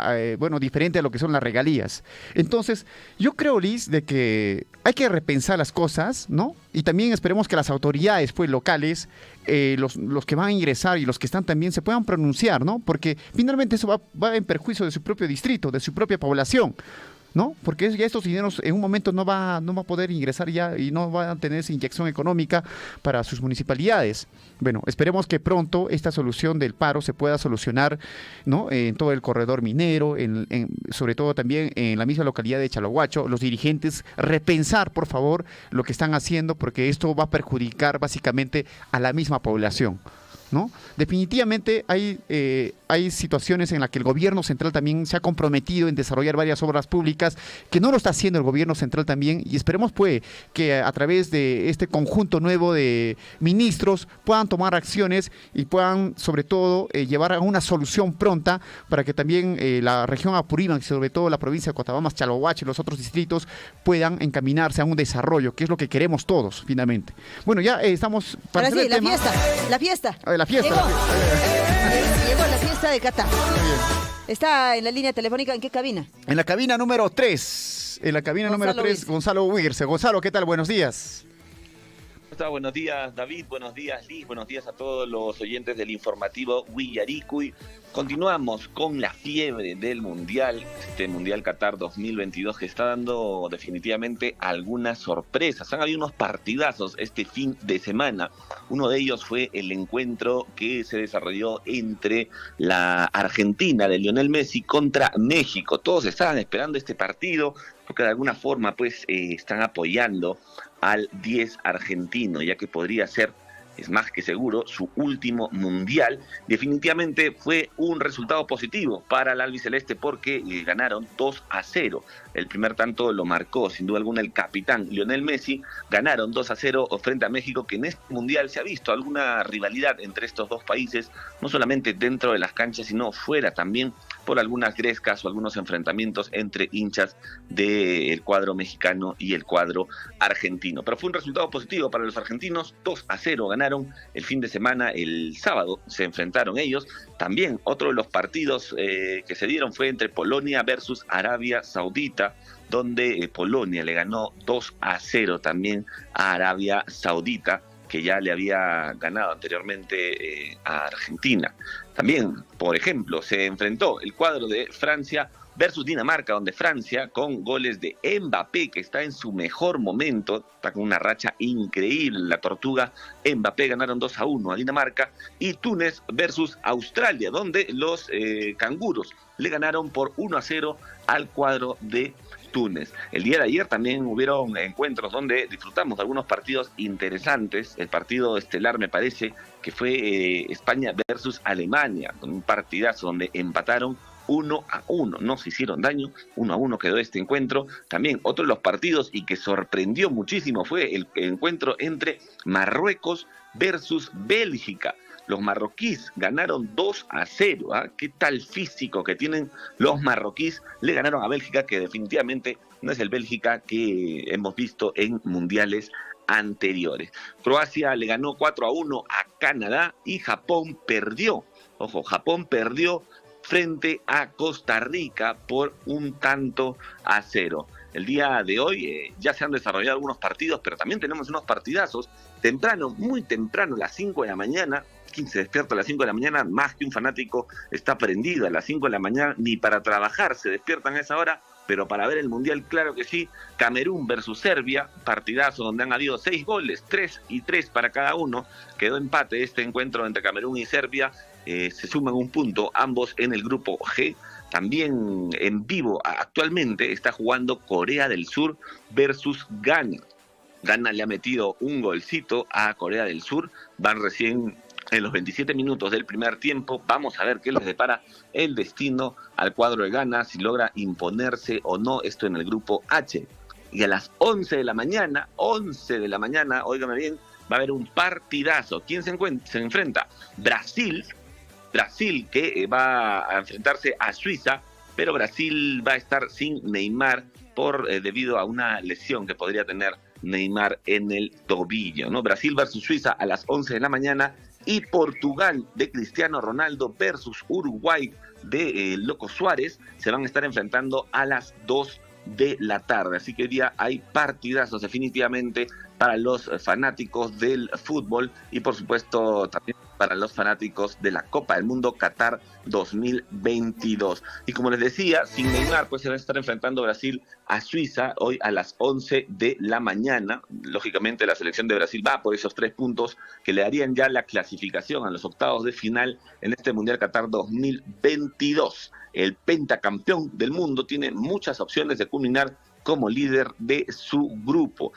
diferente a lo que son las regalías. Entonces, yo creo, Liz, de que hay que repensar las cosas, ¿no? Y también esperemos que las autoridades pues, locales, los que van a ingresar y los que están también, se puedan pronunciar, ¿no? Porque finalmente eso va en perjuicio de su propio distrito, de su propia población, ¿no? Porque ya estos dineros en un momento no va a poder ingresar ya y no va a tener esa inyección económica para sus municipalidades. Bueno, esperemos que pronto esta solución del paro se pueda solucionar, ¿no? En todo el corredor minero, sobre todo también en la misma localidad de Chalbobacho. Los dirigentes repensar, por favor, lo que están haciendo, porque esto va a perjudicar básicamente a la misma población, ¿no? Definitivamente hay situaciones en las que el gobierno central también se ha comprometido en desarrollar varias obras públicas que no lo está haciendo el gobierno central también, y esperemos pues que a través de este conjunto nuevo de ministros puedan tomar acciones y puedan sobre todo llevar a una solución pronta para que también la región Apurímac y sobre todo la provincia de Cotabambas, Chalbobacho y los otros distritos puedan encaminarse a un desarrollo, que es lo que queremos todos finalmente. Bueno, ya estamos para ahora sí, la fiesta. La fiesta. Llegó la fiesta de Qatar. Está en la línea telefónica, ¿en qué cabina? En la cabina número 3. En la cabina número 3, Gonzalo Wigirse. Gonzalo, ¿qué tal? Buenos días. Buenos días, David. Buenos días, Liz. Buenos días a todos los oyentes del informativo Willaricui. Continuamos con la fiebre del Mundial, este Mundial Qatar 2022, que está dando definitivamente algunas sorpresas. Han habido unos partidazos este fin de semana. Uno de ellos fue el encuentro que se desarrolló entre la Argentina de Lionel Messi contra México. Todos estaban esperando este partido porque de alguna forma pues están apoyando al 10 argentino, ya que podría ser, es más que seguro, su último mundial. Definitivamente fue un resultado positivo para el albiceleste porque ganaron 2-0. El primer tanto lo marcó sin duda alguna el capitán Lionel Messi. Ganaron 2-0 frente a México, que en este mundial se ha visto alguna rivalidad entre estos dos países, no solamente dentro de las canchas, sino fuera también, por algunas grescas o algunos enfrentamientos entre hinchas del cuadro mexicano y el cuadro argentino. Pero fue un resultado positivo para los argentinos. 2-0 ganaron el fin de semana. El sábado se enfrentaron ellos. También otro de los partidos que se dieron fue entre Polonia versus Arabia Saudita, donde Polonia le ganó 2-0 también a Arabia Saudita, que ya le había ganado anteriormente a Argentina. También, por ejemplo, se enfrentó el cuadro de Francia versus Dinamarca, donde Francia, con goles de Mbappé, que está en su mejor momento, está con una racha increíble, la tortuga Mbappé, ganaron 2-1 a Dinamarca. Y Túnez versus Australia, donde los canguros le ganaron por 1-0 al cuadro de Túnez. El día de ayer también hubieron encuentros donde disfrutamos de algunos partidos interesantes. El partido estelar, me parece, que fue España versus Alemania, con un partidazo donde empataron 1-1, no se hicieron daño, 1-1 quedó este encuentro. También otro de los partidos y que sorprendió muchísimo fue el encuentro entre Marruecos versus Bélgica. Los marroquíes ganaron 2-0, ¿ah? ¿Qué tal físico que tienen los marroquíes? Le ganaron a Bélgica, que definitivamente no es el Bélgica que hemos visto en mundiales anteriores. Croacia le ganó 4-1 a Canadá y Japón perdió. Ojo, Japón perdió frente a Costa Rica por 1-0. El día de hoy ya se han desarrollado algunos partidos, pero también tenemos unos partidazos temprano, muy temprano, a las 5 de la mañana. ¿Quién se despierta a las 5 de la mañana? Más que un fanático está prendido a las 5 de la mañana, ni para trabajar se despiertan a esa hora. pero para ver el Mundial, claro que sí. Camerún versus Serbia, partidazo donde han habido 6 goles, 3 y 3 para cada uno. Quedó empate este encuentro entre Camerún y Serbia. Se suman un punto, ambos en el grupo G. También en vivo actualmente está jugando Corea del Sur versus Ghana. Ghana le ha metido un golcito a Corea del Sur. Van recién en los 27 minutos del primer tiempo. Vamos a ver qué les depara el destino al cuadro de Ghana, si logra imponerse o no, esto en el grupo H. Y a las 11 de la mañana, óigame bien, va a haber un partidazo. ¿Quién se enfrenta? Brasil que va a enfrentarse a Suiza, pero Brasil va a estar sin Neymar debido a una lesión que podría tener Neymar en el tobillo, ¿no? Brasil versus Suiza a las 11 de la mañana y Portugal de Cristiano Ronaldo versus Uruguay de Loco Suárez se van a estar enfrentando a las 2 de la tarde. Así que hoy día hay partidazos definitivamente para los fanáticos del fútbol y por supuesto también para los fanáticos de la Copa del Mundo Qatar 2022. Y como les decía, sin Neymar, pues se va a estar enfrentando Brasil a Suiza hoy a las 11 de la mañana. Lógicamente la selección de Brasil va por esos 3 puntos que le darían ya la clasificación a los octavos de final en este Mundial Qatar 2022. El pentacampeón del mundo tiene muchas opciones de culminar como líder de su grupo.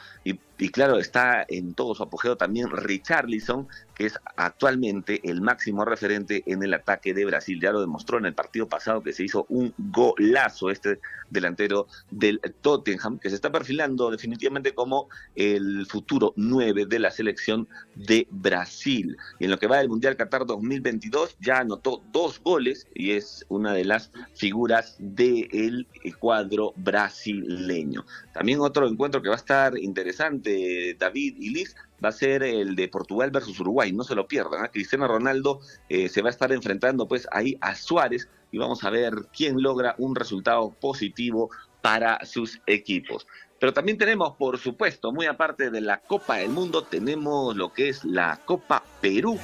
Y claro, está en todo su apogeo también Richarlison, que es actualmente el máximo referente en el ataque de Brasil. Ya lo demostró en el partido pasado que se hizo un golazo este delantero del Tottenham, que se está perfilando definitivamente como el futuro 9 de la selección de Brasil. Y en lo que va del Mundial Qatar 2022 ya anotó 2 goles y es una de las figuras del cuadro brasileño. También otro encuentro que va a estar interesante, David y Liz, va a ser el de Portugal versus Uruguay, no se lo pierdan, ¿eh? Cristiano Ronaldo se va a estar enfrentando pues ahí a Suárez y vamos a ver quién logra un resultado positivo para sus equipos. Pero también tenemos, por supuesto, muy aparte de la Copa del Mundo, tenemos lo que es la Copa Perú.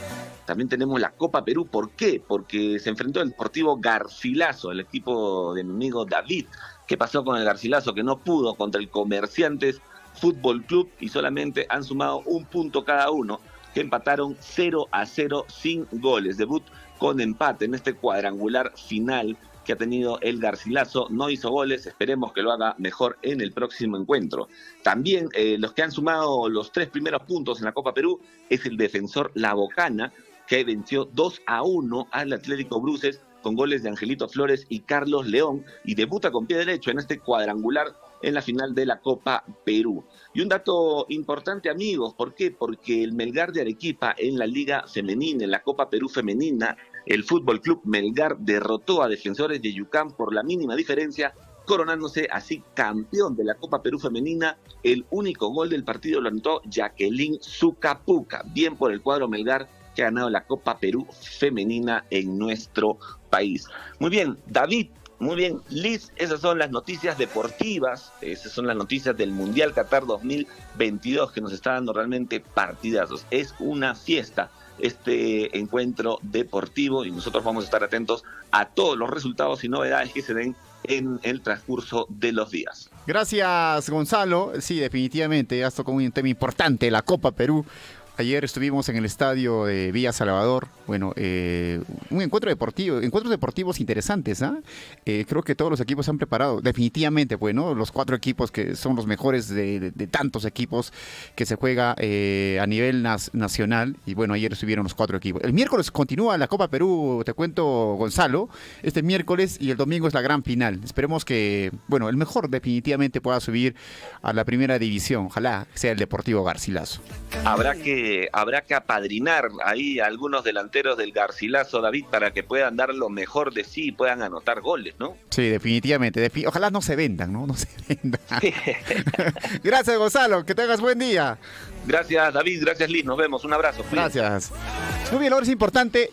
También tenemos la Copa Perú, ¿por qué? Porque se enfrentó el Deportivo Garcilaso, el equipo de mi amigo David. ¿Qué pasó con el Garcilaso? Que no pudo contra el Comerciantes Fútbol Club y solamente han sumado un punto cada uno, que empataron 0-0 sin goles. Debut con empate en este cuadrangular final que ha tenido el Garcilaso. No hizo goles, esperemos que lo haga mejor en el próximo encuentro. También los que han sumado los 3 primeros puntos en la Copa Perú es el Defensor La Bocana, que venció 2-1 al Atlético Bruces con goles de Angelito Flores y Carlos León y debuta con pie derecho en este cuadrangular en la final de la Copa Perú. Y un dato importante, amigos, ¿por qué? Porque el Melgar de Arequipa en la Liga Femenina, en la Copa Perú Femenina, el Fútbol Club Melgar derrotó a Defensores de Yucán por la mínima diferencia, coronándose así campeón de la Copa Perú Femenina. El único gol del partido lo anotó Jacqueline Zucapuca. Bien por el cuadro Melgar, que ha ganado la Copa Perú Femenina en nuestro país. Muy bien, David. Muy bien, Liz, esas son las noticias deportivas, esas son las noticias del Mundial Qatar 2022 que nos está dando realmente partidazos. Es una fiesta este encuentro deportivo y nosotros vamos a estar atentos a todos los resultados y novedades que se den en el transcurso de los días. Gracias, Gonzalo. Sí, definitivamente, has tocado un tema importante, la Copa Perú. Ayer estuvimos en el estadio de Villa Salvador, bueno, un encuentro deportivo, encuentros deportivos interesantes, ¿ah? Creo que todos los equipos se han preparado, definitivamente, pues, ¿no? Los 4 equipos que son los mejores de tantos equipos que se juega a nivel nacional, y bueno, ayer estuvieron los 4 equipos. El miércoles continúa la Copa Perú, te cuento, Gonzalo, este miércoles, y el domingo es la gran final. Esperemos que, bueno, el mejor definitivamente pueda subir a la primera división, ojalá sea el Deportivo Garcilaso. Habrá que apadrinar ahí a algunos delanteros del Garcilaso, David, para que puedan dar lo mejor de sí y puedan anotar goles, ¿no? Sí, definitivamente. Ojalá no se vendan, ¿no? No se vendan. Gracias, Gonzalo. Que tengas buen día. Gracias, David. Gracias, Liz. Nos vemos. Un abrazo. Gracias. Muy bien, ahora es importante.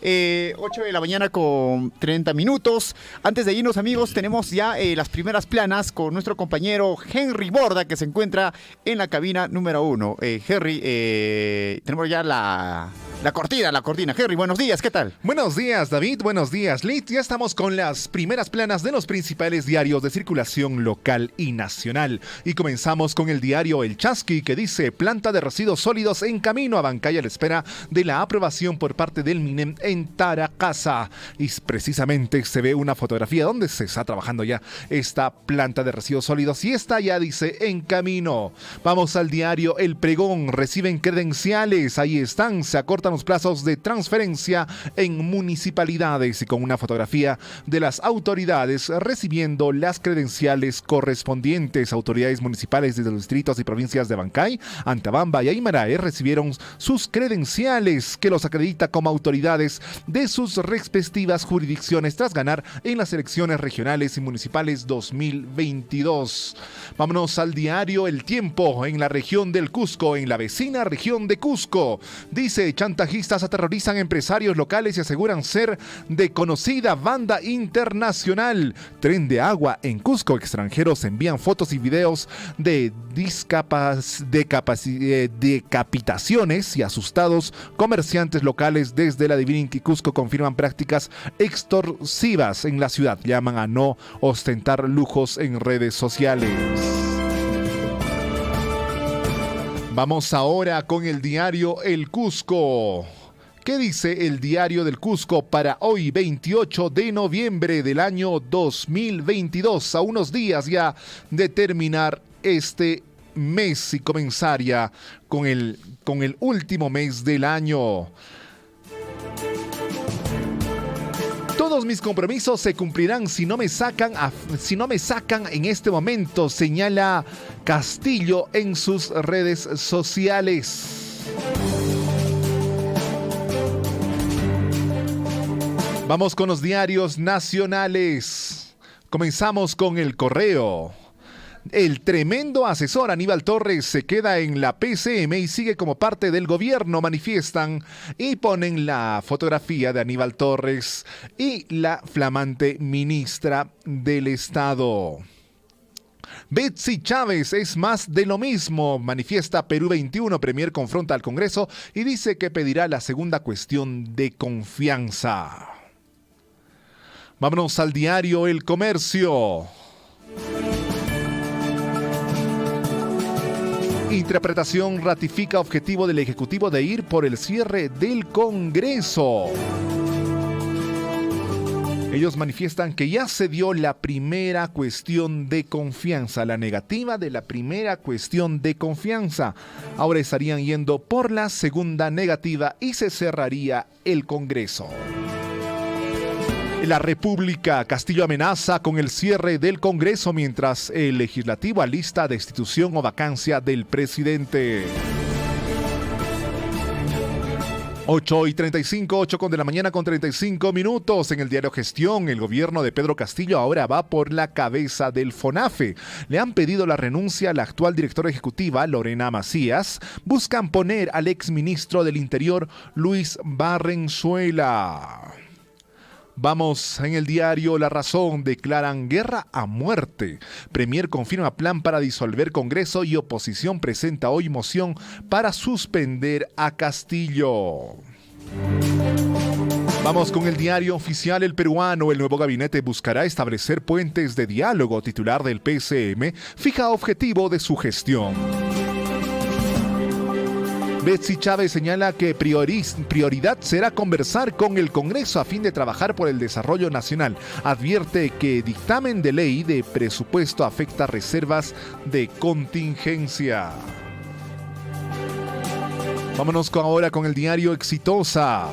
8 de la mañana con 30 minutos. Antes de irnos, amigos, tenemos ya las primeras planas con nuestro compañero Henry Borda, que se encuentra en la cabina número 1. Henry, tenemos ya la La cortina. Henry, buenos días, ¿qué tal? Buenos días, David. Buenos días, Liz. Ya estamos con las primeras planas de los principales diarios de circulación local y nacional. Y comenzamos con el diario El Chasqui, que dice: planta de residuos sólidos en camino a Bancay a la espera de la aprobación por parte del MINEM en Taracasa. Y precisamente se ve una fotografía donde se está trabajando ya esta planta de residuos sólidos y esta ya dice en camino. Vamos al diario El Pregón. Reciben credenciales. Ahí están. Se acortan los plazos de transferencia en municipalidades y con una fotografía de las autoridades recibiendo las credenciales correspondientes. Autoridades municipales de los distritos y provincias de Bancay, Antabamba y Aymarae recibieron sus credenciales que los acredita como autoridades de sus respectivas jurisdicciones tras ganar en las elecciones regionales y municipales 2022. Vámonos al diario El Tiempo. En la región del Cusco, en la vecina región de Cusco, dice: chantajistas aterrorizan empresarios locales y aseguran ser de conocida banda internacional. Tren de agua en Cusco. Extranjeros envían fotos y videos de decapitaciones y asustados comerciantes locales desde la Divininqui Cusco confirman prácticas extorsivas en la ciudad. Llaman a no ostentar lujos en redes sociales. Vamos ahora con el diario El Cusco. ¿Qué dice el diario del Cusco para hoy, 28 de noviembre del año 2022? A unos días ya de terminar este mes y comenzar ya con el último mes del año. Todos mis compromisos se cumplirán si no me sacan en este momento, señala Castillo en sus redes sociales. Vamos con los diarios nacionales. Comenzamos con El Correo. El tremendo asesor Aníbal Torres se queda en la PCM y sigue como parte del gobierno, manifiestan y ponen la fotografía de Aníbal Torres y la flamante ministra del Estado. Betsy Chávez es más de lo mismo, manifiesta Perú 21. Premier confronta al Congreso y dice que pedirá la segunda cuestión de confianza. Vámonos al diario El Comercio. Interpretación ratifica objetivo del Ejecutivo de ir por el cierre del Congreso. Ellos manifiestan que ya se dio la primera cuestión de confianza, la negativa de la primera cuestión de confianza. Ahora estarían yendo por la segunda negativa y se cerraría el Congreso. La República, Castillo amenaza con el cierre del Congreso mientras el Legislativo alista destitución o vacancia del presidente. 8:35 de la mañana con 35 minutos. En el diario Gestión, el gobierno de Pedro Castillo ahora va por la cabeza del FONAFE. Le han pedido la renuncia a la actual directora ejecutiva, Lorena Macías. Buscan poner al exministro del Interior, Luis Barrenzuela. Vamos en el diario La Razón. Declaran guerra a muerte. Premier confirma plan para disolver Congreso y oposición presenta hoy moción para suspender a Castillo. Vamos con el diario oficial El Peruano. El nuevo gabinete buscará establecer puentes de diálogo. Titular del PCM fija objetivo de su gestión. Betsy Chávez señala que prioridad será conversar con el Congreso a fin de trabajar por el desarrollo nacional. Advierte que dictamen de ley de presupuesto afecta reservas de contingencia. Vámonos ahora con el diario Exitosa,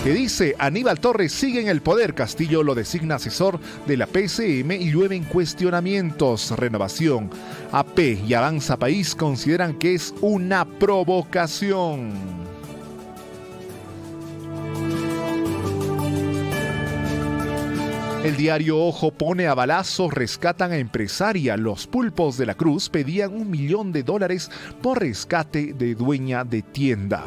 que dice: Aníbal Torres sigue en el poder. Castillo lo designa asesor de la PCM y llueven cuestionamientos. Renovación, AP y Avanza País consideran que es una provocación. El diario Ojo pone a balazos, rescatan a empresaria. Los Pulpos de la Cruz pedían $1 millón por rescate de dueña de tiendas.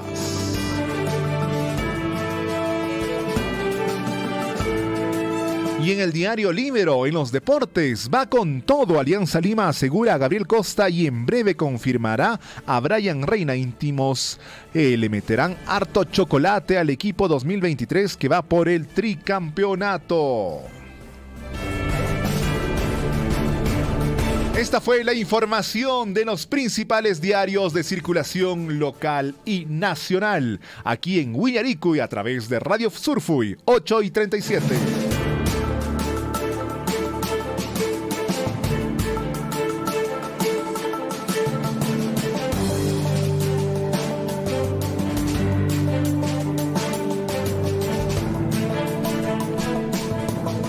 Y en el diario Libero, en los deportes, va con todo. Alianza Lima asegura a Gabriel Costa y en breve confirmará a Brian Reina. Íntimos le meterán harto chocolate al equipo 2023 que va por el tricampeonato. Esta fue la información de los principales diarios de circulación local y nacional, aquí en Huillaricuy a través de Radio Surfuy 8:37.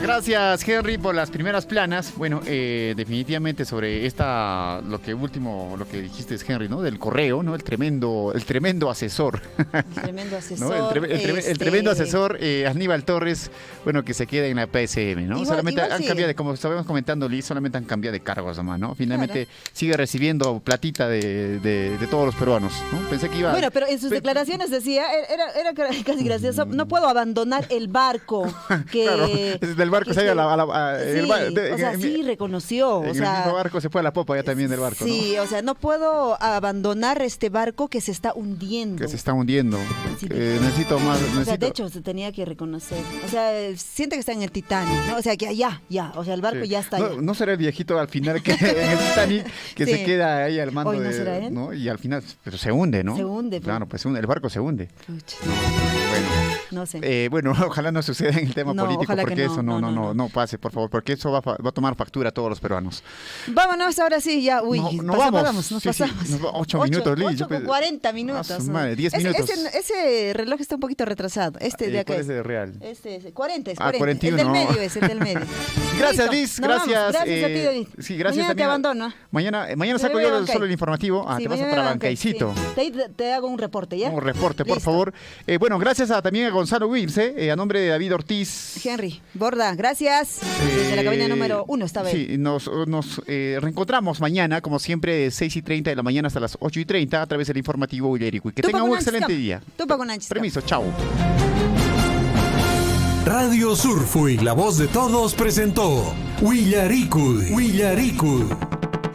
Gracias, Henry, por las primeras planas. Bueno, definitivamente sobre lo que dijiste, Henry, ¿no? Del correo, ¿no? El tremendo asesor. El tremendo asesor. ¿No? El tremendo asesor Aníbal Torres, bueno, que se queda en la PSM, ¿no? Solamente han cambiado, como estábamos comentando, Liz, solamente han cambiado de cargos nomás, ¿no? Finalmente sigue recibiendo platita de todos los peruanos, ¿no? Pensé que iba... Bueno, pero en sus declaraciones decía, era casi gracioso, no puedo abandonar el barco que... Claro, del barco se ha ido sí reconoció. En el mismo barco se fue a la popa ya también del barco, sí, ¿no? O sea, no puedo abandonar este barco que se está hundiendo. Sí, necesito más... O sea, de hecho, se tenía que reconocer. O sea, siente que está en el Titanic, ¿no? O sea, que ya. O sea, el barco ya está allá. No será el viejito al final que en el Titanic que se queda ahí al mando ¿no será él? ¿no? Y al final, pero se hunde, ¿no? Se hunde. Claro, pues el barco se hunde. Pucha. Bueno. No sé. Bueno, ojalá no suceda en el tema político, porque eso no pase, por favor, porque eso va a tomar factura a todos los peruanos. Vámonos, ahora sí, ya. Uy, nos pasamos. 8 minutos, Liz. 40 minutos. Madre, 10 minutos. Ese reloj está un poquito retrasado. De acá. ¿Cuál es el real? 40. 41. El del medio es el del medio. Gracias, Liz. Gracias. Gracias a ti, David. Sí, gracias. Mañana te abandono. Mañana saco yo solo el informativo. Te vas para Bancaicito. Te hago un reporte, ¿ya? Un reporte, por favor. Bueno, gracias también a Gonzalo Wills, a nombre de David Ortiz. Henry Borda, gracias. Desde la cabina número 1 estaba él. Sí, nos reencontramos mañana, como siempre, de 6:30 de la mañana hasta las 8:30 a través del informativo Huillaricuy. Que tengan un excelente día. Permiso, chao. Radio Surfuy, la voz de todos, presentó Huillaricuy.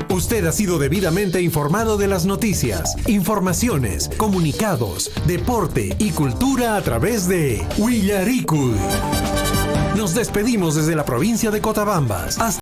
Usted ha sido debidamente informado de las noticias, informaciones, comunicados, deporte y cultura a través de Huillaricuy. Nos despedimos desde la provincia de Cotabambas.